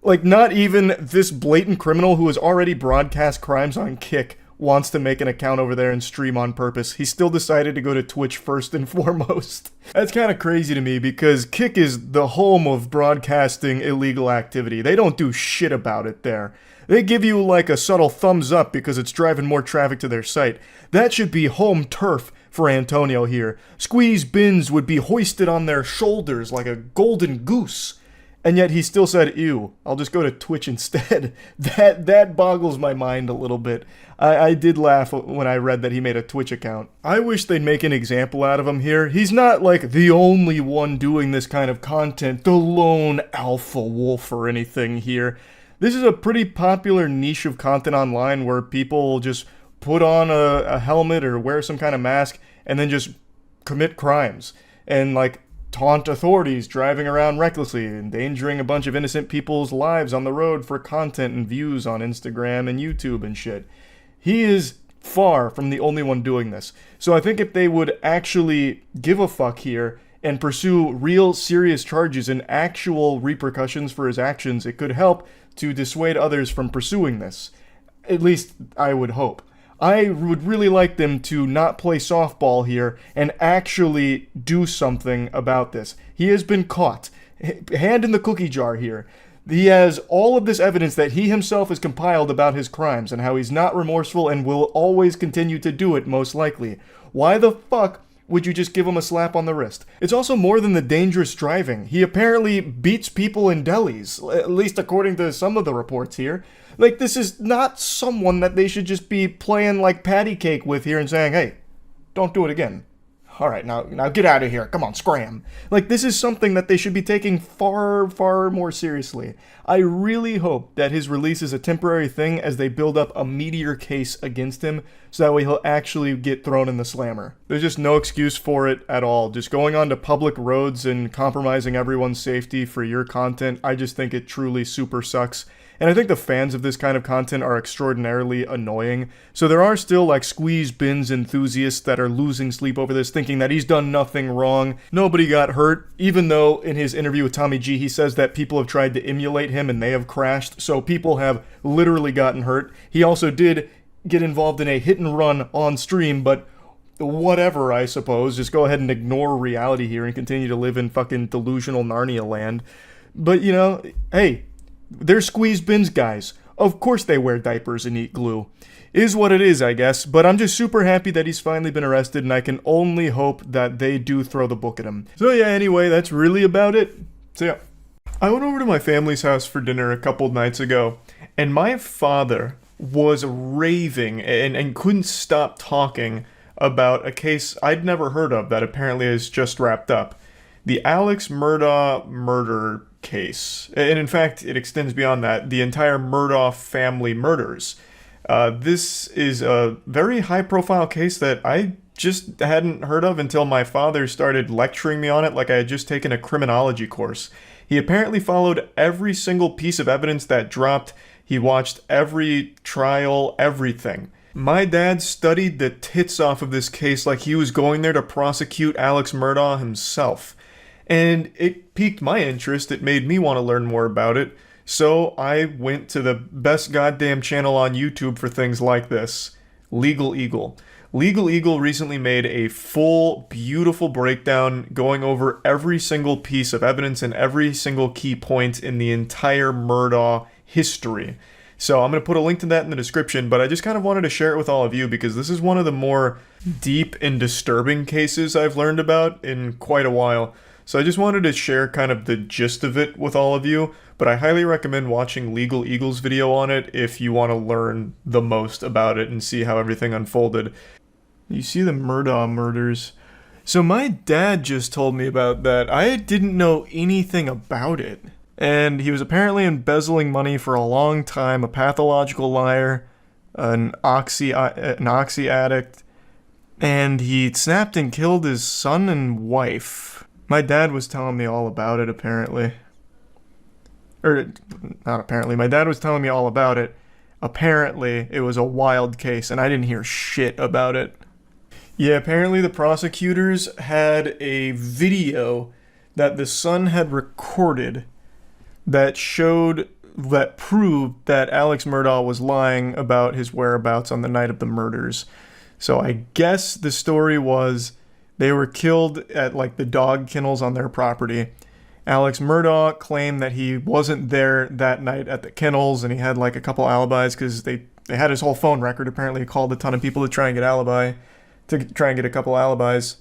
Not even this blatant criminal who has already broadcast crimes on Kick wants to make an account over there and stream on purpose. He still decided to go to Twitch first and foremost. That's kind of crazy to me because Kick is the home of broadcasting illegal activity. They don't do shit about it there. They give you a subtle thumbs up because it's driving more traffic to their site. That should be home turf for Antonio here. Squeeze Bins would be hoisted on their shoulders like a golden goose. And yet he still said, ew, I'll just go to Twitch instead. That boggles my mind a little bit. I did laugh when I read that he made a Twitch account. I wish they'd make an example out of him here. He's not the only one doing this kind of content, the lone alpha wolf or anything here. This is a pretty popular niche of content online where people just put on a helmet or wear some kind of mask and then just commit crimes. And taunt authorities driving around recklessly, endangering a bunch of innocent people's lives on the road for content and views on Instagram and YouTube and shit. He is far from the only one doing this. So I think if they would actually give a fuck here and pursue real serious charges and actual repercussions for his actions, it could help to dissuade others from pursuing this. At least I would hope. I would really like them to not play softball here and actually do something about this. He has been caught. Hand in the cookie jar here. He has all of this evidence that he himself has compiled about his crimes and how he's not remorseful and will always continue to do it, most likely. Why the fuck would you just give him a slap on the wrist? It's also more than the dangerous driving. He apparently beats people in delis, at least according to some of the reports here. Like, this is not someone that they should just be playing like patty cake with here and saying, hey, don't do it again. All right, now get out of here. Come on, scram. Like, this is something that they should be taking far, far more seriously. I really hope that his release is a temporary thing as they build up a meteor case against him, so that way he'll actually get thrown in the slammer. There's just no excuse for it at all. Just going onto public roads and compromising everyone's safety for your content, I just think it truly super sucks. And I think the fans of this kind of content are extraordinarily annoying. So there are still like squeeze bins enthusiasts that are losing sleep over this, thinking that he's done nothing wrong. Nobody got hurt, even though in his interview with Tommy G, he says that people have tried to emulate him and they have crashed. So people have literally gotten hurt. He also did get involved in a hit and run on stream, but whatever, I suppose. Just go ahead and ignore reality here and continue to live in fucking delusional Narnia land. But, you know, hey, they're squeeze bins guys. Of course they wear diapers and eat glue. Is what it is, I guess, but I'm just super happy that he's finally been arrested, and I can only hope that they do throw the book at him. So yeah, anyway, that's really about it. So yeah. I went over to my family's house for dinner a couple nights ago, and my father was raving and couldn't stop talking about a case I'd never heard of that apparently has just wrapped up. The Alex Murdaugh murder case. And in fact, it extends beyond that. The entire Murdaugh family murders. This is a very high-profile case that I just hadn't heard of until my father started lecturing me on it like I had just taken a criminology course. He apparently followed every single piece of evidence that dropped. He watched every trial, everything. My dad studied the tits off of this case like he was going there to prosecute Alex Murdaugh himself. And it piqued my interest. It made me want to learn more about it. So I went to the best goddamn channel on YouTube for things like this, Legal Eagle. Legal Eagle recently made a full, beautiful breakdown going over every single piece of evidence and every single key point in the entire Murdaugh history. So I'm going to put a link to that in the description, but I just kind of wanted to share it with all of you because this is one of the more deep and disturbing cases I've learned about in quite a while. So I just wanted to share kind of the gist of it with all of you, but I highly recommend watching Legal Eagle's video on it if you want to learn the most about it and see how everything unfolded. You see the Murdaugh murders. So my dad just told me about that. I didn't know anything about it. And he was apparently embezzling money for a long time, a pathological liar, an oxy addict, and he snapped and killed his son and wife. My dad was telling me all about it, apparently. Or, not apparently, my dad was telling me all about it. Apparently, it was a wild case, and I didn't hear shit about it. Yeah, apparently the prosecutors had a video that the son had recorded that proved that Alex Murdaugh was lying about his whereabouts on the night of the murders. So I guess the story was they were killed at like the dog kennels on their property. Alex Murdaugh claimed that he wasn't there that night at the kennels, and he had like a couple alibis because they had his whole phone record. Apparently he called a ton of people to try and get a couple alibis.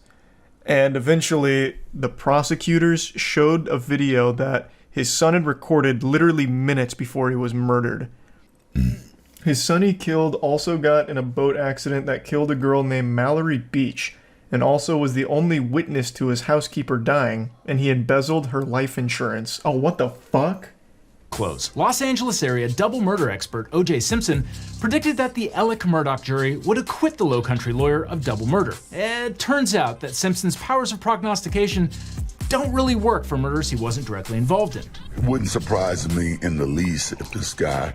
And eventually the prosecutors showed a video that his son had recorded literally minutes before he was murdered. His son he killed also got in a boat accident that killed a girl named Mallory Beach, and also was the only witness to his housekeeper dying, and he embezzled her life insurance. Oh, what the fuck? Close. Los Angeles area double murder expert O.J. Simpson predicted that the Alec Murdaugh jury would acquit the Low Country lawyer of double murder. It turns out that Simpson's powers of prognostication don't really work for murders he wasn't directly involved in. It wouldn't surprise me in the least if this guy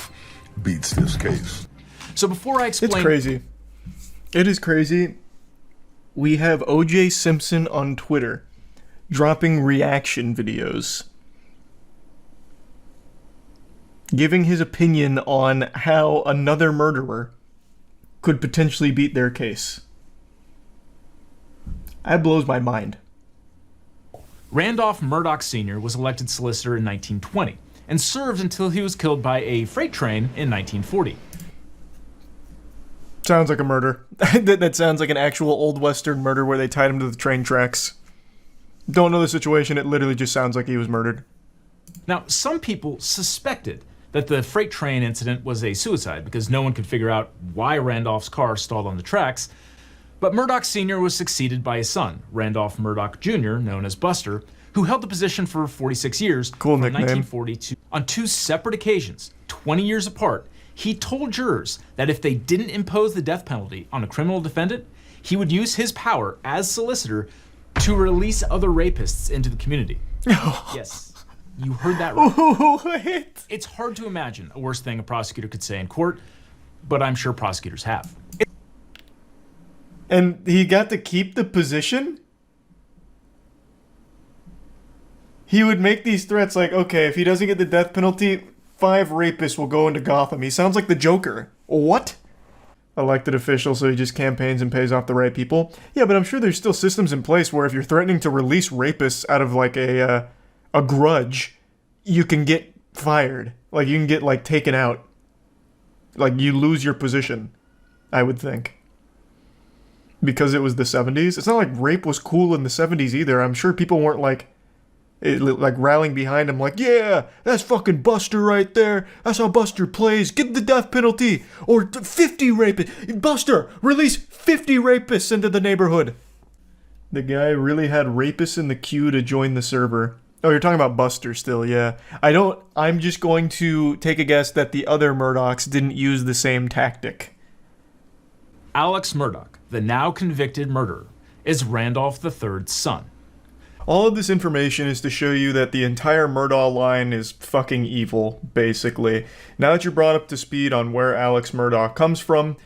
beats this case. So before I explain... It's crazy. It is crazy. We have O.J. Simpson on Twitter dropping reaction videos, giving his opinion on how another murderer could potentially beat their case. That blows my mind. Randolph Murdoch Sr. was elected solicitor in 1920 and served until he was killed by a freight train in 1940. Sounds like a murder. That sounds like an actual old Western murder where they tied him to the train tracks. Don't know the situation, it literally just sounds like he was murdered. Now, some people suspected that the freight train incident was a suicide because no one could figure out why Randolph's car stalled on the tracks. But Murdoch Sr. was succeeded by his son, Randolph Murdoch Jr., known as Buster, who held the position for 46 years cool from nickname. 1942. On two separate occasions, 20 years apart, he told jurors that if they didn't impose the death penalty on a criminal defendant, he would use his power as solicitor to release other rapists into the community. Yes, you heard that right. What? It's hard to imagine a worse thing a prosecutor could say in court, but I'm sure prosecutors have. And he got to keep the position? He would make these threats like, okay, if he doesn't get the death penalty, 5 rapists will go into Gotham. He sounds like the Joker. What? Elected official, so he just campaigns and pays off the right people. Yeah, but I'm sure there's still systems in place where if you're threatening to release rapists out of like a grudge, you can get fired. Like you can get like taken out. Like you lose your position, I would think. Because it was the 70s. It's not like rape was cool in the 70s either. I'm sure people weren't like rallying behind him like, yeah, that's fucking Buster right there. That's how Buster plays. Give the death penalty. Or 50 rapists. Buster, release 50 rapists into the neighborhood. The guy really had rapists in the queue to join the server. Oh, you're talking about Buster still, yeah. I'm just going to take a guess that the other Murdochs didn't use the same tactic. Alex Murdoch, the now convicted murderer, is Randolph III's son. All of this information is to show you that the entire Murdaugh line is fucking evil, basically. Now that you're brought up to speed on where Alex Murdaugh comes from,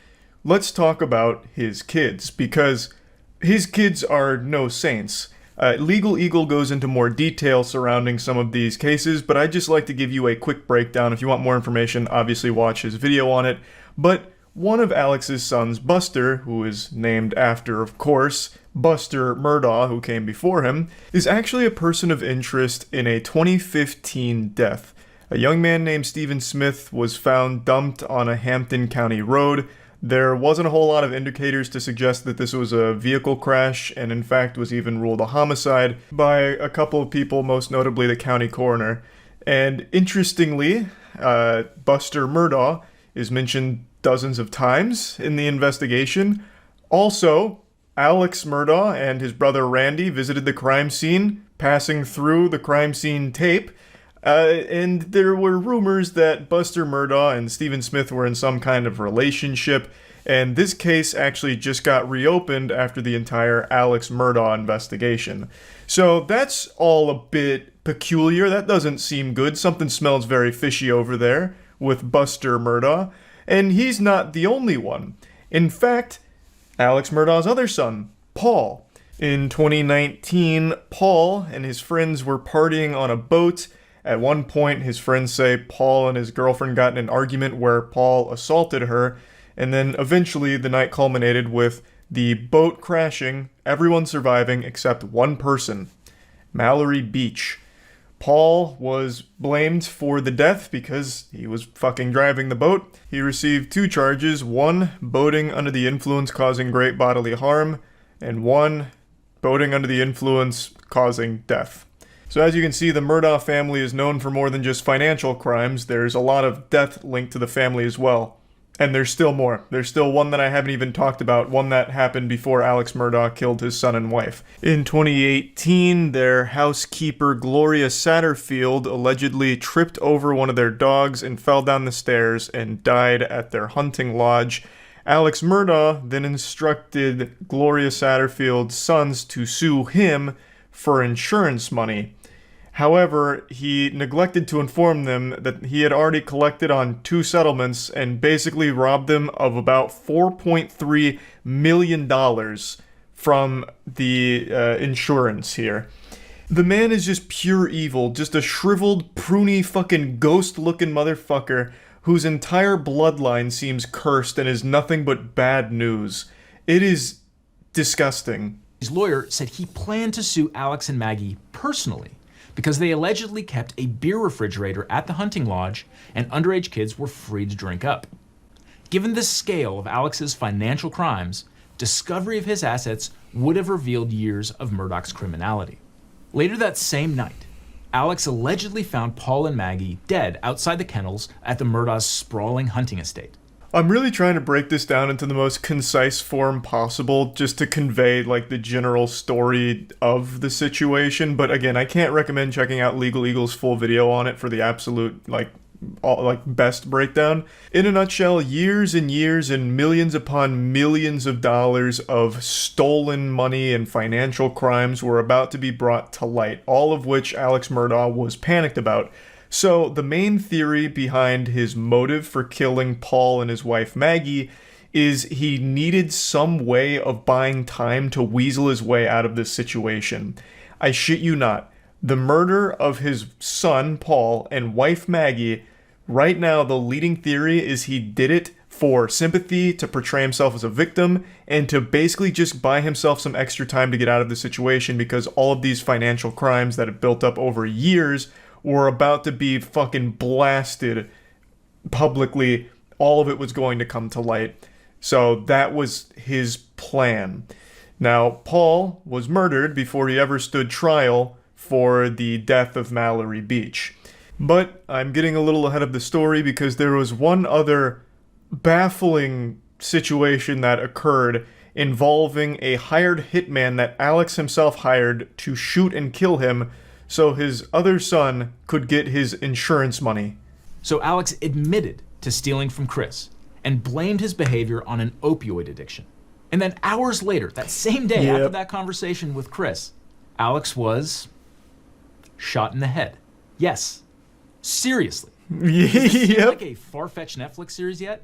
let's talk about his kids, because his kids are no saints. Legal Eagle goes into more detail surrounding some of these cases, but I'd just like to give you a quick breakdown. If you want more information, obviously watch his video on it. But one of Alex's sons, Buster, who is named after, of course, Buster Murdaugh, who came before him, is actually a person of interest in a 2015 death. A young man named Stephen Smith was found dumped on a Hampton County road. There wasn't a whole lot of indicators to suggest that this was a vehicle crash, and in fact was even ruled a homicide by a couple of people, most notably the county coroner. And interestingly, Buster Murdaugh is mentioned dozens of times in the investigation. Also, Alex Murdaugh and his brother Randy visited the crime scene, passing through the crime scene tape, and there were rumors that Buster Murdaugh and Stephen Smith were in some kind of relationship, and this case actually just got reopened after the entire Alex Murdaugh investigation. So that's all a bit peculiar. That doesn't seem good. Something smells very fishy over there with Buster Murdaugh, and he's not the only one. In fact, Alex Murdaugh's other son, Paul. In 2019, Paul and his friends were partying on a boat. At one point, his friends say Paul and his girlfriend got in an argument where Paul assaulted her, and then eventually the night culminated with the boat crashing, everyone surviving except one person, Mallory Beach. Paul was blamed for the death because he was fucking driving the boat. He received 2 charges, 1 boating under the influence causing great bodily harm, and 1 boating under the influence causing death. So as you can see, the Murdaugh family is known for more than just financial crimes. There's a lot of death linked to the family as well. And there's still more. There's still one that I haven't even talked about, one that happened before Alex Murdaugh killed his son and wife. In 2018, their housekeeper Gloria Satterfield allegedly tripped over one of their dogs and fell down the stairs and died at their hunting lodge. Alex Murdaugh then instructed Gloria Satterfield's sons to sue him for insurance money. However, he neglected to inform them that he had already collected on 2 settlements and basically robbed them of about $4.3 million from the insurance here. The man is just pure evil, just a shriveled, pruny, fucking ghost-looking motherfucker whose entire bloodline seems cursed and is nothing but bad news. It is disgusting. His lawyer said he planned to sue Alex and Maggie personally because they allegedly kept a beer refrigerator at the hunting lodge and underage kids were free to drink up. Given the scale of Alex's financial crimes, discovery of his assets would have revealed years of Murdoch's criminality. Later that same night, Alex allegedly found Paul and Maggie dead outside the kennels at the Murdaugh's sprawling hunting estate. I'm really trying to break this down into the most concise form possible just to convey like the general story of the situation, but again, I can't recommend checking out Legal Eagle's full video on it for the absolute best breakdown. In a nutshell, years and years and millions upon millions of dollars of stolen money and financial crimes were about to be brought to light, all of which Alex Murdaugh was panicked about. So the main theory behind his motive for killing Paul and his wife Maggie is he needed some way of buying time to weasel his way out of this situation. I shit you not. The murder of his son Paul and wife Maggie, right now the leading theory is he did it for sympathy, to portray himself as a victim, and to basically just buy himself some extra time to get out of the situation because all of these financial crimes that have built up over years were about to be fucking blasted publicly. All of it was going to come to light. So that was his plan. Now, Paul was murdered before he ever stood trial for the death of Mallory Beach. But I'm getting a little ahead of the story because there was one other baffling situation that occurred involving a hired hitman that Alex himself hired to shoot and kill him so his other son could get his insurance money. So Alex admitted to stealing from Chris and blamed his behavior on an opioid addiction. And then hours later, that same day after that conversation with Chris, Alex was shot in the head. Yes. Seriously. Does this seem like a far-fetched Netflix series yet?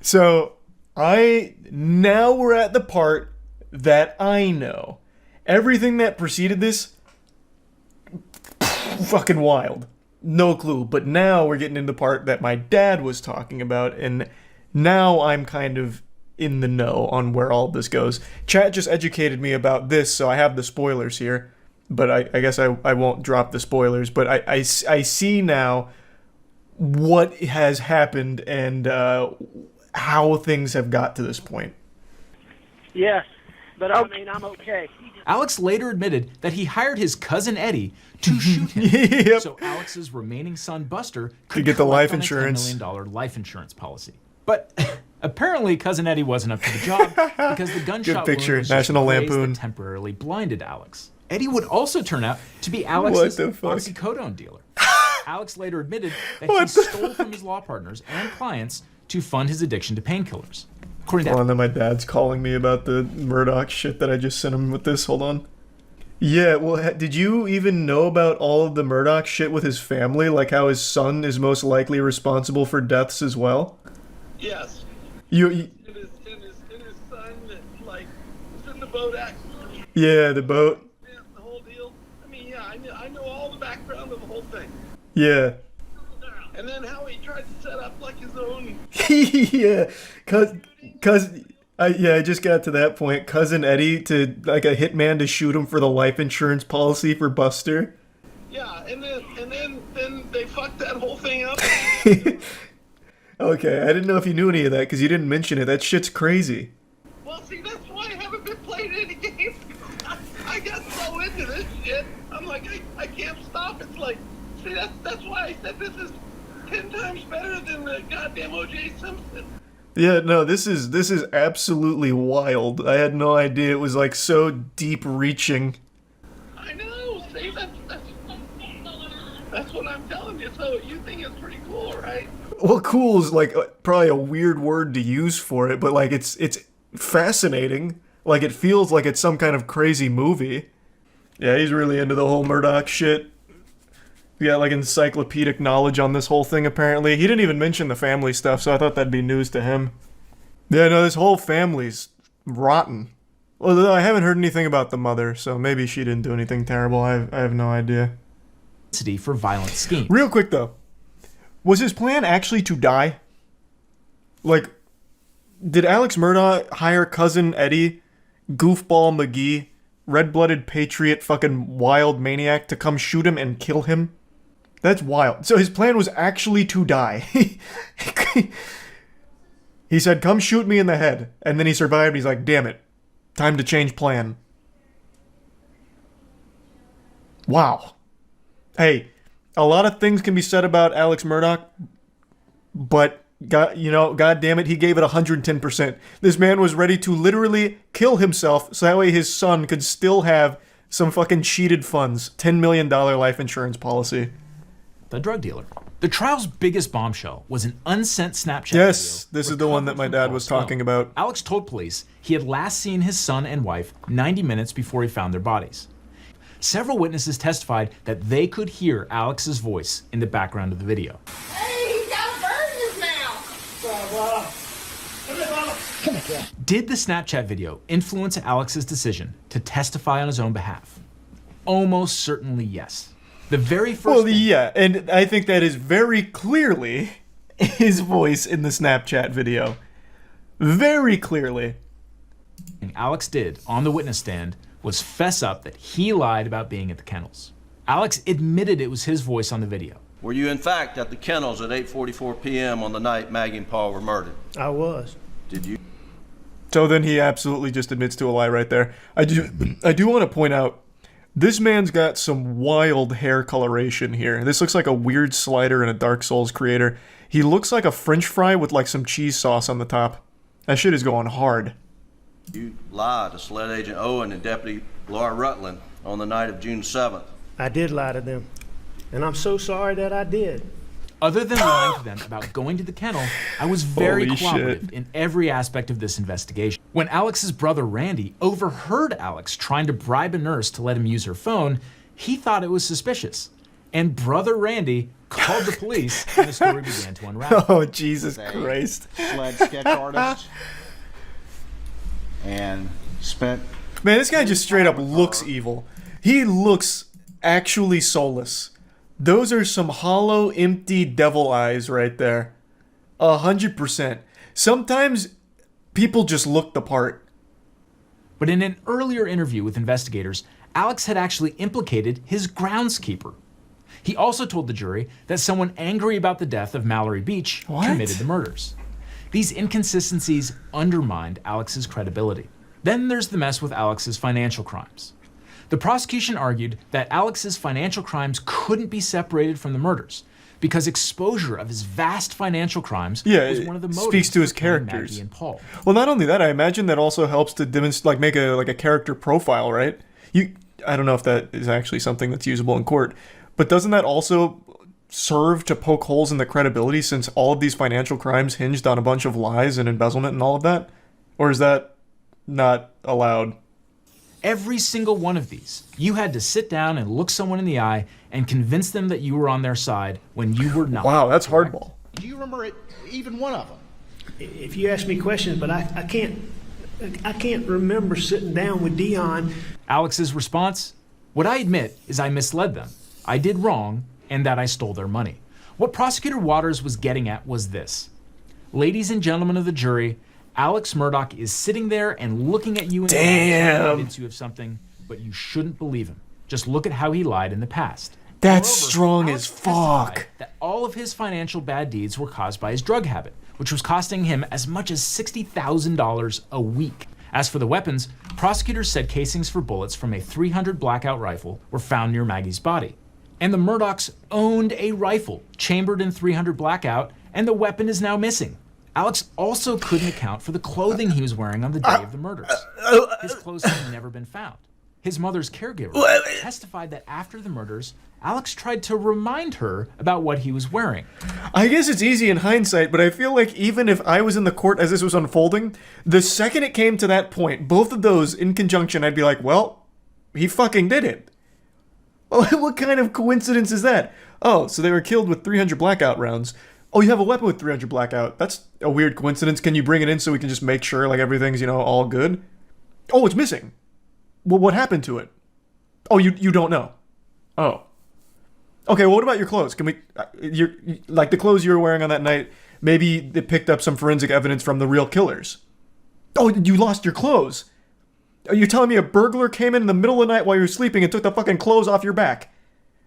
So, now we're at the part that I know. Everything that preceded this, fucking wild. No clue. But now we're getting into the part that my dad was talking about, and now I'm kind of in the know on where all this goes. Chat just educated me about this, so I have the spoilers here. But I guess I won't drop the spoilers. But I see now what has happened and how things have got to this point. Yes, but I mean, I'm okay. Alex later admitted that he hired his cousin Eddie to shoot him. So Alex's remaining son Buster could get the life collect on a insurance. $10 million life insurance policy. But apparently cousin Eddie wasn't up to the job because the gunshot Good picture. wound was National just a glaze Lampoon. that temporarily blinded Alex. Eddie would also turn out to be Alex's What the fuck? oxycodone dealer. Alex later admitted that he stole from his law partners and clients to fund his addiction to painkillers. According to Hold on, then my dad's calling me about the Murdoch shit that I just sent him with this. Hold on. Yeah, well, did you even know about all of the Murdoch shit with his family? Like how his son is most likely responsible for deaths as well? Yes. You And his son that, like, was in the boat accident. yeah, the boat. Yeah, the whole deal. I mean, yeah, I know all the background of the whole thing. Yeah. And then how he tried to set up, like, his own... Yeah, I just got to that point. Cousin Eddie to like a hitman to shoot him for the life insurance policy for Buster. Yeah, and then they fucked that whole thing up. Okay, I didn't know if you knew any of that because you didn't mention it. That shit's crazy. Well, see, that's why I haven't been playing any games. I got so into this shit. I'm like, I can't stop. It's like, see, that's why I said this is 10 times better than the goddamn O.J. Simpson. Yeah, no, this is absolutely wild. I had no idea it was like so deep reaching. I know. See, that's what I'm telling you. So you think it's pretty cool, right? Well, cool is like probably a weird word to use for it, but like it's fascinating. Like it feels like it's some kind of crazy movie. Yeah, he's really into the whole Murdoch shit. He got like encyclopedic knowledge on this whole thing, apparently. He didn't even mention the family stuff, so I thought that'd be news to him. Yeah, no, this whole family's rotten. Although I haven't heard anything about the mother, so maybe she didn't do anything terrible. I have no idea. For violent schemes. Real quick, though. Was his plan actually to die? Like, did Alex Murdaugh hire Cousin Eddie, Goofball McGee, red-blooded patriot fucking wild maniac to come shoot him and kill him? That's wild. So his plan was actually to die. He said, come shoot me in the head. And then he survived. He's like, damn it. Time to change plan. Wow. Hey, a lot of things can be said about Alex Murdaugh, but God damn it, he gave it 110%. This man was ready to literally kill himself so that way his son could still have some fucking cheated funds. $10 million life insurance policy. The drug dealer. The trial's biggest bombshell was an unsent Snapchat Yes, video this is the one that my dad was talking about. Alex told police he had last seen his son and wife 90 minutes before he found their bodies. Several witnesses testified that they could hear Alex's voice in the background of the video. Hey, he's got a bird in his mouth. Come here, Bubba. Come here. Did the Snapchat video influence Alex's decision to testify on his own behalf? Almost certainly yes. The very first yeah, and I think that is very clearly his voice in the Snapchat video. Very clearly. Alex did on the witness stand was fess up that he lied about being at the kennels. Alex admitted it was his voice on the video. Were you in fact at the kennels at 8:44 p.m. on the night Maggie and Paul were murdered? I was. Did you? So then he absolutely just admits to a lie right there. I do want to point out, this man's got some wild hair coloration here. This looks like a weird slider in a Dark Souls creator. He looks like a French fry with like some cheese sauce on the top. That shit is going hard. You lied to Sled Agent Owen and Deputy Laura Rutland on the night of June 7th. I did lie to them, and I'm so sorry that I did. Other than lying to them about going to the kennel, I was very Holy cooperative shit. in every aspect of this investigation. When Alex's brother Randy overheard Alex trying to bribe a nurse to let him use her phone, he thought it was suspicious. And brother Randy called the police and the story began to unravel. Oh, Jesus Christ. Sled sketch artist and spent... Man, this guy just straight up looks evil. He looks actually soulless. Those are some hollow, empty devil eyes right there. 100%. Sometimes people just look the part. But in an earlier interview with investigators, Alex had actually implicated his groundskeeper. He also told the jury that someone angry about the death of Mallory Beach committed the murders. These inconsistencies undermined Alex's credibility. Then there's the mess with Alex's financial crimes. The prosecution argued that Alex's financial crimes couldn't be separated from the murders because exposure of his vast financial crimes was one of the motives speaks to his for killing characters. Maggie and Paul. Well, not only that, I imagine that also helps to demonstrate, like, make a character profile, right? I don't know if that is actually something that's usable in court, but doesn't that also serve to poke holes in the credibility since all of these financial crimes hinged on a bunch of lies and embezzlement and all of that? Or is that not allowed? Every single one of these, you had to sit down and look someone in the eye and convince them that you were on their side when you were not. Wow, that's hardball. Do you remember even one of them? If you ask me questions, but I can't remember sitting down with Dion. Alex's response? What I admit is I misled them. I did wrong, and that I stole their money. What Prosecutor Waters was getting at was this. Ladies and gentlemen of the jury, Alex Murdaugh is sitting there and looking at you in the eye to convince you of something, but you shouldn't believe him. Just look at how he lied in the past. That's Moreover, strong Alex as fuck. testified that all of his financial bad deeds were caused by his drug habit, which was costing him as much as $60,000 a week. As for the weapons, prosecutors said casings for bullets from a .300 Blackout rifle were found near Maggie's body. And the Murdaughs owned a rifle chambered in .300 Blackout, and the weapon is now missing. Alex also couldn't account for the clothing he was wearing on the day of the murders. His clothes had never been found. His mother's caregiver testified that after the murders, Alex tried to remind her about what he was wearing. I guess it's easy in hindsight, but I feel like even if I was in the court as this was unfolding, the second it came to that point, both of those in conjunction, I'd be like, well, he fucking did it. Oh, what kind of coincidence is that? Oh, so they were killed with 300 blackout rounds. Oh, you have a weapon with 300 blackout. That's a weird coincidence. Can you bring it in so we can just make sure like everything's, all good? Oh, it's missing. Well, what happened to it? Oh, you don't know. Oh. Okay, well, what about your clothes? Can we, like the clothes you were wearing on that night, maybe they picked up some forensic evidence from the real killers. Oh, you lost your clothes. Are you telling me a burglar came in the middle of the night while you were sleeping and took the fucking clothes off your back?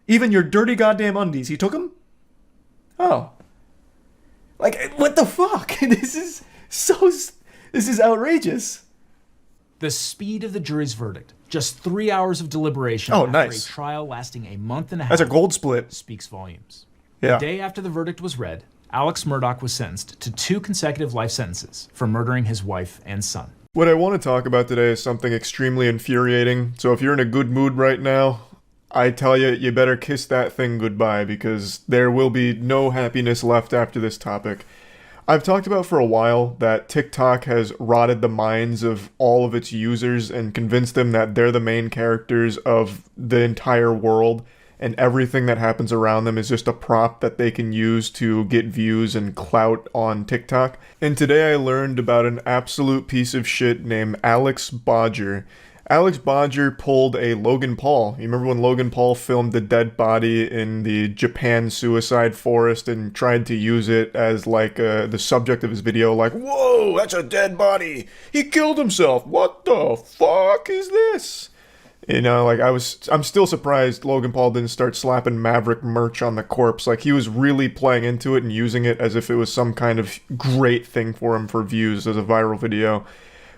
Even your dirty goddamn undies, he took them? Oh. Like, what the fuck? This is outrageous. The speed of the jury's verdict, just 3 hours of deliberation Oh, after nice. a trial lasting a month and a half. That's a gold split. Speaks volumes. Yeah. The day after the verdict was read, Alex Murdaugh was sentenced to 2 consecutive life sentences for murdering his wife and son. What I want to talk about today is something extremely infuriating. So if you're in a good mood right now, I tell you, you better kiss that thing goodbye because there will be no happiness left after this topic. I've talked about for a while that TikTok has rotted the minds of all of its users and convinced them that they're the main characters of the entire world and everything that happens around them is just a prop that they can use to get views and clout on TikTok. And today I learned about an absolute piece of shit named Alex Bodger. Alex Bodger pulled a Logan Paul. You remember when Logan Paul filmed the dead body in the Japan suicide forest and tried to use it as like the subject of his video, like, whoa, that's a dead body. He killed himself. What the fuck is this? Like I'm still surprised Logan Paul didn't start slapping Maverick merch on the corpse. Like he was really playing into it and using it as if it was some kind of great thing for him for views as a viral video.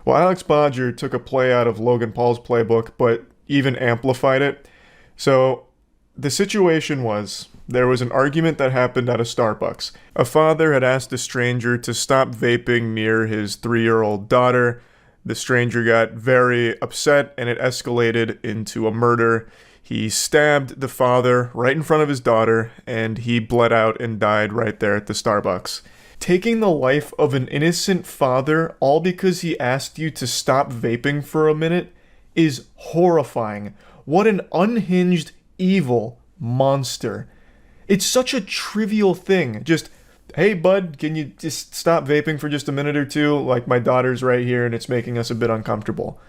Well, Alex Bodger took a play out of Logan Paul's playbook, but even amplified it. So the situation was, there was an argument that happened at a Starbucks. A father had asked a stranger to stop vaping near his 3-year-old daughter. The stranger got very upset and it escalated into a murder. He stabbed the father right in front of his daughter and he bled out and died right there at the Starbucks. Taking the life of an innocent father all because he asked you to stop vaping for a minute is horrifying. What an unhinged, evil monster. It's such a trivial thing. Just, hey bud, can you just stop vaping for just a minute or two? Like my daughter's right here and it's making us a bit uncomfortable.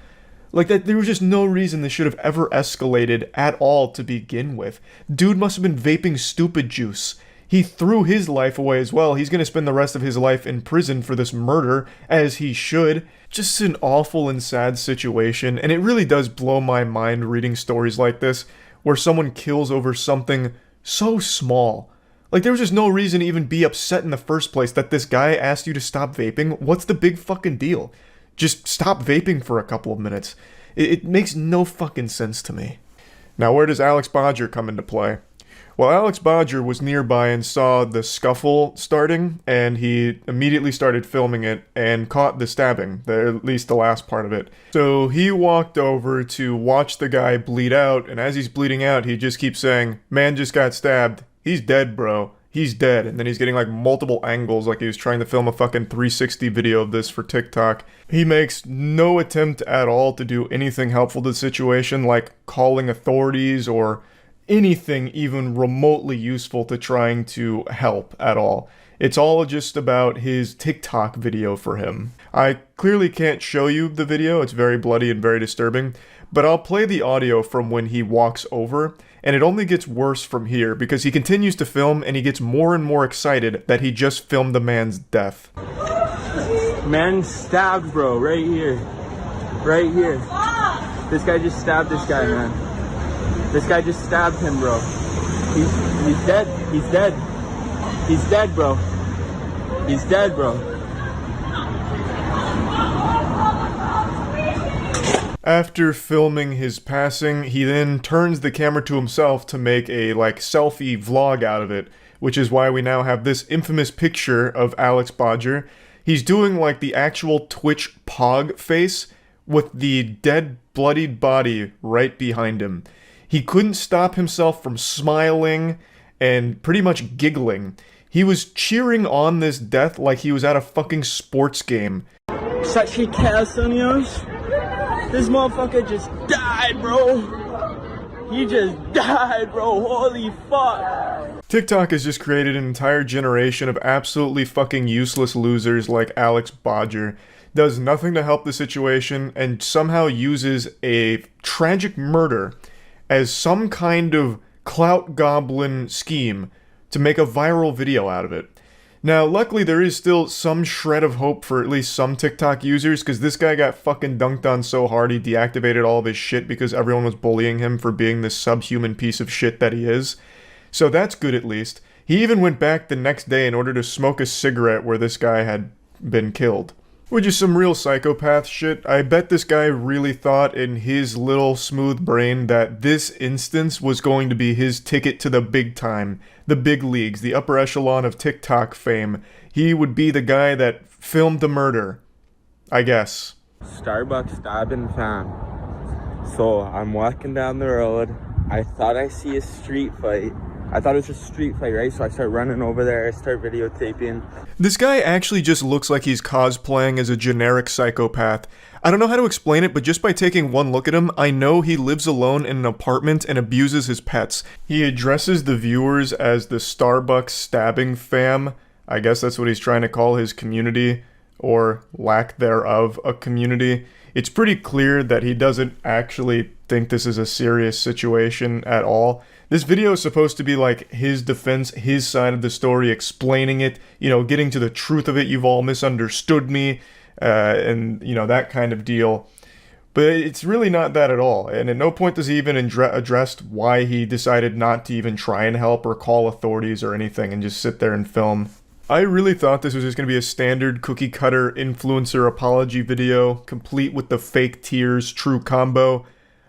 Like that, there was just no reason this should have ever escalated at all to begin with. Dude must have been vaping stupid juice. He threw his life away as well. He's going to spend the rest of his life in prison for this murder, as he should. Just an awful and sad situation, and it really does blow my mind reading stories like this, where someone kills over something so small. Like, there was just no reason to even be upset in the first place that this guy asked you to stop vaping. What's the big fucking deal? Just stop vaping for a couple of minutes. It makes no fucking sense to me. Now, where does Alex Bodger come into play? Well, Alex Bodger was nearby and saw the scuffle starting, and he immediately started filming it and caught the stabbing, at least the last part of it. So he walked over to watch the guy bleed out, and as he's bleeding out, he just keeps saying, "Man just got stabbed. He's dead, bro. He's dead." And then he's getting like multiple angles, like he was trying to film a fucking 360 video of this for TikTok. He makes no attempt at all to do anything helpful to the situation, like calling authorities or anything even remotely useful to trying to help at all. It's all just about his TikTok video for him. I clearly can't show you the video, it's very bloody and very disturbing, but I'll play the audio from when he walks over, and it only gets worse from here because he continues to film and he gets more and more excited that he just filmed the man's death. Man stabbed, bro, right here. Right here. This guy just stabbed this guy, man. This guy just stabbed him, bro. He's dead. He's dead. He's dead, bro. He's dead, bro. After filming his passing, he then turns the camera to himself to make a selfie vlog out of it, which is why we now have this infamous picture of Alex Bodger. He's doing the actual Twitch pog face with the dead, bloodied body right behind him. He couldn't stop himself from smiling and pretty much giggling. He was cheering on this death like he was at a fucking sports game. Such a chaos, Sonios. This motherfucker just died, bro. He just died, bro. Holy fuck. TikTok has just created an entire generation of absolutely fucking useless losers like Alex Bodger. Does nothing to help the situation and somehow uses a tragic murder as some kind of clout goblin scheme to make a viral video out of it. Now, luckily there is still some shred of hope for at least some TikTok users, because this guy got fucking dunked on so hard he deactivated all of his shit because everyone was bullying him for being this subhuman piece of shit that he is. So that's good at least. He even went back the next day in order to smoke a cigarette where this guy had been killed. Which is some real psychopath shit. I bet this guy really thought in his little smooth brain that this instance was going to be his ticket to the big time, the big leagues, the upper echelon of TikTok fame. He would be the guy that filmed the murder. I guess. Starbucks stabbing fam. So I'm walking down the road. I thought I see a street fight. I thought it was just a street fight, right? So I start running over there, I start videotaping. This guy actually just looks like he's cosplaying as a generic psychopath. I don't know how to explain it, but just by taking one look at him, I know he lives alone in an apartment and abuses his pets. He addresses the viewers as the Starbucks stabbing fam. I guess that's what he's trying to call his community, or lack thereof a community. It's pretty clear that he doesn't actually think this is a serious situation at all. This video is supposed to be like his defense, his side of the story, explaining it, you know, getting to the truth of it. You've all misunderstood me, and, you know, that kind of deal. But it's really not that at all. And at no point does he even address why he decided not to even try and help or call authorities or anything and just sit there and film. I really thought this was just going to be a standard cookie-cutter influencer apology video, complete with the fake tears true combo.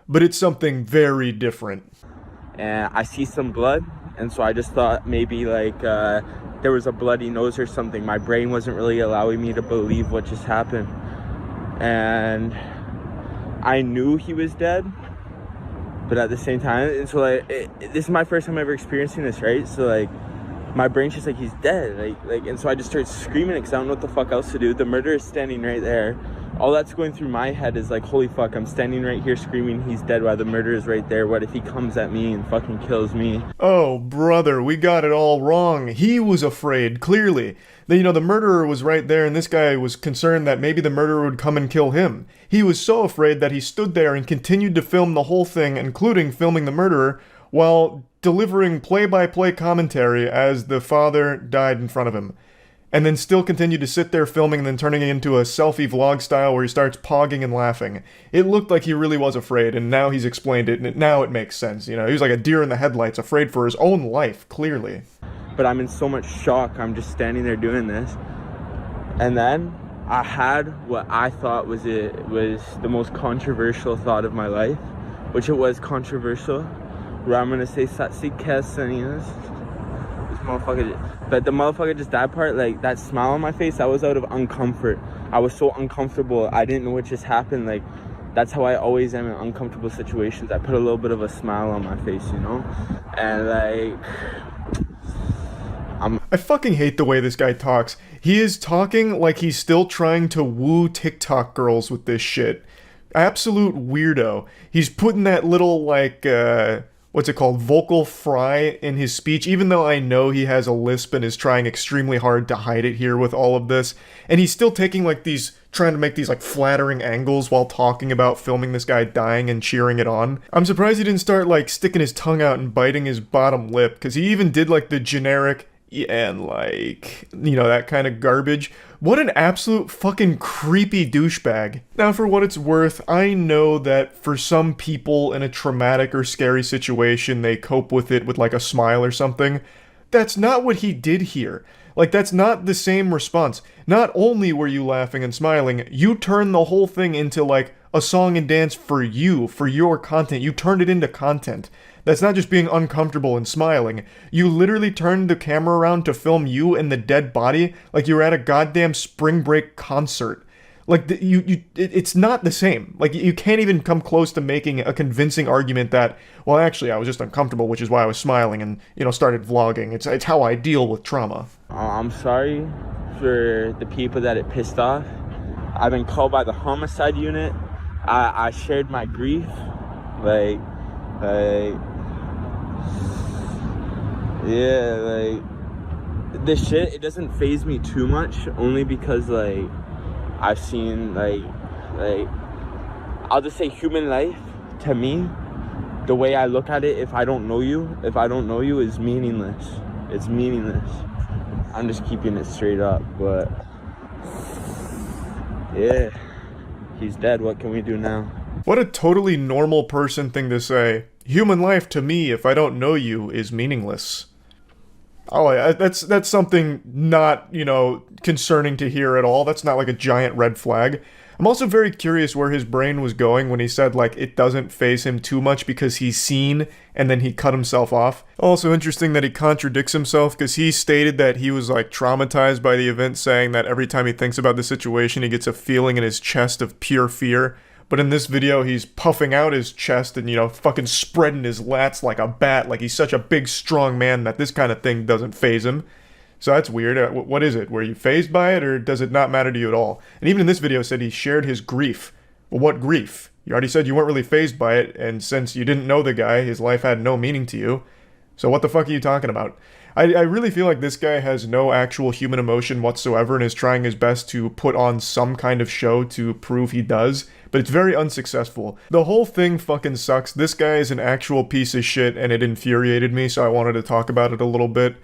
But it's something very different. And I see some blood, and so I just thought maybe like there was a bloody nose or something. My brain wasn't really allowing me to believe what just happened, and I knew he was dead, but at the same time, and so like this is my first time ever experiencing this, right? So like my brain's just like, he's dead, like, and so I just started screaming because I don't know what the fuck else to do. The murderer is standing right there. All that's going through my head is like, holy fuck, I'm standing right here screaming he's dead while the murderer is right there. What if he comes at me and fucking kills me? Oh, brother, we got it all wrong. He was afraid, clearly. You know, the murderer was right there, and this guy was concerned that maybe the murderer would come and kill him. He was so afraid that he stood there and continued to film the whole thing, including filming the murderer, while delivering play-by-play commentary as the father died in front of him. And then still continued to sit there filming and then turning it into a selfie vlog style where he starts pogging and laughing. It looked like he really was afraid, and now he's explained it, and now it makes sense. You know, he was like a deer in the headlights, afraid for his own life, clearly. But I'm in so much shock, I'm just standing there doing this. And then I had what I thought was the most controversial thought of my life, which it was controversial, where I'm gonna say Satsi Kesanias. This motherfucker. But the motherfucker just died part, like that smile on my face, I was out of uncomfort. I was so uncomfortable. I didn't know what just happened. Like, that's how I always am in uncomfortable situations. I put a little bit of a smile on my face, you know? And like, I fucking hate the way this guy talks. He is talking like he's still trying to woo TikTok girls with this shit. Absolute weirdo. He's putting that little, like, what's it called, vocal fry in his speech, even though I know he has a lisp and is trying extremely hard to hide it here with all of this. And he's still taking like these, trying to make these like flattering angles while talking about filming this guy dying and cheering it on. I'm surprised he didn't start like sticking his tongue out and biting his bottom lip, because he even did like the generic, and like, you know, that kind of garbage. What an absolute fucking creepy douchebag. Now, for what it's worth, I know that for some people in a traumatic or scary situation, they cope with it with like a smile or something. That's not what he did here. Like, that's not the same response. Not only were you laughing and smiling, you turned the whole thing into like a song and dance for you, for your content. You turned it into content. That's not just being uncomfortable and smiling. You literally turned the camera around to film you and the dead body like you were at a goddamn spring break concert. Like, it's not the same. Like, you can't even come close to making a convincing argument that, well, actually, I was just uncomfortable, which is why I was smiling and, you know, started vlogging. It's how I deal with trauma. I'm sorry for the people that it pissed off. I've been called by the homicide unit I shared my grief, like, yeah, like, this shit, it doesn't faze me too much, only because, like, I've seen, like, I'll just say human life, to me, the way I look at it, if I don't know you, is meaningless. It's meaningless. I'm just keeping it straight up, but, yeah, he's dead, what can we do now? What a totally normal person thing to say. Human life to me, if I don't know you, is meaningless. Oh, yeah, that's something not, you know, concerning to hear at all. That's not like a giant red flag. I'm also very curious where his brain was going when he said, like, it doesn't faze him too much because he's seen, and then he cut himself off. Also interesting that he contradicts himself, because he stated that he was, like, traumatized by the event, saying that every time he thinks about the situation, he gets a feeling in his chest of pure fear. But in this video, he's puffing out his chest and, you know, fucking spreading his lats like a bat, like he's such a big, strong man that this kind of thing doesn't faze him. So that's weird. What is it? Were you fazed by it, or does it not matter to you at all? And even in this video, said he shared his grief. Well, what grief? You already said you weren't really fazed by it, and since you didn't know the guy, his life had no meaning to you. So what the fuck are you talking about? I really feel like this guy has no actual human emotion whatsoever and is trying his best to put on some kind of show to prove he does, but it's very unsuccessful. The whole thing fucking sucks. This guy is an actual piece of shit, and it infuriated me, so I wanted to talk about it a little bit.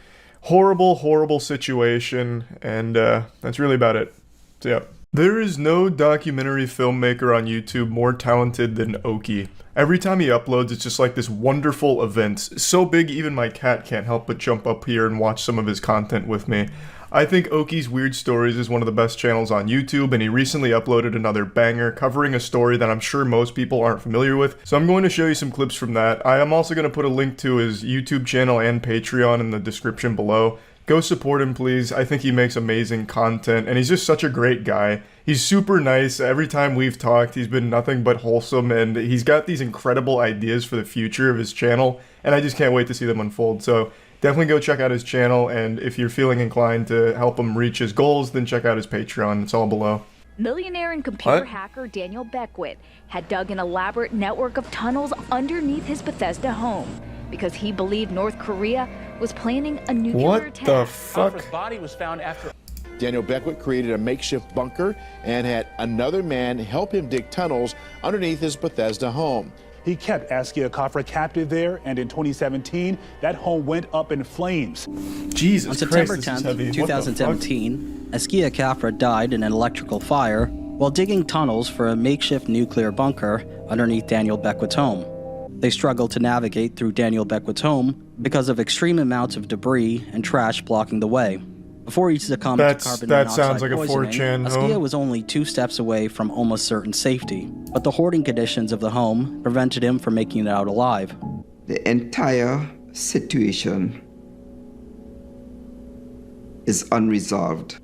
Horrible, horrible situation, and that's really about it. So yeah. There is no documentary filmmaker on YouTube more talented than Oki. Every time he uploads, it's just like this wonderful event. So big, even my cat can't help but jump up here and watch some of his content with me. I think Oki's Weird Stories is one of the best channels on YouTube, and he recently uploaded another banger covering a story that I'm sure most people aren't familiar with, so I'm going to show you some clips from that. I am also going to put a link to his YouTube channel and Patreon in the description below. Go support him, please. I think he makes amazing content, and he's just such a great guy. He's super nice. Every time we've talked, he's been nothing but wholesome, and he's got these incredible ideas for the future of his channel, and I just can't wait to see them unfold. So definitely go check out his channel, and if you're feeling inclined to help him reach his goals, then check out his Patreon. It's all below. Millionaire and computer hacker Daniel Beckwith had dug an elaborate network of tunnels underneath his Bethesda home because he believed North Korea was planning a nuclear attack. What the fuck? His body was found after. Daniel Beckwith created a makeshift bunker and had another man help him dig tunnels underneath his Bethesda home. He kept Askia Kafra captive there, and in 2017, that home went up in flames. Jesus On September Christ, 10th, 2017, Askia Kafra died in an electrical fire while digging tunnels for a makeshift nuclear bunker underneath Daniel Beckwith's home. They struggled to navigate through Daniel Beckwith's home because of extreme amounts of debris and trash blocking the way. Before he succumbed to carbon monoxide sounds like poisoning, a 4chan Askia home. was only 2 steps away from almost certain safety, but the hoarding conditions of the home prevented him from making it out alive. The entire situation is unresolved.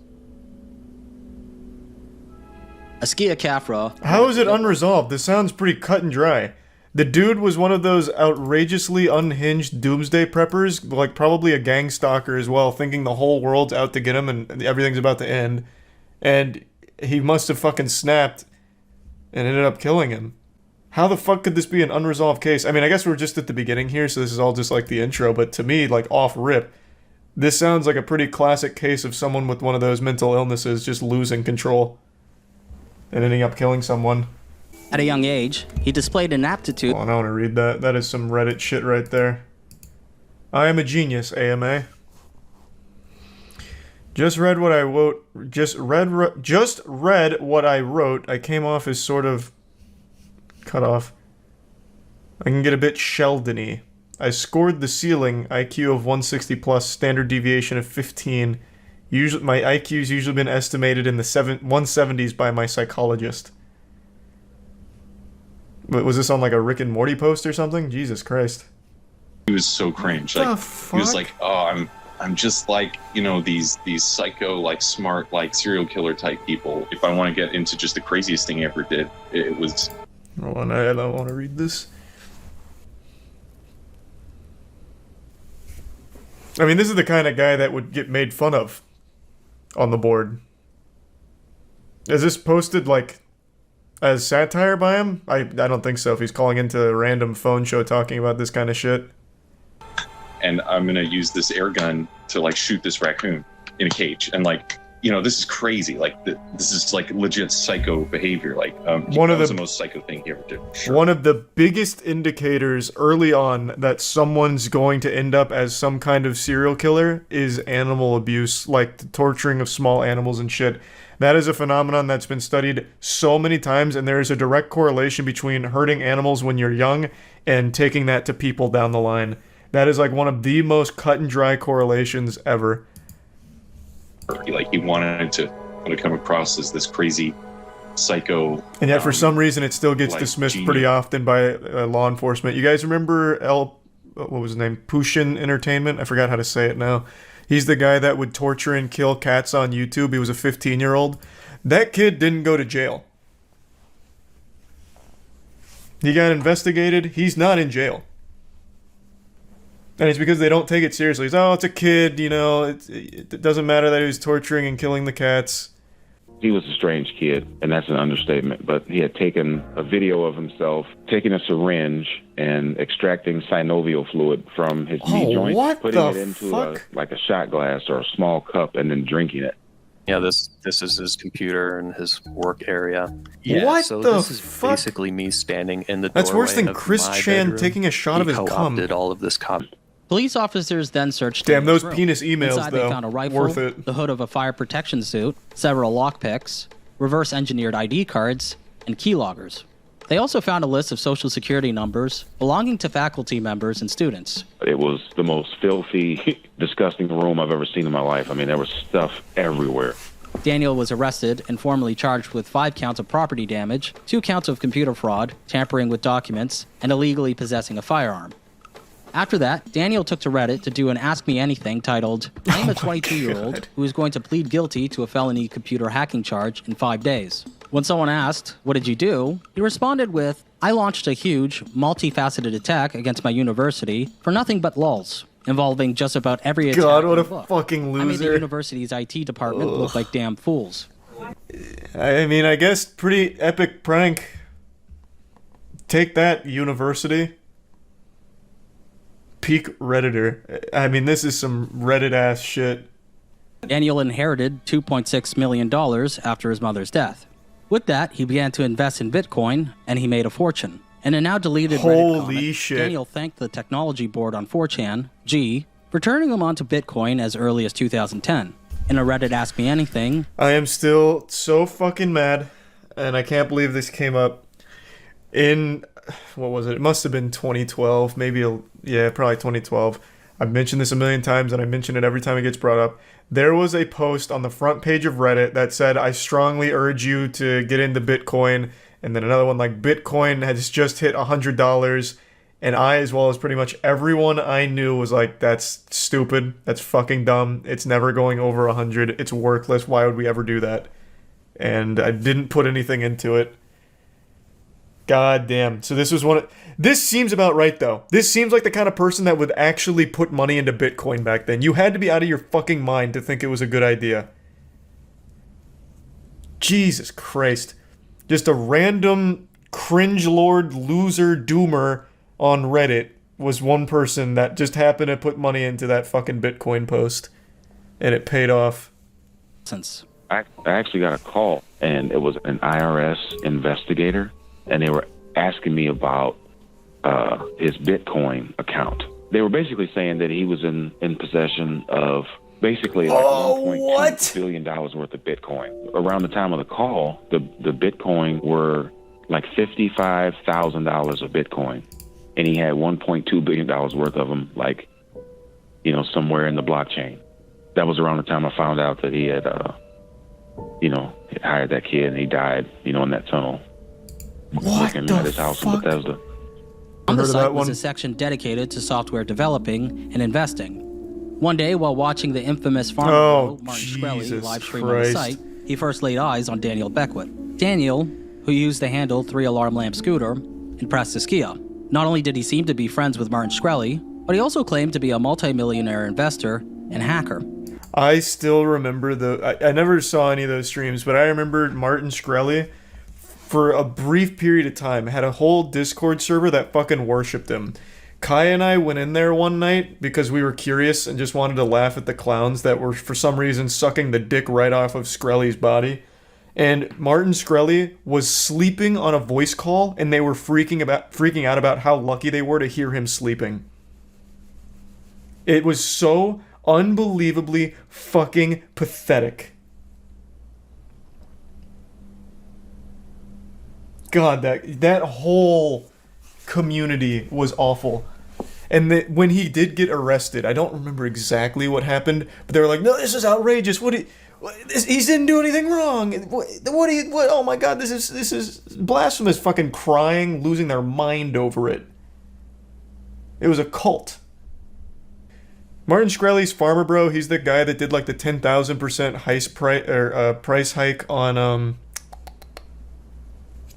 Askia Kafra. How is it unresolved? This sounds pretty cut and dry. The dude was one of those outrageously unhinged doomsday preppers, like probably a gang stalker as well, thinking the whole world's out to get him and everything's about to end. And he must have fucking snapped and ended up killing him. How the fuck could this be an unresolved case? I mean, I guess we're just at the beginning here, so this is all just like the intro, but to me, like off rip, this sounds like a pretty classic case of someone with one of those mental illnesses just losing control and ending up killing someone. At a young age, he displayed an aptitude. Hold on, I want to read that. That is some Reddit shit right there. I am a genius, AMA. Just read what I wrote. Just read what I wrote. I came off as sort of cut off. I can get a bit Sheldon-y. I scored the ceiling, IQ of 160 plus, standard deviation of 15. Usually, my IQ's usually been estimated in the 170s by my psychologist. Was this on like a Rick and Morty post or something? Jesus Christ. He was so cringe. Like he was like, "Oh, I'm just like, you know, these psycho, like smart, like serial killer type people. If I want to get into just the craziest thing he ever did, it was." Hold on, I don't want to read this. I mean, this is the kind of guy that would get made fun of on the board. Is this posted like as satire by him? I don't think so. If he's calling into a random phone show talking about this kind of shit. And I'm gonna use this air gun to like shoot this raccoon in a cage, and like, you know, this is crazy. Like this is like legit psycho behavior. Like One of the most psycho thing he ever did. Sure. One of the biggest indicators early on that someone's going to end up as some kind of serial killer is animal abuse, like the torturing of small animals and shit. That is a phenomenon that's been studied so many times, and there is a direct correlation between hurting animals when you're young and taking that to people down the line. That is like one of the most cut and dry correlations ever. Like he wanted to come across as this crazy psycho, and yet for some reason it still gets like dismissed genius. pretty often by law enforcement. You guys remember what was his name? Pushin Entertainment? I forgot how to say it now. He's the guy that would torture and kill cats on YouTube. He was a 15-year-old. That kid didn't go to jail. He got investigated. He's not in jail. And it's because they don't take it seriously. It's, oh, it's a kid, you know, it doesn't matter that he was torturing and killing the cats. He was a strange kid, and that's an understatement, but he had taken a video of himself taking a syringe and extracting synovial fluid from his knee joint, putting it into a shot glass or a small cup, and then drinking it. Yeah, this is his computer and his work area. Yeah, what so the this is fuck? basically me standing in the That's worse doorway than of Chris my Chan bedroom. taking a shot of his cum. Co-opted all of this Police officers then searched Damn, Daniel's those room. penis emails, Inside, though. they found a rifle, Worth it. the hood of a fire protection suit, several lockpicks, reverse-engineered ID cards, and keyloggers. They also found a list of social security numbers belonging to faculty members and students. It was the most filthy, disgusting room I've ever seen in my life. I mean, there was stuff everywhere. Daniel was arrested and formally charged with 5 counts of property damage, 2 counts of computer fraud, tampering with documents, and illegally possessing a firearm. After that, Daniel took to Reddit to do an Ask Me Anything titled, I'm a 22-year-old who is going to plead guilty to a felony computer hacking charge in 5 days. When someone asked, what did you do? He responded with, I launched a huge, multifaceted attack against my university for nothing but lulz, involving just about every attack God, what in a the book. fucking I made the loser. university's IT department look like damn fools. I mean, I guess pretty epic prank. Take that, university. Peak Redditor. I mean, this is some Reddit-ass shit. Daniel inherited $2.6 million after his mother's death. With that, he began to invest in Bitcoin, and he made a fortune. In a now deleted Reddit comment, shit. Daniel thanked the technology board on 4chan, G, for turning him onto Bitcoin as early as 2010. In a Reddit Ask Me Anything, I am still so fucking mad, and I can't believe this came up in, what was it? It must have been 2012, probably 2012. I've mentioned this a million times, and I mention it every time it gets brought up. There was a post on the front page of Reddit that said, I strongly urge you to get into Bitcoin, and then another one like, Bitcoin has just hit $100, and I, as well as pretty much everyone I knew, was like, that's stupid, that's fucking dumb, it's never going over 100, it's worthless, why would we ever do that? And I didn't put anything into it. God damn. So this was this seems about right, though. This seems like the kind of person that would actually put money into Bitcoin back then. You had to be out of your fucking mind to think it was a good idea. Jesus Christ. Just a random cringe-lord loser doomer on Reddit was one person that just happened to put money into that fucking Bitcoin post. And it paid off. I actually got a call, and it was an IRS investigator, and they were asking me about his Bitcoin account. They were basically saying that he was in possession of basically like $1.2 billion worth of Bitcoin. Around the time of the call, the Bitcoin were like $55,000 of Bitcoin, and he had $1.2 billion worth of them, like, you know, somewhere in the blockchain. That was around the time I found out that he had, he hired that kid and he died, in that tunnel. Looking at his house in Bethesda. on the site was a section dedicated to software developing and investing. One day, while watching the infamous farm pro, Martin Shkreli live stream on the site, he first laid eyes on Daniel Beckwith. Daniel, who used the handle 3 Alarm Lamp Scooter, impressed Askia. Not only did he seem to be friends with Martin Shkreli, but he also claimed to be a multimillionaire investor and hacker. I still remember I never saw any of those streams, but I remember Martin Shkreli for a brief period of time, had a whole Discord server that fucking worshipped him. Kai and I went in there one night because we were curious and just wanted to laugh at the clowns that were, for some reason, sucking the dick right off of Skrelly's body. And Martin Shkreli was sleeping on a voice call, and they were freaking out about how lucky they were to hear him sleeping. It was so unbelievably fucking pathetic. God, that whole community was awful. And when he did get arrested, I don't remember exactly what happened, but they were like, "No, this is outrageous. He didn't do anything wrong. What? Oh my God, this is blasphemous!" Fucking crying, losing their mind over it. It was a cult. Martin Shkreli's farmer bro. He's the guy that did like the 10,000% price hike on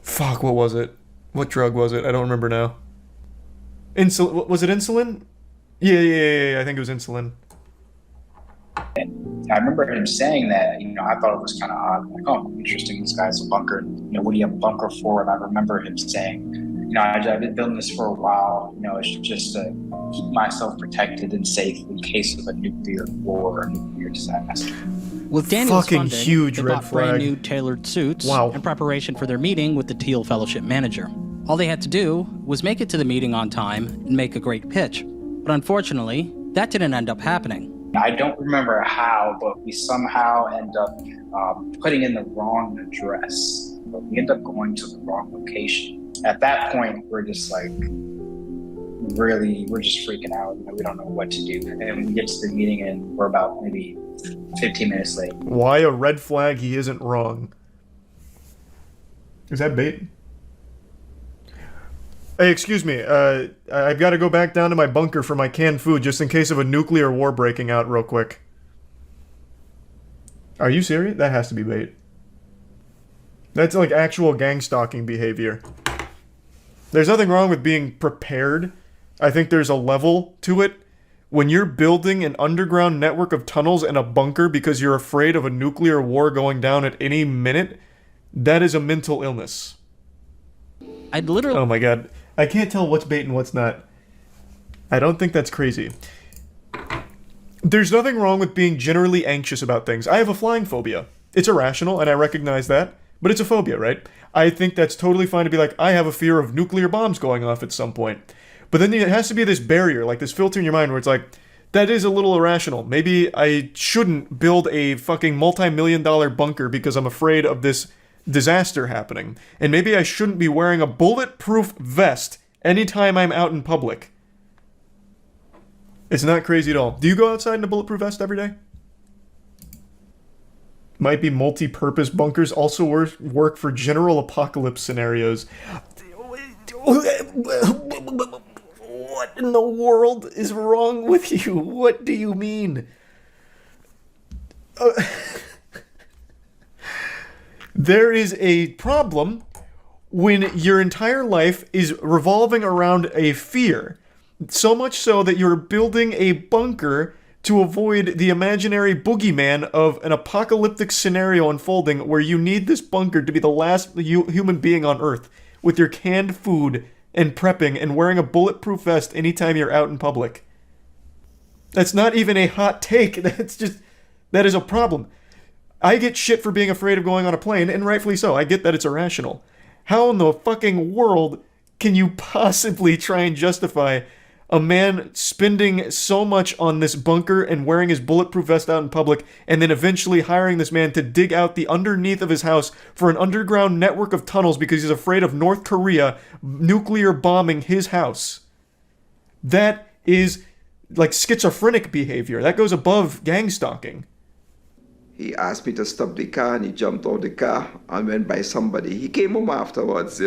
Fuck, what was it? What drug was it? I don't remember now. Insulin? Was it insulin? Yeah, I think it was insulin. And I remember him saying that, I thought it was kind of odd. Like, oh, interesting, this guy's a bunker. What do you have a bunker for? And I remember him saying, I've been building this for a while. It's just to keep myself protected and safe in case of a nuclear war or a nuclear disaster. With Daniel's fucking funding, huge they red bought flag. brand new tailored suits Wow. in preparation for their meeting with the Teal Fellowship manager. All they had to do was make it to the meeting on time and make a great pitch. But unfortunately, that didn't end up happening. I don't remember how, but we somehow end up putting in the wrong address. But we end up going to the wrong location. At that point, we're just like, we're just freaking out. We don't know what to do. And we get to the meeting and we're about maybe 15 minutes late. Why a red flag? He isn't wrong. Is that bait? Hey, excuse me. I've got to go back down to my bunker for my canned food just in case of a nuclear war breaking out real quick. Are you serious? That has to be bait. That's like actual gang stalking behavior. There's nothing wrong with being prepared. I think there's a level to it. When you're building an underground network of tunnels and a bunker because you're afraid of a nuclear war going down at any minute, that is a mental illness. I'd literally... Oh my God. I can't tell what's bait and what's not. I don't think that's crazy. There's nothing wrong with being generally anxious about things. I have a flying phobia. It's irrational, and I recognize that, but it's a phobia, right? I think that's totally fine to be like, I have a fear of nuclear bombs going off at some point. But then it has to be this barrier, like this filter in your mind where it's like, that is a little irrational. Maybe I shouldn't build a fucking multi-million-dollar bunker because I'm afraid of this disaster happening. And maybe I shouldn't be wearing a bulletproof vest anytime I'm out in public. It's not crazy at all. Do you go outside in a bulletproof vest every day? Might be multi-purpose bunkers also work for general apocalypse scenarios. What in the world is wrong with you? What do you mean? There is a problem when your entire life is revolving around a fear. So much so that you're building a bunker to avoid the imaginary boogeyman of an apocalyptic scenario unfolding where you need this bunker to be the last human being on Earth with your canned food and prepping and wearing a bulletproof vest anytime you're out in public. That's not even a hot take. That is a problem. I get shit for being afraid of going on a plane, and rightfully so. I get that it's irrational. How in the fucking world can you possibly try and justify a man spending so much on this bunker and wearing his bulletproof vest out in public, and then eventually hiring this man to dig out the underneath of his house for an underground network of tunnels because he's afraid of North Korea nuclear bombing his house? That is like schizophrenic behavior. That goes above gang stalking. He asked me to stop the car and he jumped out the car and went by somebody. He came home afterwards,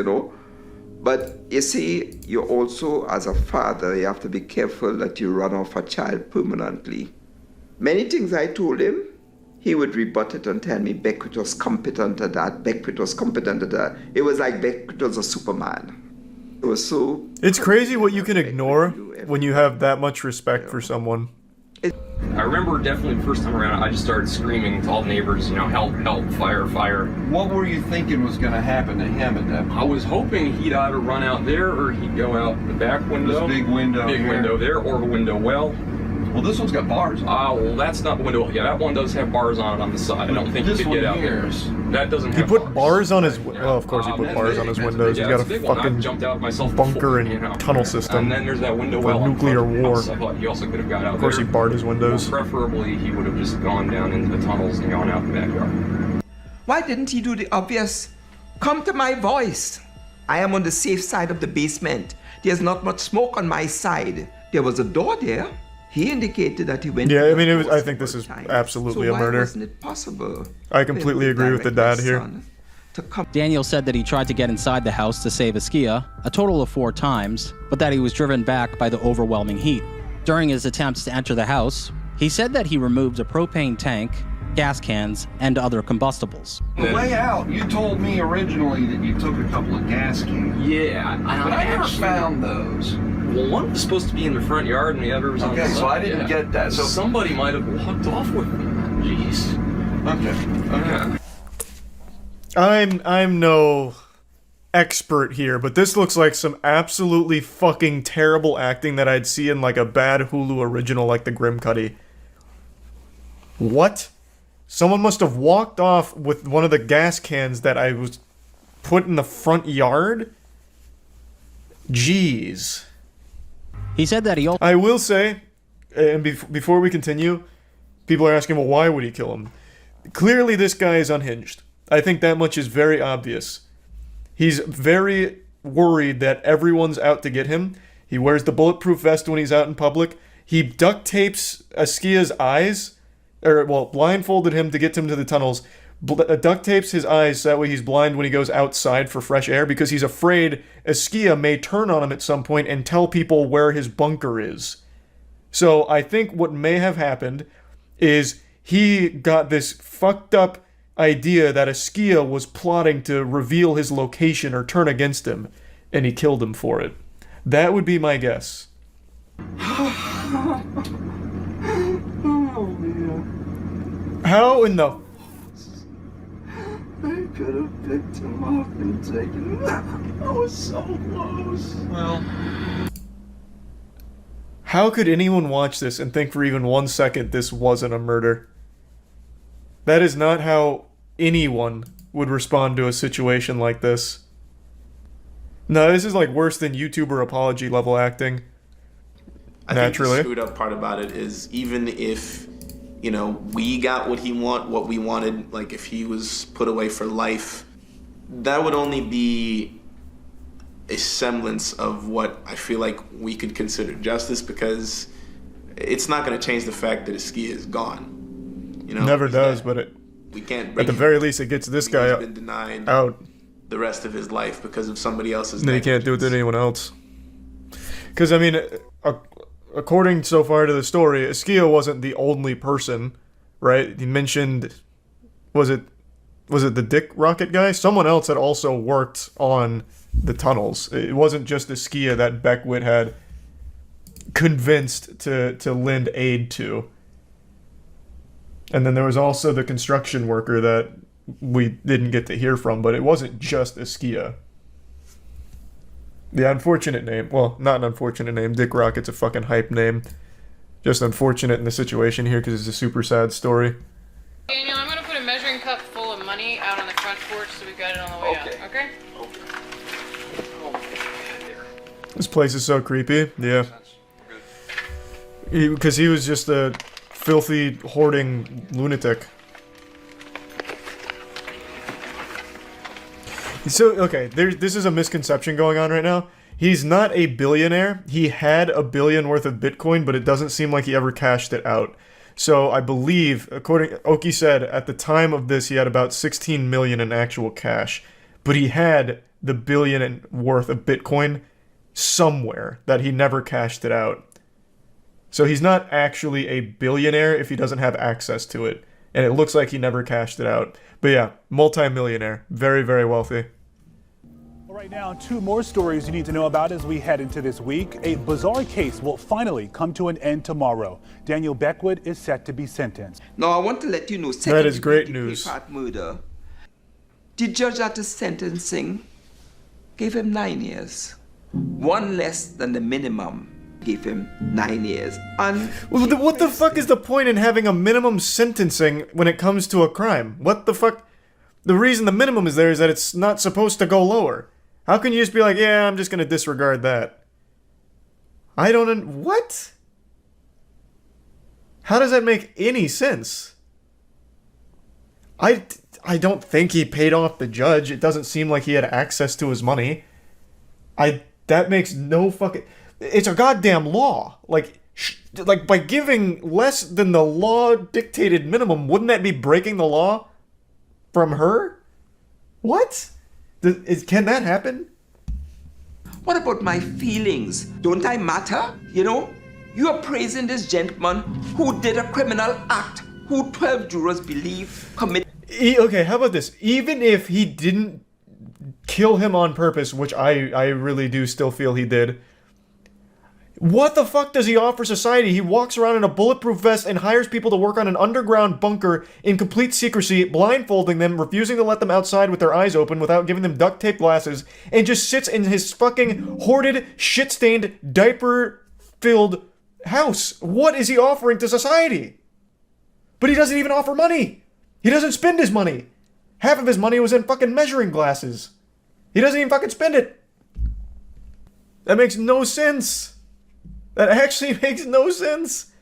But you see, you also, as a father, you have to be careful that you run off a child permanently. Many things I told him, he would rebut it and tell me Beckwith was competent at that, Beckwith was competent at that. It was like Beckwith was a Superman. It was so... It's crazy what you can ignore when you have that much respect for someone. I remember definitely the first time around, I just started screaming to all the neighbors, you know, help, help, fire, fire. What were you thinking was going to happen to him at that point? I was hoping he'd either run out there or he'd go out the back window. This big window Big here. window there, or the window well. Well, this one's got bars on it. Well, that's not the window. Yeah, that one does have bars on it on the side. I don't think he could get out there. That doesn't He have put bars on his. Well, of course he put bars on his windows. He's got a fucking bunker and tunnel system And then there's that window for well on nuclear front of the war. house. I thought he also could have got out Of course, there. he barred his windows. Well, preferably, he would have just gone down into the tunnels and gone out the backyard. Why didn't he do the obvious? Come to my voice. I am on the safe side of the basement. There's not much smoke on my side. There was a door there. He indicated that he went. Yeah, I mean, it was. I think this is absolutely so a murder. Why wasn't it possible? I completely agree with the dad here. Daniel said that he tried to get inside the house to save Askia a total of 4 times, but that he was driven back by the overwhelming heat. During his attempts to enter the house, he said that he removed a propane tank, gas cans, and other combustibles. On the way out, you told me originally that you took a couple of gas cans. Yeah, but I never found those. Well, one was supposed to be in the front yard and the other was on the side. Okay, so I didn't get that. So somebody might have walked off with them. Jeez. Okay. I'm no expert here, but this looks like some absolutely fucking terrible acting that I'd see in like a bad Hulu original like The Grim Cuddy. What? Someone must have walked off with one of the gas cans that I was put in the front yard? Jeez. He said that I will say, and before we continue, people are asking, well, why would he kill him? Clearly this guy is unhinged. I think that much is very obvious. He's very worried that everyone's out to get him. He wears the bulletproof vest when he's out in public. He duct tapes Askia's eyes, blindfolded him to get him to the tunnels. Duct tapes his eyes so that way he's blind when he goes outside for fresh air because he's afraid Askia may turn on him at some point and tell people where his bunker is. So I think what may have happened is he got this fucked up idea that Askia was plotting to reveal his location or turn against him, and he killed him for it. That would be my guess. How in the... I could have picked him up and taken him. I was so close. Well, how could anyone watch this and think for even 1 second this wasn't a murder? That is not how anyone would respond to a situation like this. No, this is like worse than YouTuber apology level acting. Naturally. I think the screwed up part about it is even if, you know, we got what we wanted, like if he was put away for life, that would only be a semblance of what I feel like we could consider justice, because it's not going to change the fact that Askia is gone. You know, never does, but we can't. At the very least, it gets this guy been denied out the rest of his life because of somebody else's. Then he can't do it to anyone else. Because I mean, according so far to the story, Askia wasn't the only person, right? He mentioned, was it the Dick Rocket guy? Someone else had also worked on the tunnels. It wasn't just Askia that Beckwith had convinced to lend aid to. And then there was also the construction worker that we didn't get to hear from, but it wasn't just Askia. The unfortunate name, well, not an unfortunate name, Dick Rocket's a fucking hype name. Just unfortunate in the situation here because it's a super sad story. Daniel, I'm gonna put a measuring cup full of money out on the front porch so we've got it on the way out, okay? This place is so creepy, yeah. Because he was just a filthy, hoarding lunatic. So, okay, this is a misconception going on right now. He's not a billionaire. He had $1 billion worth of Bitcoin, but it doesn't seem like he ever cashed it out. So I believe, according Oki said, at the time of this, he had about 16 million in actual cash. But he had the $1 billion worth of Bitcoin somewhere that he never cashed it out. So he's not actually a billionaire if he doesn't have access to it. And it looks like he never cashed it out. But yeah, multi-millionaire. Very, very wealthy. Right now, two more stories you need to know about as we head into this week. A bizarre case will finally come to an end tomorrow. Daniel Beckwith is set to be sentenced. Now, I want to let you know, That is great news. Murder. The judge at the sentencing gave him 9 years. One less than the minimum. Gave him 9 years. What the fuck is the point in having a minimum sentencing when it comes to a crime? What the fuck? The reason the minimum is there is that it's not supposed to go lower. How can you just be like, yeah, I'm just gonna disregard that? I don't... What? How does that make any sense? I don't think he paid off the judge. It doesn't seem like he had access to his money. That makes no fucking... It's a goddamn law. Like by giving less than the law dictated minimum, wouldn't that be breaking the law from her? What? Can that happen? What about my feelings? Don't I matter? You know? You are praising this gentleman who did a criminal act, who 12 jurors believe committed... Okay, how about this? Even if he didn't kill him on purpose, which I really do still feel he did, what the fuck does he offer society? He walks around in a bulletproof vest and hires people to work on an underground bunker in complete secrecy, blindfolding them, refusing to let them outside with their eyes open without giving them duct tape glasses, and just sits in his fucking hoarded, shit-stained, diaper-filled house. What is he offering to society? But he doesn't even offer money. He doesn't spend his money. Half of his money was in fucking measuring glasses. He doesn't even fucking spend it. That makes no sense. That actually makes no sense.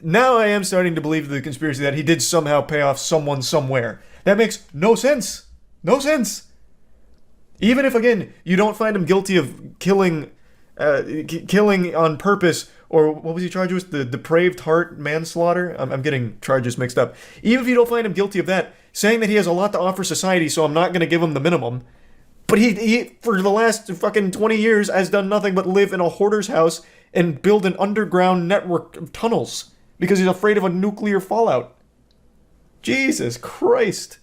Now I am starting to believe the conspiracy that he did somehow pay off someone somewhere. That makes no sense. No sense. Even if, again, you don't find him guilty of killing on purpose, or what was he charged with? The depraved heart manslaughter? I'm getting charges mixed up. Even if you don't find him guilty of that, saying that he has a lot to offer society, so I'm not going to give him the minimum. But he, for the last fucking 20 years, has done nothing but live in a hoarder's house and build an underground network of tunnels because he's afraid of a nuclear fallout. Jesus Christ.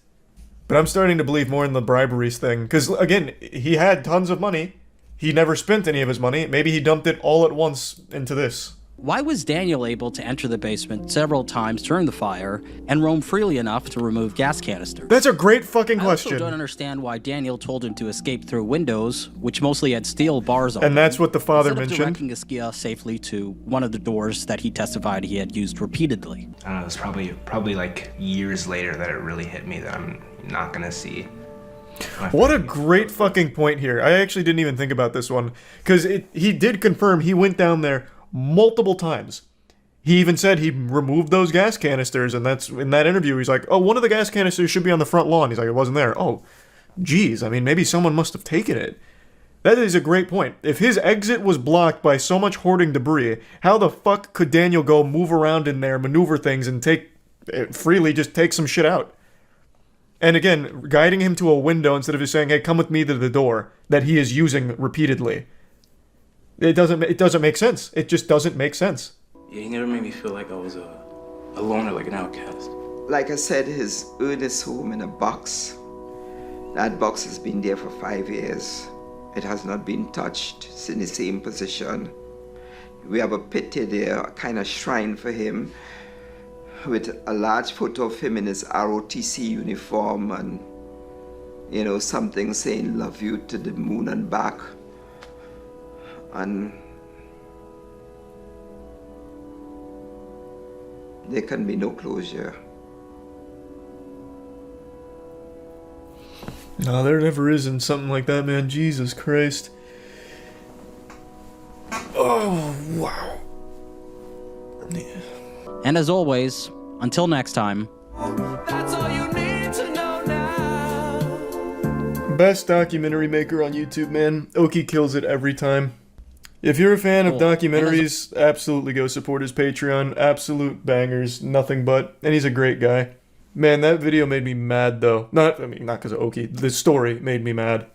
But I'm starting to believe more in the briberies thing. Because, again, he had tons of money. He never spent any of his money. Maybe he dumped it all at once into this. Why was Daniel able to enter the basement several times during the fire and roam freely enough to remove gas canisters? That's a great fucking question. I also don't understand why Daniel told him to escape through windows, which mostly had steel bars on them. And that's what the father instead mentioned. Of directing Askia safely to one of the doors that he testified he had used repeatedly. I don't know, it was probably like years later that it really hit me that I'm not gonna see. What a great fucking point here. I actually didn't even think about this one. Because he did confirm he went down there multiple times. He even said he removed those gas canisters, and that's in that interview. He's like, oh, one of the gas canisters should be on the front lawn. He's like, it wasn't there. Oh, geez. I mean, maybe someone must have taken it. That is a great point. If his exit was blocked by so much hoarding debris, how the fuck could Daniel go move around in there, maneuver things, and freely just take some shit out? And again, guiding him to a window instead of just saying, hey, come with me to the door, that he is using repeatedly. It doesn't make sense. It just doesn't make sense. Yeah, he never made me feel like I was a loner, like an outcast. Like I said, his earnest home in a box. That box has been there for 5 years. It has not been touched. It's in the same position. We have a pit there, a kind of shrine for him, with a large photo of him in his ROTC uniform and, you know, something saying, love you to the moon and back. And there can be no closure. No, there never is in something like that, man. Jesus Christ. Oh, wow. And as always, until next time. That's all you need to know now. Best documentary maker on YouTube, man. Oki kills it every time. If you're a fan of documentaries, absolutely go support his Patreon. Absolute bangers, nothing but. And he's a great guy. Man, that video made me mad, though. Not because of Oki. The story made me mad.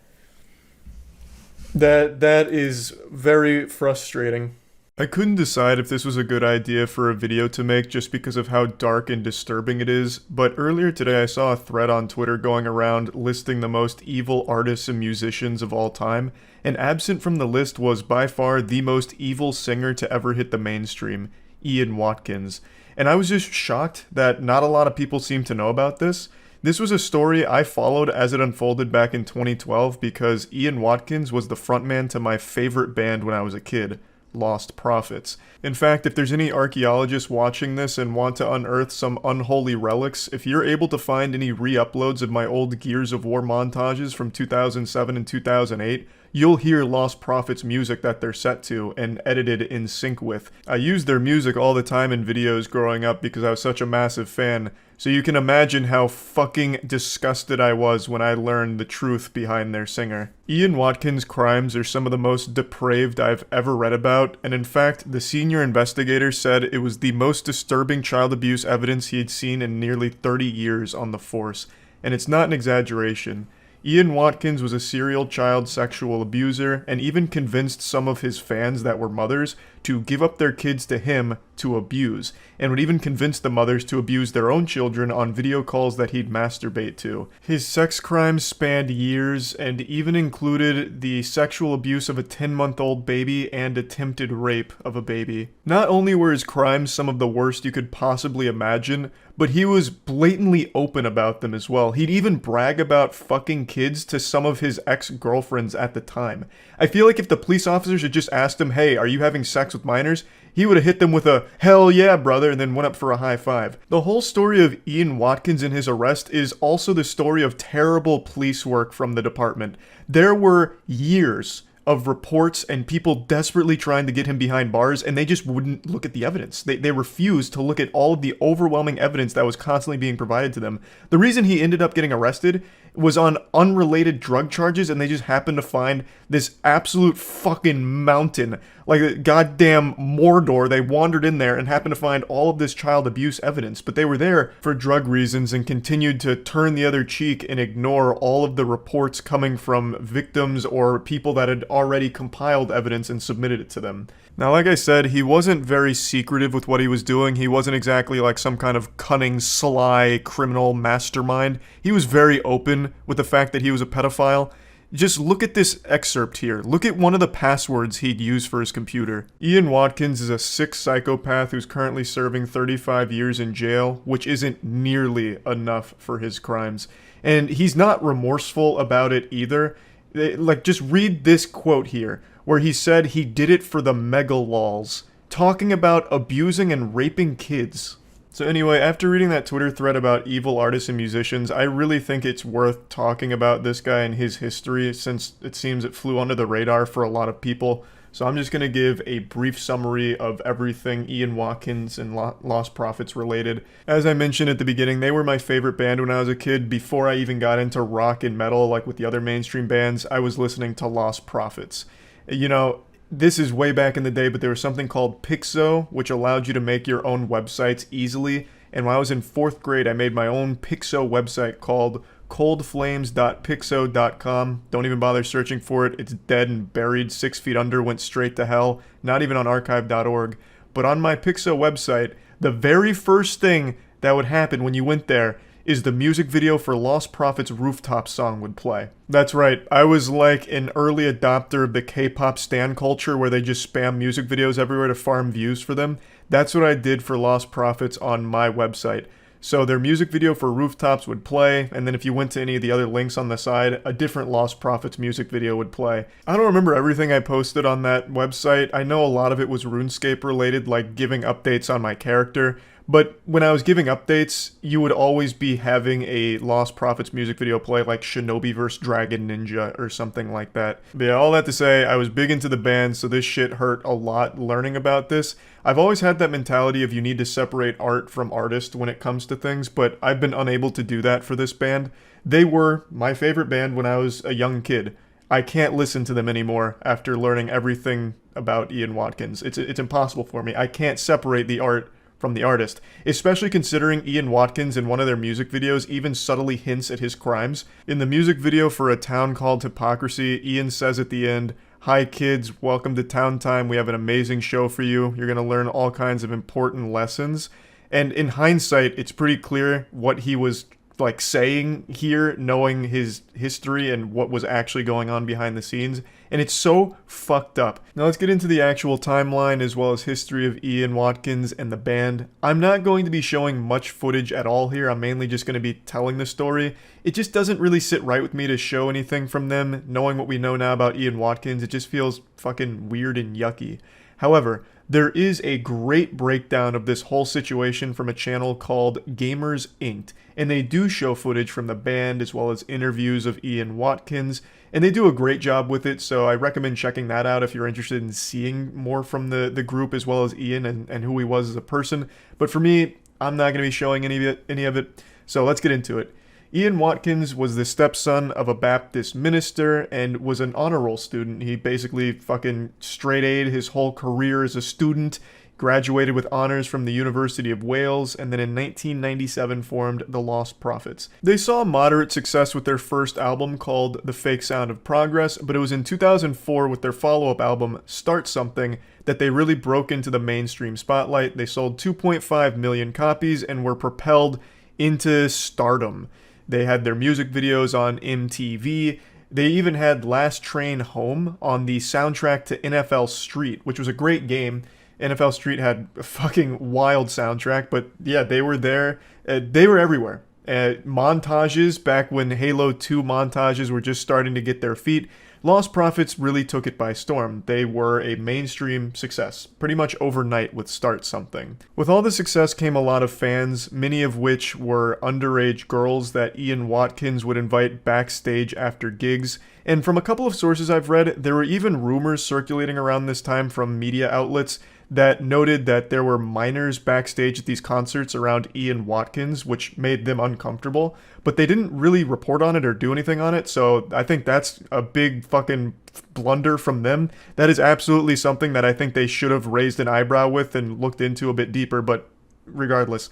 That is very frustrating. I couldn't decide if this was a good idea for a video to make just because of how dark and disturbing it is, but earlier today I saw a thread on Twitter going around listing the most evil artists and musicians of all time, and absent from the list was by far the most evil singer to ever hit the mainstream, Ian Watkins. And I was just shocked that not a lot of people seem to know about this. This was a story I followed as it unfolded back in 2012 because Ian Watkins was the frontman to my favorite band when I was a kid, Lost Prophets. In fact, if there's any archaeologists watching this and want to unearth some unholy relics, if you're able to find any re-uploads of my old Gears of War montages from 2007 and 2008, you'll hear Lost Prophets music that they're set to and edited in sync with. I used their music all the time in videos growing up because I was such a massive fan, so you can imagine how fucking disgusted I was when I learned the truth behind their singer. Ian Watkins' crimes are some of the most depraved I've ever read about, and in fact, the senior investigator said it was the most disturbing child abuse evidence he had seen in nearly 30 years on the force, and it's not an exaggeration. Ian Watkins was a serial child sexual abuser and even convinced some of his fans that were mothers to give up their kids to him to abuse, and would even convince the mothers to abuse their own children on video calls that he'd masturbate to. His sex crimes spanned years and even included the sexual abuse of a 10-month-old baby and attempted rape of a baby. Not only were his crimes some of the worst you could possibly imagine, but he was blatantly open about them as well. He'd even brag about fucking kids to some of his ex-girlfriends at the time. I feel like if the police officers had just asked him, "Hey, are you having sex with minors?" he would have hit them with a "hell yeah, brother," and then went up for a high five. The whole story of Ian Watkins and his arrest is also the story of terrible police work from the department. There were years of reports and people desperately trying to get him behind bars, and they just wouldn't look at the evidence. They refused to look at all of the overwhelming evidence that was constantly being provided to them. The reason he ended up getting arrested was on unrelated drug charges, and they just happened to find this absolute fucking mountain, like a goddamn Mordor. They wandered in there and happened to find all of this child abuse evidence, but they were there for drug reasons and continued to turn the other cheek and ignore all of the reports coming from victims or people that had already compiled evidence and submitted it to them. Now, like I said, he wasn't very secretive with what he was doing. He wasn't exactly like some kind of cunning, sly, criminal mastermind. He was very open with the fact that he was a pedophile. Just look at this excerpt here. Look at one of the passwords he'd use for his computer. Ian Watkins is a sick psychopath who's currently serving 35 years in jail, which isn't nearly enough for his crimes. And he's not remorseful about it either. Like, just read this quote here, where he said he did it for the mega lols, talking about abusing and raping kids. So anyway, after reading that Twitter thread about evil artists and musicians, I really think it's worth talking about this guy and his history, since it seems it flew under the radar for a lot of people. So I'm just going to give a brief summary of everything Ian Watkins and Lost Prophets related. As I mentioned at the beginning, they were my favorite band when I was a kid. Before I even got into rock and metal, like with the other mainstream bands, I was listening to Lost Prophets. You know, this is way back in the day, but there was something called Penguinz0, which allowed you to make your own websites easily. And when I was in 4th grade, I made my own Penguinz0 website called coldflames.penguinz0.com. Don't even bother searching for it. It's dead and buried 6 feet under, went straight to hell. Not even on archive.org. But on my Penguinz0 website, the very first thing that would happen when you went there is the music video for Lost Prophets' Rooftop song would play. That's right, I was like an early adopter of the K-pop stan culture where they just spam music videos everywhere to farm views for them. That's what I did for Lost Prophets on my website. So their music video for Rooftops would play, and then if you went to any of the other links on the side, a different Lost Prophets music video would play. I don't remember everything I posted on that website. I know a lot of it was RuneScape related, like giving updates on my character. But when I was giving updates, you would always be having a Lost Prophets music video play, like Shinobi vs. Dragon Ninja or something like that. But yeah, all that to say, I was big into the band, so this shit hurt a lot learning about this. I've always had that mentality of you need to separate art from artist when it comes to things, but I've been unable to do that for this band. They were my favorite band when I was a young kid. I can't listen to them anymore after learning everything about Ian Watkins. It's impossible for me. I can't separate the art from the artist, especially considering Ian Watkins in one of their music videos even subtly hints at his crimes. In the music video for A Town Called Hypocrisy, Ian says at the end, "Hi kids, welcome to Town Time. We have an amazing show for you. You're going to learn all kinds of important lessons." And in hindsight, it's pretty clear what he was like saying here, knowing his history and what was actually going on behind the scenes, and it's so fucked up. Now let's get into the actual timeline as well as history of Ian Watkins and the band. I'm not going to be showing much footage at all here. I'm mainly just going to be telling the story. It just doesn't really sit right with me to show anything from them. Knowing what we know now about Ian Watkins, it just feels fucking weird and yucky. However, there is a great breakdown of this whole situation from a channel called Gamers0 and they do show footage from the band as well as interviews of Ian Watkins, and they do a great job with it, so I recommend checking that out if you're interested in seeing more from the group as well as Ian and who he was as a person. But for me, I'm not going to be showing any of it, so let's get into it. Ian Watkins was the stepson of a Baptist minister and was an honor roll student. He basically fucking straight A'd his whole career as a student, graduated with honors from the University of Wales, and then in 1997 formed the Lost Prophets. They saw moderate success with their first album called The Fake Sound of Progress, but it was in 2004 with their follow-up album, Start Something, that they really broke into the mainstream spotlight. They sold 2.5 million copies and were propelled into stardom. They had their music videos on MTV. They even had Last Train Home on the soundtrack to NFL Street, which was a great game. NFL Street had a fucking wild soundtrack, but yeah, they were there. They were everywhere. Montages, back when Halo 2 montages were just starting to get their feet, Lost Prophets really took it by storm. They were a mainstream success, pretty much overnight with Start Something. With all the success came a lot of fans, many of which were underage girls that Ian Watkins would invite backstage after gigs. And from a couple of sources I've read, there were even rumors circulating around this time from media outlets that noted that there were minors backstage at these concerts around Ian Watkins, which made them uncomfortable, but they didn't really report on it or do anything on it, so I think that's a big fucking blunder from them. That is absolutely something that I think they should have raised an eyebrow with and looked into a bit deeper, but regardless.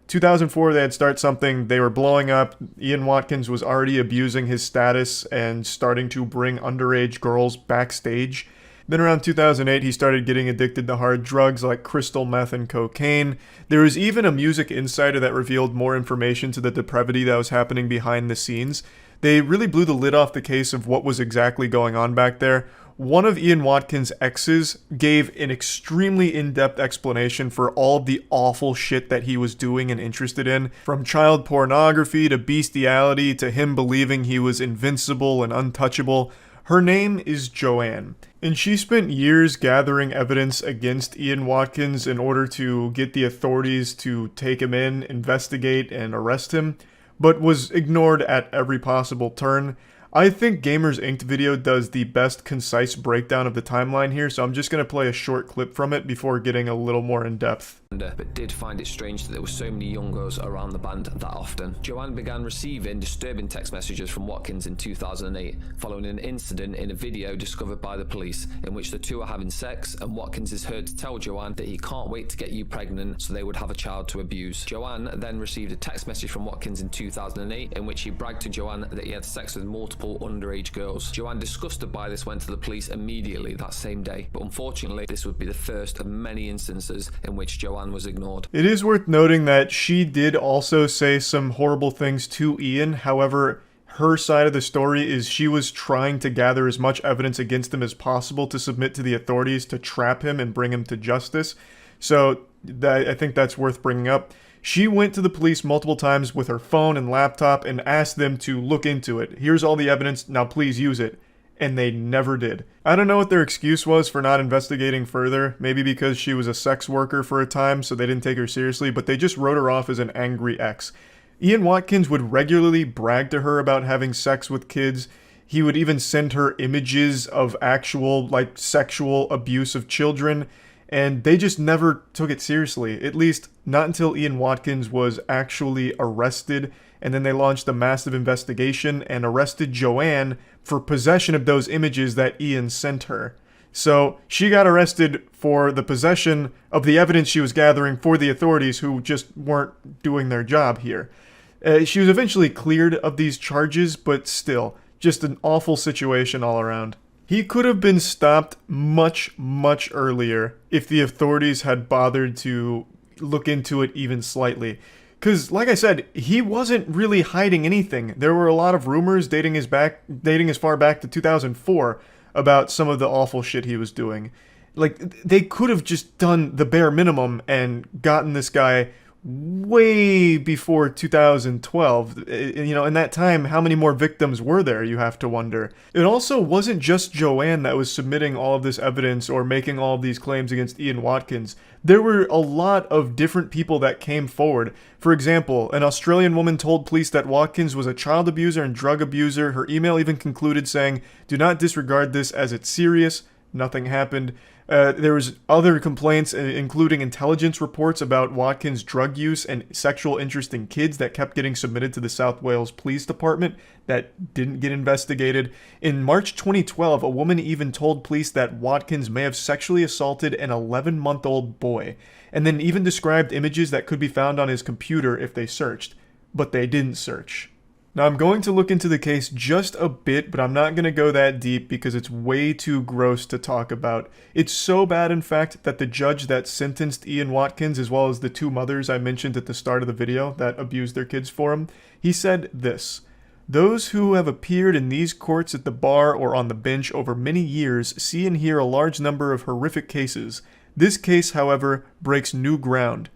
2004, they had Start Something, they were blowing up. Ian Watkins was already abusing his status and starting to bring underage girls backstage. Then around 2008, he started getting addicted to hard drugs like crystal meth and cocaine. There was even a Music Insider that revealed more information to the depravity that was happening behind the scenes. They really blew the lid off the case of what was exactly going on back there. One of Ian Watkins' exes gave an extremely in-depth explanation for all of the awful shit that he was doing and interested in, from child pornography to bestiality to him believing he was invincible and untouchable. Her name is Joanne, and she spent years gathering evidence against Ian Watkins in order to get the authorities to take him in, investigate, and arrest him, but was ignored at every possible turn. I think Gamers0 video does the best concise breakdown of the timeline here, so I'm just going to play a short clip from it before getting a little more in depth. But did find it strange that there were so many young girls around the band that often. Joanne began receiving disturbing text messages from Watkins in 2008, following an incident in a video discovered by the police, in which the two are having sex, and Watkins is heard to tell Joanne that he can't wait to get you pregnant so they would have a child to abuse. Joanne then received a text message from Watkins in 2008, in which he bragged to Joanne that he had sex with multiple underage girls. Joanne, disgusted by this, went to the police immediately that same day, but unfortunately this would be the first of many instances in which Joanne was ignored. It is worth noting that she did also say some horrible things to Ian. However, her side of the story is she was trying to gather as much evidence against him as possible to submit to the authorities to trap him and bring him to justice. So I think that's worth bringing up. She went to the police multiple times with her phone and laptop and asked them to look into it. Here's all the evidence, now please use it. And they never did. I don't know what their excuse was for not investigating further. Maybe because she was a sex worker for a time, so they didn't take her seriously, but they just wrote her off as an angry ex. Ian Watkins would regularly brag to her about having sex with kids. He would even send her images of actual, sexual abuse of children, and they just never took it seriously. At least, not until Ian Watkins was actually arrested, and then they launched a massive investigation and arrested Joanne for possession of those images that Ian sent her. So she got arrested for the possession of the evidence she was gathering for the authorities who just weren't doing their job here. She was eventually cleared of these charges, but still, just an awful situation all around. He could have been stopped much, much earlier if the authorities had bothered to look into it even slightly. Because, like I said, he wasn't really hiding anything. There were a lot of rumors dating as far back to 2004 about some of the awful shit he was doing. Like, they could have just done the bare minimum and gotten this guy way before 2012. You know, in that time, how many more victims were there, you have to wonder. It also wasn't just Joanne that was submitting all of this evidence or making all of these claims against Ian Watkins. There were a lot of different people that came forward. For example, an Australian woman told police that Watkins was a child abuser and drug abuser. Her email even concluded saying, "Do not disregard this as it's serious." Nothing happened. There was other complaints, including intelligence reports about Watkins' drug use and sexual interest in kids that kept getting submitted to the South Wales Police Department that didn't get investigated. In March 2012, a woman even told police that Watkins may have sexually assaulted an 11-month-old boy, and then even described images that could be found on his computer if they searched. But they didn't search. Now, I'm going to look into the case just a bit, but I'm not going to go that deep because it's way too gross to talk about. It's so bad, in fact, that the judge that sentenced Ian Watkins, as well as the two mothers I mentioned at the start of the video that abused their kids for him, he said this: "Those who have appeared in these courts at the bar or on the bench over many years see and hear a large number of horrific cases. This case, however, breaks new ground.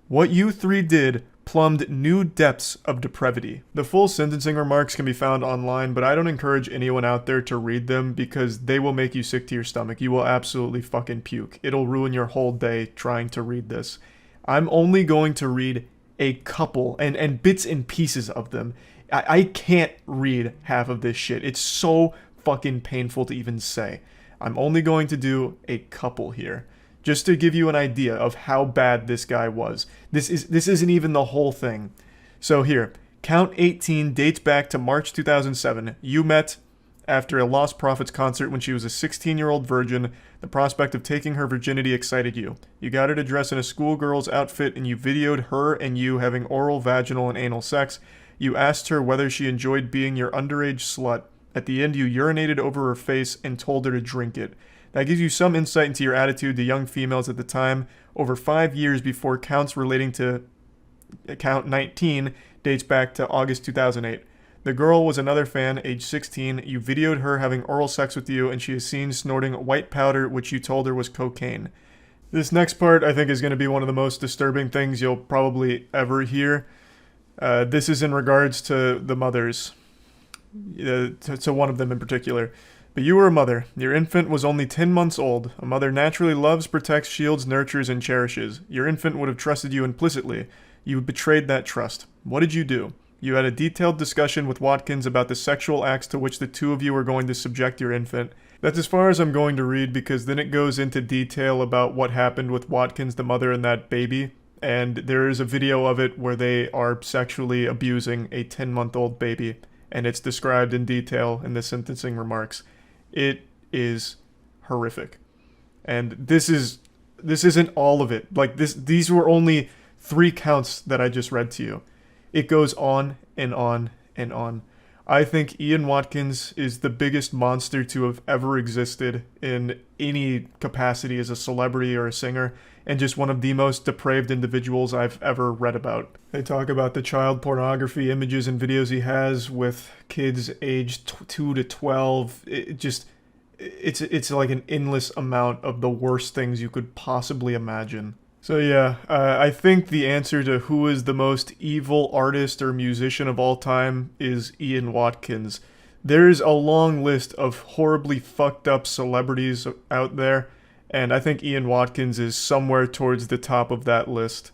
What you three did plumbed new depths of depravity." The full sentencing remarks can be found online, but I don't encourage anyone out there to read them because they will make you sick to your stomach. You will absolutely fucking puke. It'll ruin your whole day trying to read this. I'm only going to read a couple and bits and pieces of them. I can't read half of this shit. It's so fucking painful to even say. I'm only going to do a couple here, just to give you an idea of how bad this guy was. This isn't even the whole thing. So here, count 18 dates back to March 2007. You met after a Lost Prophets concert when she was a 16-year-old virgin. The prospect of taking her virginity excited you. You got her to dress in a schoolgirl's outfit and you videoed her and you having oral, vaginal, and anal sex. You asked her whether she enjoyed being your underage slut. At the end, you urinated over her face and told her to drink it. That gives you some insight into your attitude to young females at the time. Over 5 years before counts relating to count 19 dates back to August 2008. The girl was another fan, age 16. You videoed her having oral sex with you, and she is seen snorting white powder, which you told her was cocaine. This next part, I think, is going to be one of the most disturbing things you'll probably ever hear. This is in regards to the mothers, to one of them in particular. But you were a mother. Your infant was only 10 months old. A mother naturally loves, protects, shields, nurtures, and cherishes. Your infant would have trusted you implicitly. You betrayed that trust. What did you do? You had a detailed discussion with Watkins about the sexual acts to which the two of you were going to subject your infant. That's as far as I'm going to read, because then it goes into detail about what happened with Watkins, the mother, and that baby. And there is a video of it where they are sexually abusing a 10-month-old baby. And it's described in detail in the sentencing remarks. It is horrific. And this isn't all of it. Like, these were only 3 counts that I just read to you. It goes on and on and on. I think Ian Watkins is the biggest monster to have ever existed in any capacity as a celebrity or a singer, and just one of the most depraved individuals I've ever read about. They talk about the child pornography images and videos he has with kids aged 2 to 12. It's like an endless amount of the worst things you could possibly imagine. So yeah, I think the answer to who is the most evil artist or musician of all time is Ian Watkins. There's a long list of horribly fucked up celebrities out there, and I think Ian Watkins is somewhere towards the top of that list.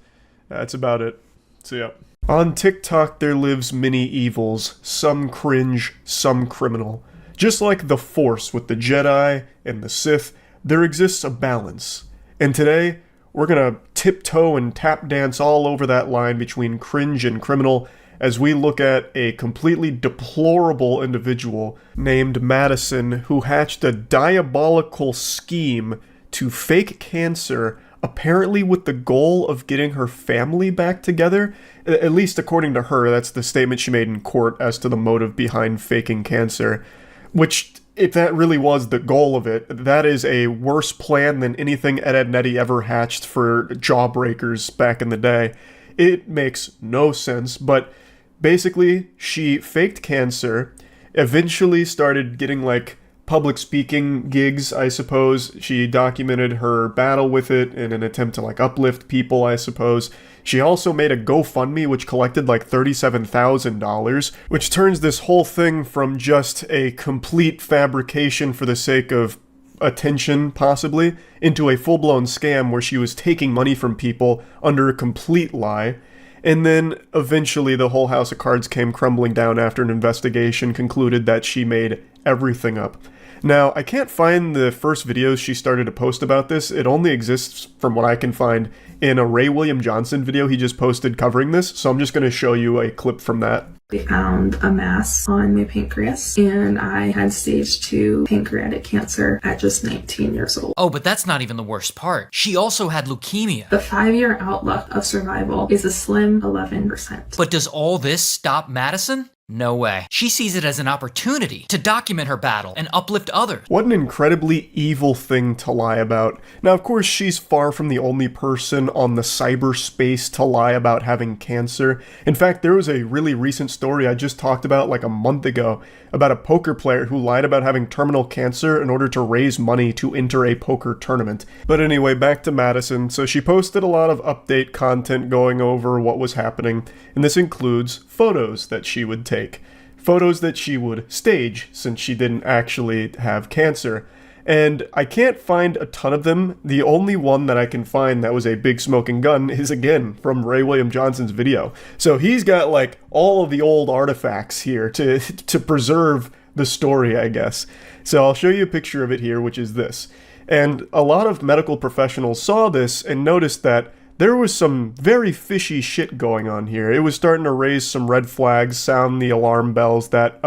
That's about it. So yeah. On TikTok there lives many evils, some cringe, some criminal. Just like the Force with the Jedi and the Sith, there exists a balance. And today, we're gonna tiptoe and tap dance all over that line between cringe and criminal, as we look at a completely deplorable individual named Madison who hatched a diabolical scheme to fake cancer, apparently with the goal of getting her family back together. At least according to her, that's the statement she made in court as to the motive behind faking cancer. Which, if that really was the goal of it, that is a worse plan than anything Ed, Edd n Eddy ever hatched for jawbreakers back in the day. It makes no sense, but basically, she faked cancer, eventually started getting, like, public speaking gigs, I suppose. She documented her battle with it in an attempt to, like, uplift people, I suppose. She also made a GoFundMe which collected like $37,000, which turns this whole thing from just a complete fabrication for the sake of attention, possibly, into a full-blown scam where she was taking money from people under a complete lie. And then eventually the whole house of cards came crumbling down after an investigation concluded that she made everything up. Now, I can't find the first videos she started to post about this. It only exists, from what I can find, in a Ray William Johnson video he just posted covering this, so I'm just going to show you a clip from that. They found a mass on my pancreas, and I had stage 2 pancreatic cancer at just 19 years old. Oh, but that's not even the worst part. She also had leukemia. The 5-year outlook of survival is a slim 11%. But does all this stop Madison? No way. She sees it as an opportunity to document her battle and uplift others. What an incredibly evil thing to lie about. Now, of course, she's far from the only person on the cyberspace to lie about having cancer. In fact, there was a really recent story I just talked about like a month ago about a poker player who lied about having terminal cancer in order to raise money to enter a poker tournament. But anyway, back to Madison. So she posted a lot of update content going over what was happening, and this includes photos that she would take. Photos that she would stage, since she didn't actually have cancer. And I can't find a ton of them. The only one that I can find that was a big smoking gun is, again, from Ray William Johnson's video. So he's got, like, all of the old artifacts here to preserve the story, I guess. So I'll show you a picture of it here, which is this. And a lot of medical professionals saw this and noticed that there was some very fishy shit going on here. It was starting to raise some red flags, sound the alarm bells that,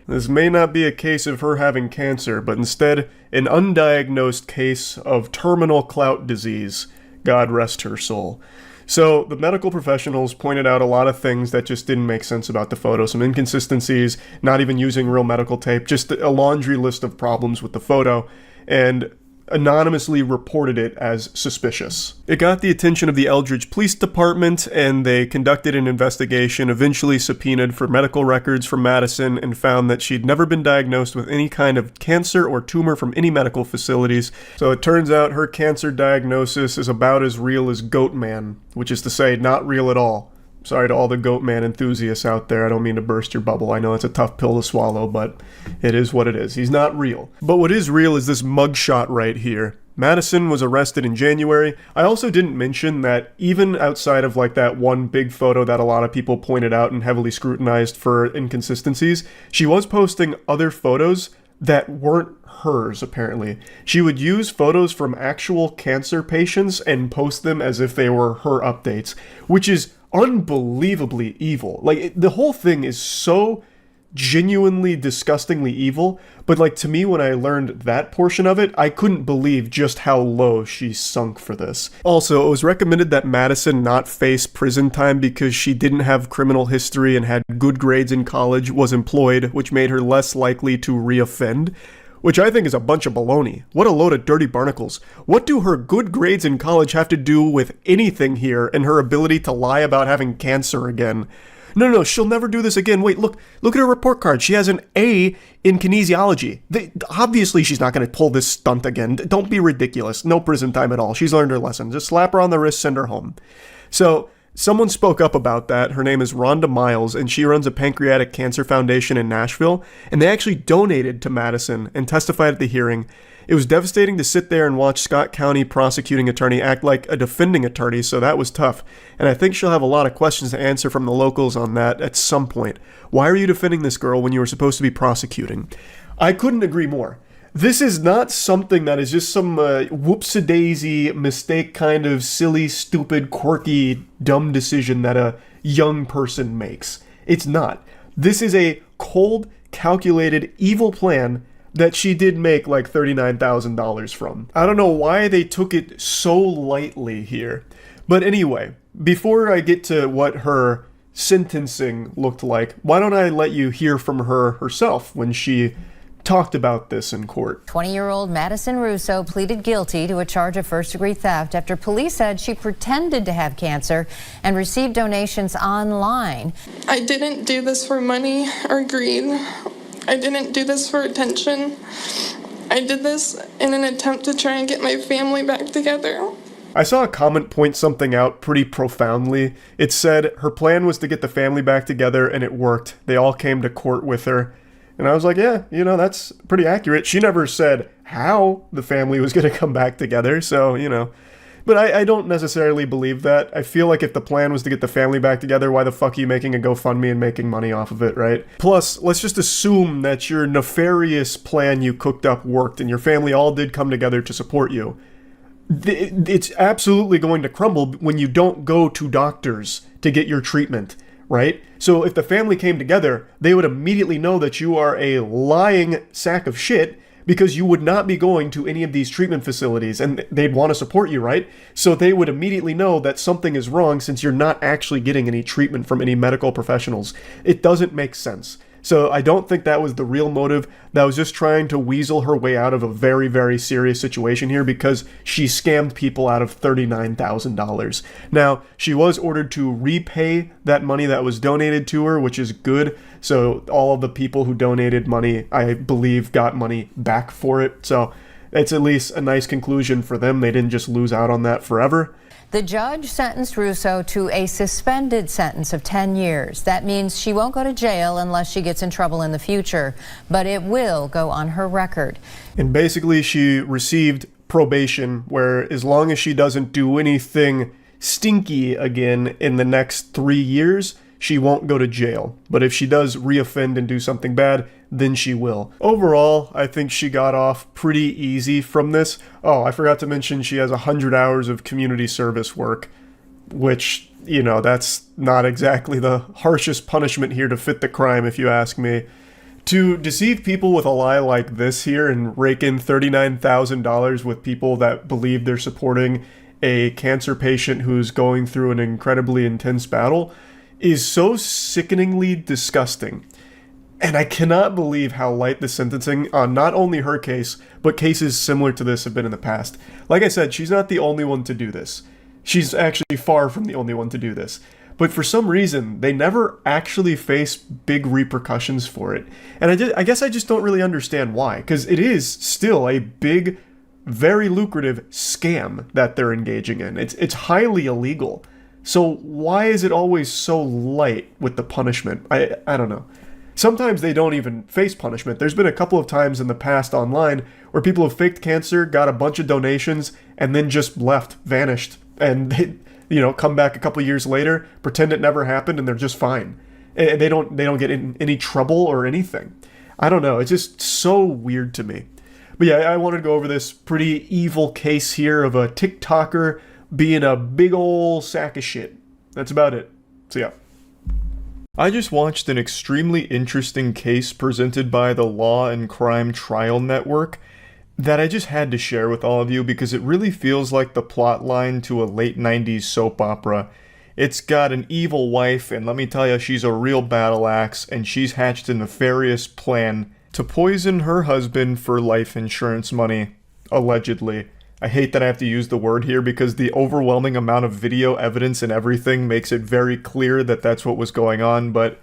this may not be a case of her having cancer, but instead an undiagnosed case of terminal clout disease. God rest her soul. So the medical professionals pointed out a lot of things that just didn't make sense about the photo. Some inconsistencies, not even using real medical tape, just a laundry list of problems with the photo. And anonymously reported it as suspicious. It got the attention of the Eldridge Police Department, and they conducted an investigation, eventually subpoenaed for medical records from Madison, and found that she'd never been diagnosed with any kind of cancer or tumor from any medical facilities. So it turns out her cancer diagnosis is about as real as Goatman, which is to say, not real at all. Sorry to all the Goatman enthusiasts out there. I don't mean to burst your bubble. I know it's a tough pill to swallow, but it is what it is. He's not real. But what is real is this mugshot right here. Madison was arrested in January. I also didn't mention that even outside of like that one big photo that a lot of people pointed out and heavily scrutinized for inconsistencies, she was posting other photos that weren't hers, apparently. She would use photos from actual cancer patients and post them as if they were her updates, which is unbelievably evil. Like, the whole thing is so genuinely disgustingly evil, but like, to me, when I learned that portion of it, I couldn't believe just how low she sunk for this. Also, it was recommended that Madison not face prison time because she didn't have criminal history and had good grades in college, was employed, which made her less likely to reoffend. Which I think is a bunch of baloney. What a load of dirty barnacles. What do her good grades in college have to do with anything here and her ability to lie about having cancer again? No, she'll never do this again. Wait, look at her report card. She has an A in kinesiology. Obviously, she's not going to pull this stunt again. Don't be ridiculous. No prison time at all. She's learned her lesson. Just slap her on the wrist, send her home. So, someone spoke up about that. Her name is Rhonda Miles, and she runs a pancreatic cancer foundation in Nashville, and they actually donated to Madison and testified at the hearing. It was devastating to sit there and watch Scott County prosecuting attorney act like a defending attorney, so that was tough. And I think she'll have a lot of questions to answer from the locals on that at some point. Why are you defending this girl when you were supposed to be prosecuting? I couldn't agree more. This is not something that is just some whoops-a-daisy mistake kind of silly, stupid, quirky, dumb decision that a young person makes. It's not. This is a cold, calculated, evil plan that she did make like $39,000 from. I don't know why they took it so lightly here. But anyway, before I get to what her sentencing looked like, why don't I let you hear from her herself when she talked about this in court. 20-year-old Madison Russo pleaded guilty to a charge of first-degree theft after police said she pretended to have cancer and received donations online. I didn't do this for money or greed. I didn't do this for attention. I did this in an attempt to try and get my family back together. I saw a comment point something out pretty profoundly. It said her plan was to get the family back together, and it worked. They all came to court with her. And I was like, yeah, you know, that's pretty accurate. She never said how the family was going to come back together, so, you know. But I don't necessarily believe that. I feel like if the plan was to get the family back together, why the fuck are you making a GoFundMe and making money off of it, right? Plus, let's just assume that your nefarious plan you cooked up worked and your family all did come together to support you. It's absolutely going to crumble when you don't go to doctors to get your treatment, right? So if the family came together, they would immediately know that you are a lying sack of shit because you would not be going to any of these treatment facilities and they'd want to support you, right? So they would immediately know that something is wrong since you're not actually getting any treatment from any medical professionals. It doesn't make sense. So I don't think that was the real motive. That was just trying to weasel her way out of a very, very serious situation here because she scammed people out of $39,000. Now, she was ordered to repay that money that was donated to her, which is good. So all of the people who donated money, I believe, got money back for it. So it's at least a nice conclusion for them. They didn't just lose out on that forever. The judge sentenced Russo to a suspended sentence of 10 years. That means she won't go to jail unless she gets in trouble in the future, but it will go on her record. And basically she received probation where as long as she doesn't do anything stinky again in the next 3 years, she won't go to jail. But if she does reoffend and do something bad, then she will. Overall, I think she got off pretty easy from this. Oh, I forgot to mention she has 100 hours of community service work, which, you know, that's not exactly the harshest punishment here to fit the crime, if you ask me. To deceive people with a lie like this here and rake in $39,000 with people that believe they're supporting a cancer patient who's going through an incredibly intense battle is so sickeningly disgusting. And I cannot believe how light the sentencing on not only her case, but cases similar to this have been in the past. Like I said, she's not the only one to do this. She's actually far from the only one to do this. But for some reason, they never actually face big repercussions for it. And I guess I just don't really understand why, because it is still a big, very lucrative scam that they're engaging in. It's highly illegal. So why is it always so light with the punishment? I don't know. Sometimes they don't even face punishment. There's been a couple of times in the past online where people have faked cancer, got a bunch of donations, and then just left, vanished. And they, you know, come back a couple of years later, pretend it never happened, and they're just fine. And they don't get in any trouble or anything. I don't know. It's just so weird to me. But yeah, I wanted to go over this pretty evil case here of a TikToker being a big ol' sack of shit. That's about it. So yeah. I just watched an extremely interesting case presented by the Law and Crime Trial Network that I just had to share with all of you because it really feels like the plot line to a late 90s soap opera. It's got an evil wife, and let me tell you, she's a real battle axe, and she's hatched a nefarious plan to poison her husband for life insurance money, allegedly. I hate that I have to use the word here because the overwhelming amount of video evidence and everything makes it very clear that that's what was going on, but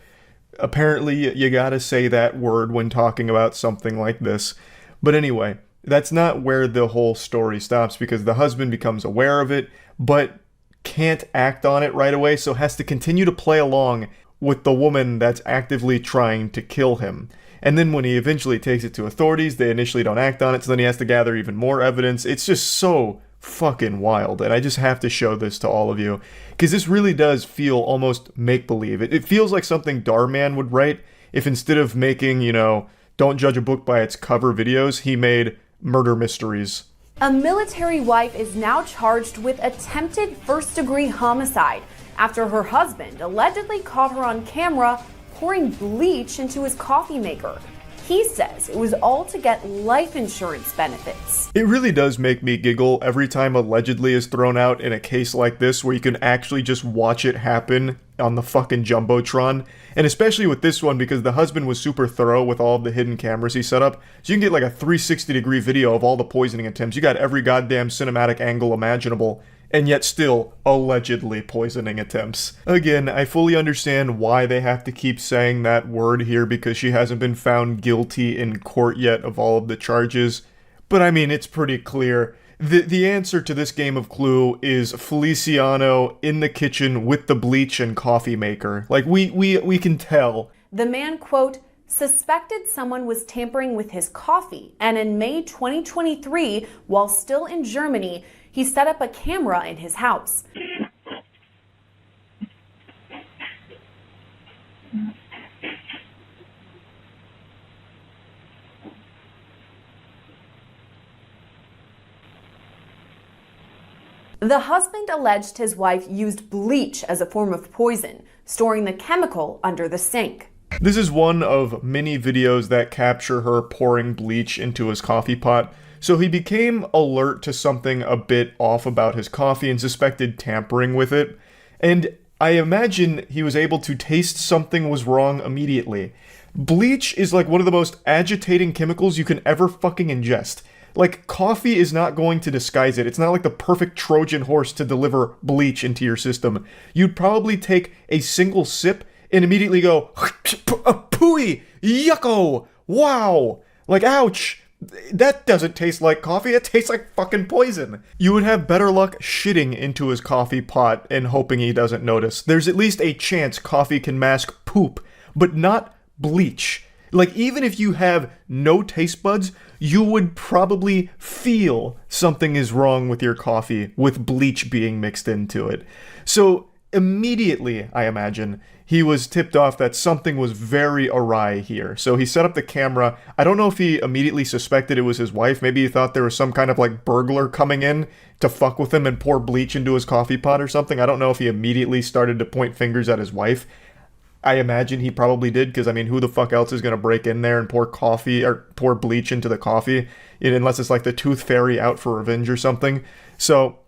apparently you gotta say that word when talking about something like this. But anyway, that's not where the whole story stops because the husband becomes aware of it, but can't act on it right away, so has to continue to play along with the woman that's actively trying to kill him. And then when he eventually takes it to authorities, they initially don't act on it, so then he has to gather even more evidence. It's just so fucking wild, and I just have to show this to all of you, because this really does feel almost make-believe. It feels like something Darman would write if instead of making, you know, don't judge a book by its cover videos, he made murder mysteries. A military wife is now charged with attempted first-degree homicide after her husband allegedly caught her on camera pouring bleach into his coffee maker. He says it was all to get life insurance benefits. It really does make me giggle every time allegedly is thrown out in a case like this where you can actually just watch it happen on the fucking Jumbotron. And especially with this one because the husband was super thorough with all of the hidden cameras he set up. So you can get like a 360-degree video of all the poisoning attempts. You got every goddamn cinematic angle imaginable. And yet still allegedly poisoning attempts. Again, I fully understand why they have to keep saying that word here because she hasn't been found guilty in court yet of all of the charges. But I mean, it's pretty clear. The answer to this game of Clue is Feliciano in the kitchen with the bleach and coffee maker. Like, we can tell. The man, quote, suspected someone was tampering with his coffee, and in May 2023, while still in Germany, he set up a camera in his house. The husband alleged his wife used bleach as a form of poison, storing the chemical under the sink. This is one of many videos that capture her pouring bleach into his coffee pot. So he became alert to something a bit off about his coffee and suspected tampering with it. And I imagine he was able to taste something was wrong immediately. Bleach is like one of the most agitating chemicals you can ever fucking ingest. Like, coffee is not going to disguise it. It's not like the perfect Trojan horse to deliver bleach into your system. You'd probably take a single sip and immediately go, pooey, yucko, wow, like, ouch. That doesn't taste like coffee, it tastes like fucking poison. You would have better luck shitting into his coffee pot and hoping he doesn't notice. There's at least a chance coffee can mask poop, but not bleach. Like, even if you have no taste buds, you would probably feel something is wrong with your coffee with bleach being mixed into it. So, immediately, I imagine, he was tipped off that something was very awry here. So he set up the camera. I don't know if he immediately suspected it was his wife. Maybe he thought there was some kind of like burglar coming in to fuck with him and pour bleach into his coffee pot or something. I don't know if he immediately started to point fingers at his wife. I imagine he probably did because, I mean, who the fuck else is going to break in there and pour coffee or pour bleach into the coffee? Unless it's like the Tooth Fairy out for revenge or something. So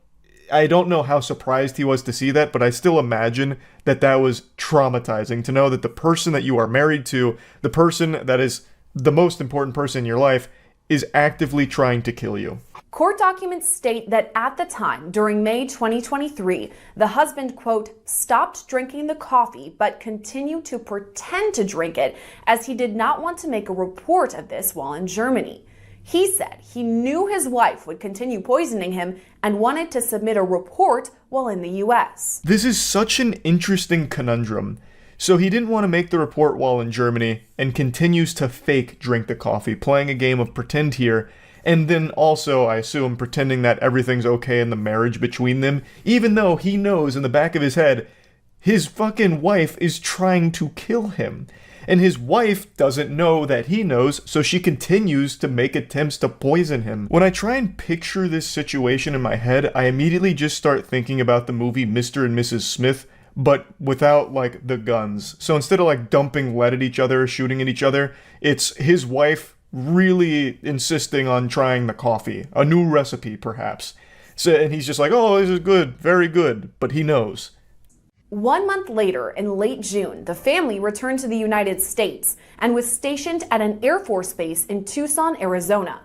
I don't know how surprised he was to see that, but I still imagine that that was traumatizing to know that the person that you are married to, the person that is the most important person in your life, is actively trying to kill you. Court documents state that at the time, during May 2023, the husband, quote, stopped drinking the coffee but continued to pretend to drink it as he did not want to make a report of this while in Germany. He said he knew his wife would continue poisoning him and wanted to submit a report while in the US. This is such an interesting conundrum. So he didn't want to make the report while in Germany and continues to fake drink the coffee, playing a game of pretend here, and then also, I assume, pretending that everything's okay in the marriage between them, even though he knows in the back of his head his fucking wife is trying to kill him. And his wife doesn't know that he knows, so she continues to make attempts to poison him. When I try and picture this situation in my head, I immediately just start thinking about the movie Mr. and Mrs. Smith, but without, like, the guns. So instead of, like, dumping lead at each other, shooting at each other, it's his wife really insisting on trying the coffee. A new recipe, perhaps. So, and he's just like, oh, this is good, very good, but he knows. 1 month later, in late June, the family returned to the United States and was stationed at an Air Force base in Tucson, Arizona.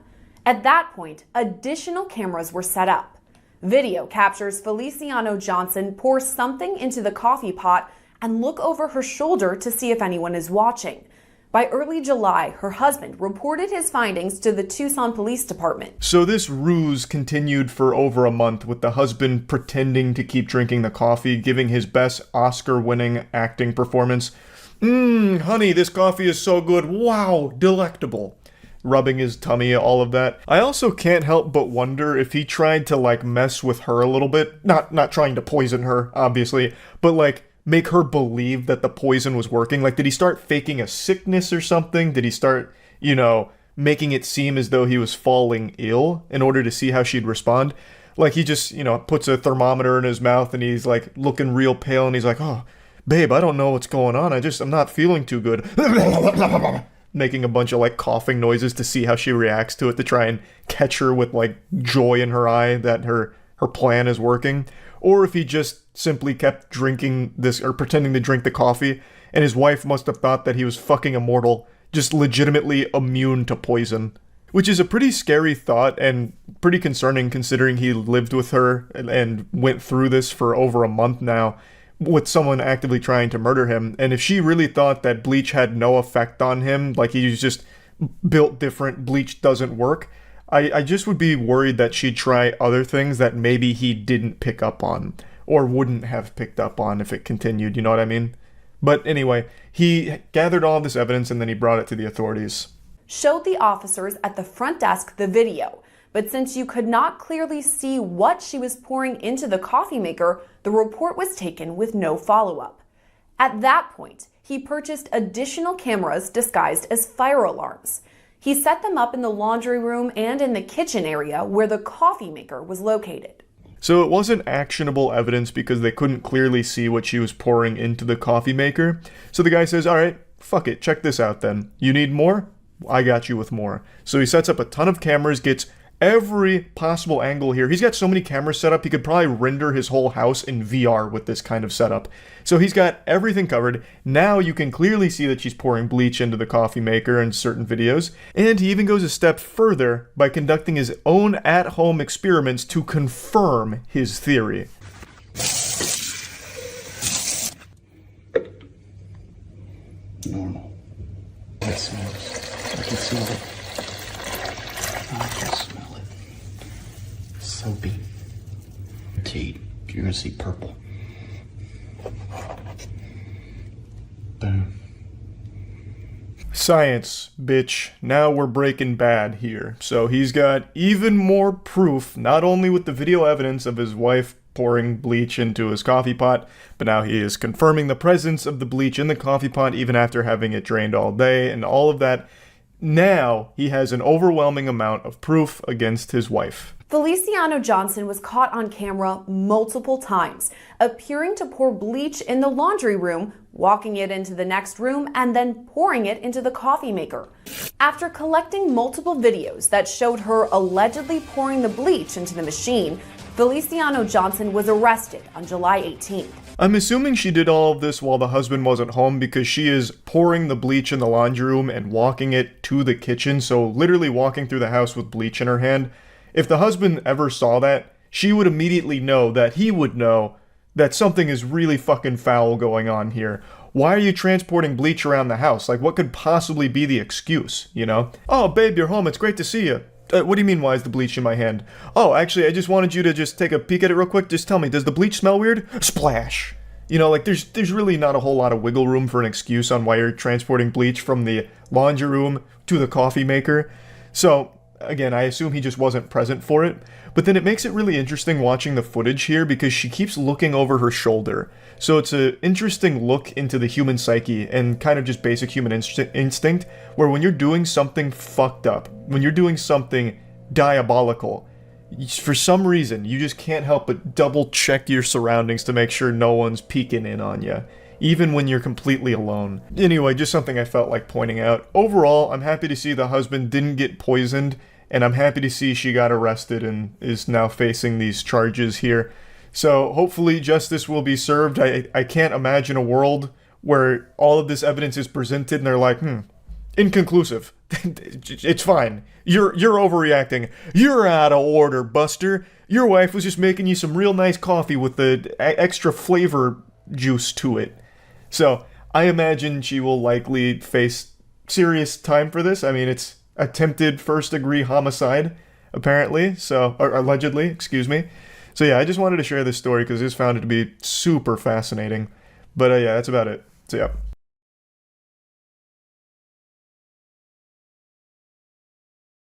At that point, additional cameras were set up. Video captures Feliciano Johnson pour something into the coffee pot and look over her shoulder to see if anyone is watching. By early July, her husband reported his findings to the Tucson Police Department. So this ruse continued for over a month, with the husband pretending to keep drinking the coffee, giving his best Oscar-winning acting performance. Honey, this coffee is so good. Wow, delectable. Rubbing his tummy, all of that. I also can't help but wonder if he tried to, like, mess with her a little bit. Not trying to poison her, obviously, but, like, make her believe that the poison was working. Like, did he start faking a sickness or something? Did he start, making it seem as though he was falling ill in order to see how she'd respond? Like, he just, puts a thermometer in his mouth and he's, like, looking real pale and he's like, oh, babe, I don't know what's going on. I'm not feeling too good. Making a bunch of like coughing noises to see how she reacts to it, to try and catch her with like joy in her eye that her plan is working. Or if he just simply kept drinking this, or pretending to drink the coffee, and his wife must have thought that he was fucking immortal, just legitimately immune to poison. Which is a pretty scary thought and pretty concerning considering he lived with her and went through this for over a month now with someone actively trying to murder him. And if she really thought that bleach had no effect on him, like he was just built different, bleach doesn't work, I just would be worried that she'd try other things that maybe he didn't pick up on, or wouldn't have picked up on if it continued, you know what I mean? But anyway, he gathered all this evidence and then he brought it to the authorities. Showed the officers at the front desk the video, but since you could not clearly see what she was pouring into the coffee maker, the report was taken with no follow-up. At that point, he purchased additional cameras disguised as fire alarms. He set them up in the laundry room and in the kitchen area where the coffee maker was located. So it wasn't actionable evidence because they couldn't clearly see what she was pouring into the coffee maker. So the guy says, all right, fuck it, check this out then. You need more? I got you with more. So he sets up a ton of cameras, gets every possible angle here. He's got so many cameras set up, he could probably render his whole house in VR with this kind of setup. So he's got everything covered. Now you can clearly see that she's pouring bleach into the coffee maker in certain videos. And he even goes a step further by conducting his own at-home experiments to confirm his theory. Normal. It smells. I can smell it. I can smell it. Soapy. Guaranteed. You're gonna see purple. Boom. Science, bitch. Now we're Breaking Bad here. So he's got even more proof, not only with the video evidence of his wife pouring bleach into his coffee pot, but now he is confirming the presence of the bleach in the coffee pot even after having it drained all day and all of that. Now he has an overwhelming amount of proof against his wife. Feliciano Johnson was caught on camera multiple times, appearing to pour bleach in the laundry room, walking it into the next room, and then pouring it into the coffee maker. After collecting multiple videos that showed her allegedly pouring the bleach into the machine, Feliciano Johnson was arrested on July 18th. I'm assuming she did all of this while the husband wasn't home because she is pouring the bleach in the laundry room and walking it to the kitchen, so literally walking through the house with bleach in her hand. If the husband ever saw that, she would immediately know that he would know that something is really fucking foul going on here. Why are you transporting bleach around the house? Like, what could possibly be the excuse, you know? Oh, babe, you're home. It's great to see you. What do you mean, why is the bleach in my hand? Oh, actually, I just wanted you to just take a peek at it real quick. Just tell me, does the bleach smell weird? Splash. You know, like, there's really not a whole lot of wiggle room for an excuse on why you're transporting bleach from the laundry room to the coffee maker. So, again, I assume he just wasn't present for it. But then it makes it really interesting watching the footage here because she keeps looking over her shoulder. So it's an interesting look into the human psyche and kind of just basic human instinct, where when you're doing something fucked up, when you're doing something diabolical, for some reason, you just can't help but double check your surroundings to make sure no one's peeking in on you, even when you're completely alone. Anyway, just something I felt like pointing out. Overall, I'm happy to see the husband didn't get poisoned, and I'm happy to see she got arrested and is now facing these charges here. So hopefully justice will be served. I can't imagine a world where all of this evidence is presented and they're like, inconclusive. It's fine. You're overreacting. You're out of order, Buster. Your wife was just making you some real nice coffee with the extra flavor juice to it. So I imagine she will likely face serious time for this. I mean, it's attempted first-degree homicide, apparently. So, or allegedly, excuse me. So yeah, I just wanted to share this story because I just found it to be super fascinating. But yeah, that's about it. So yeah.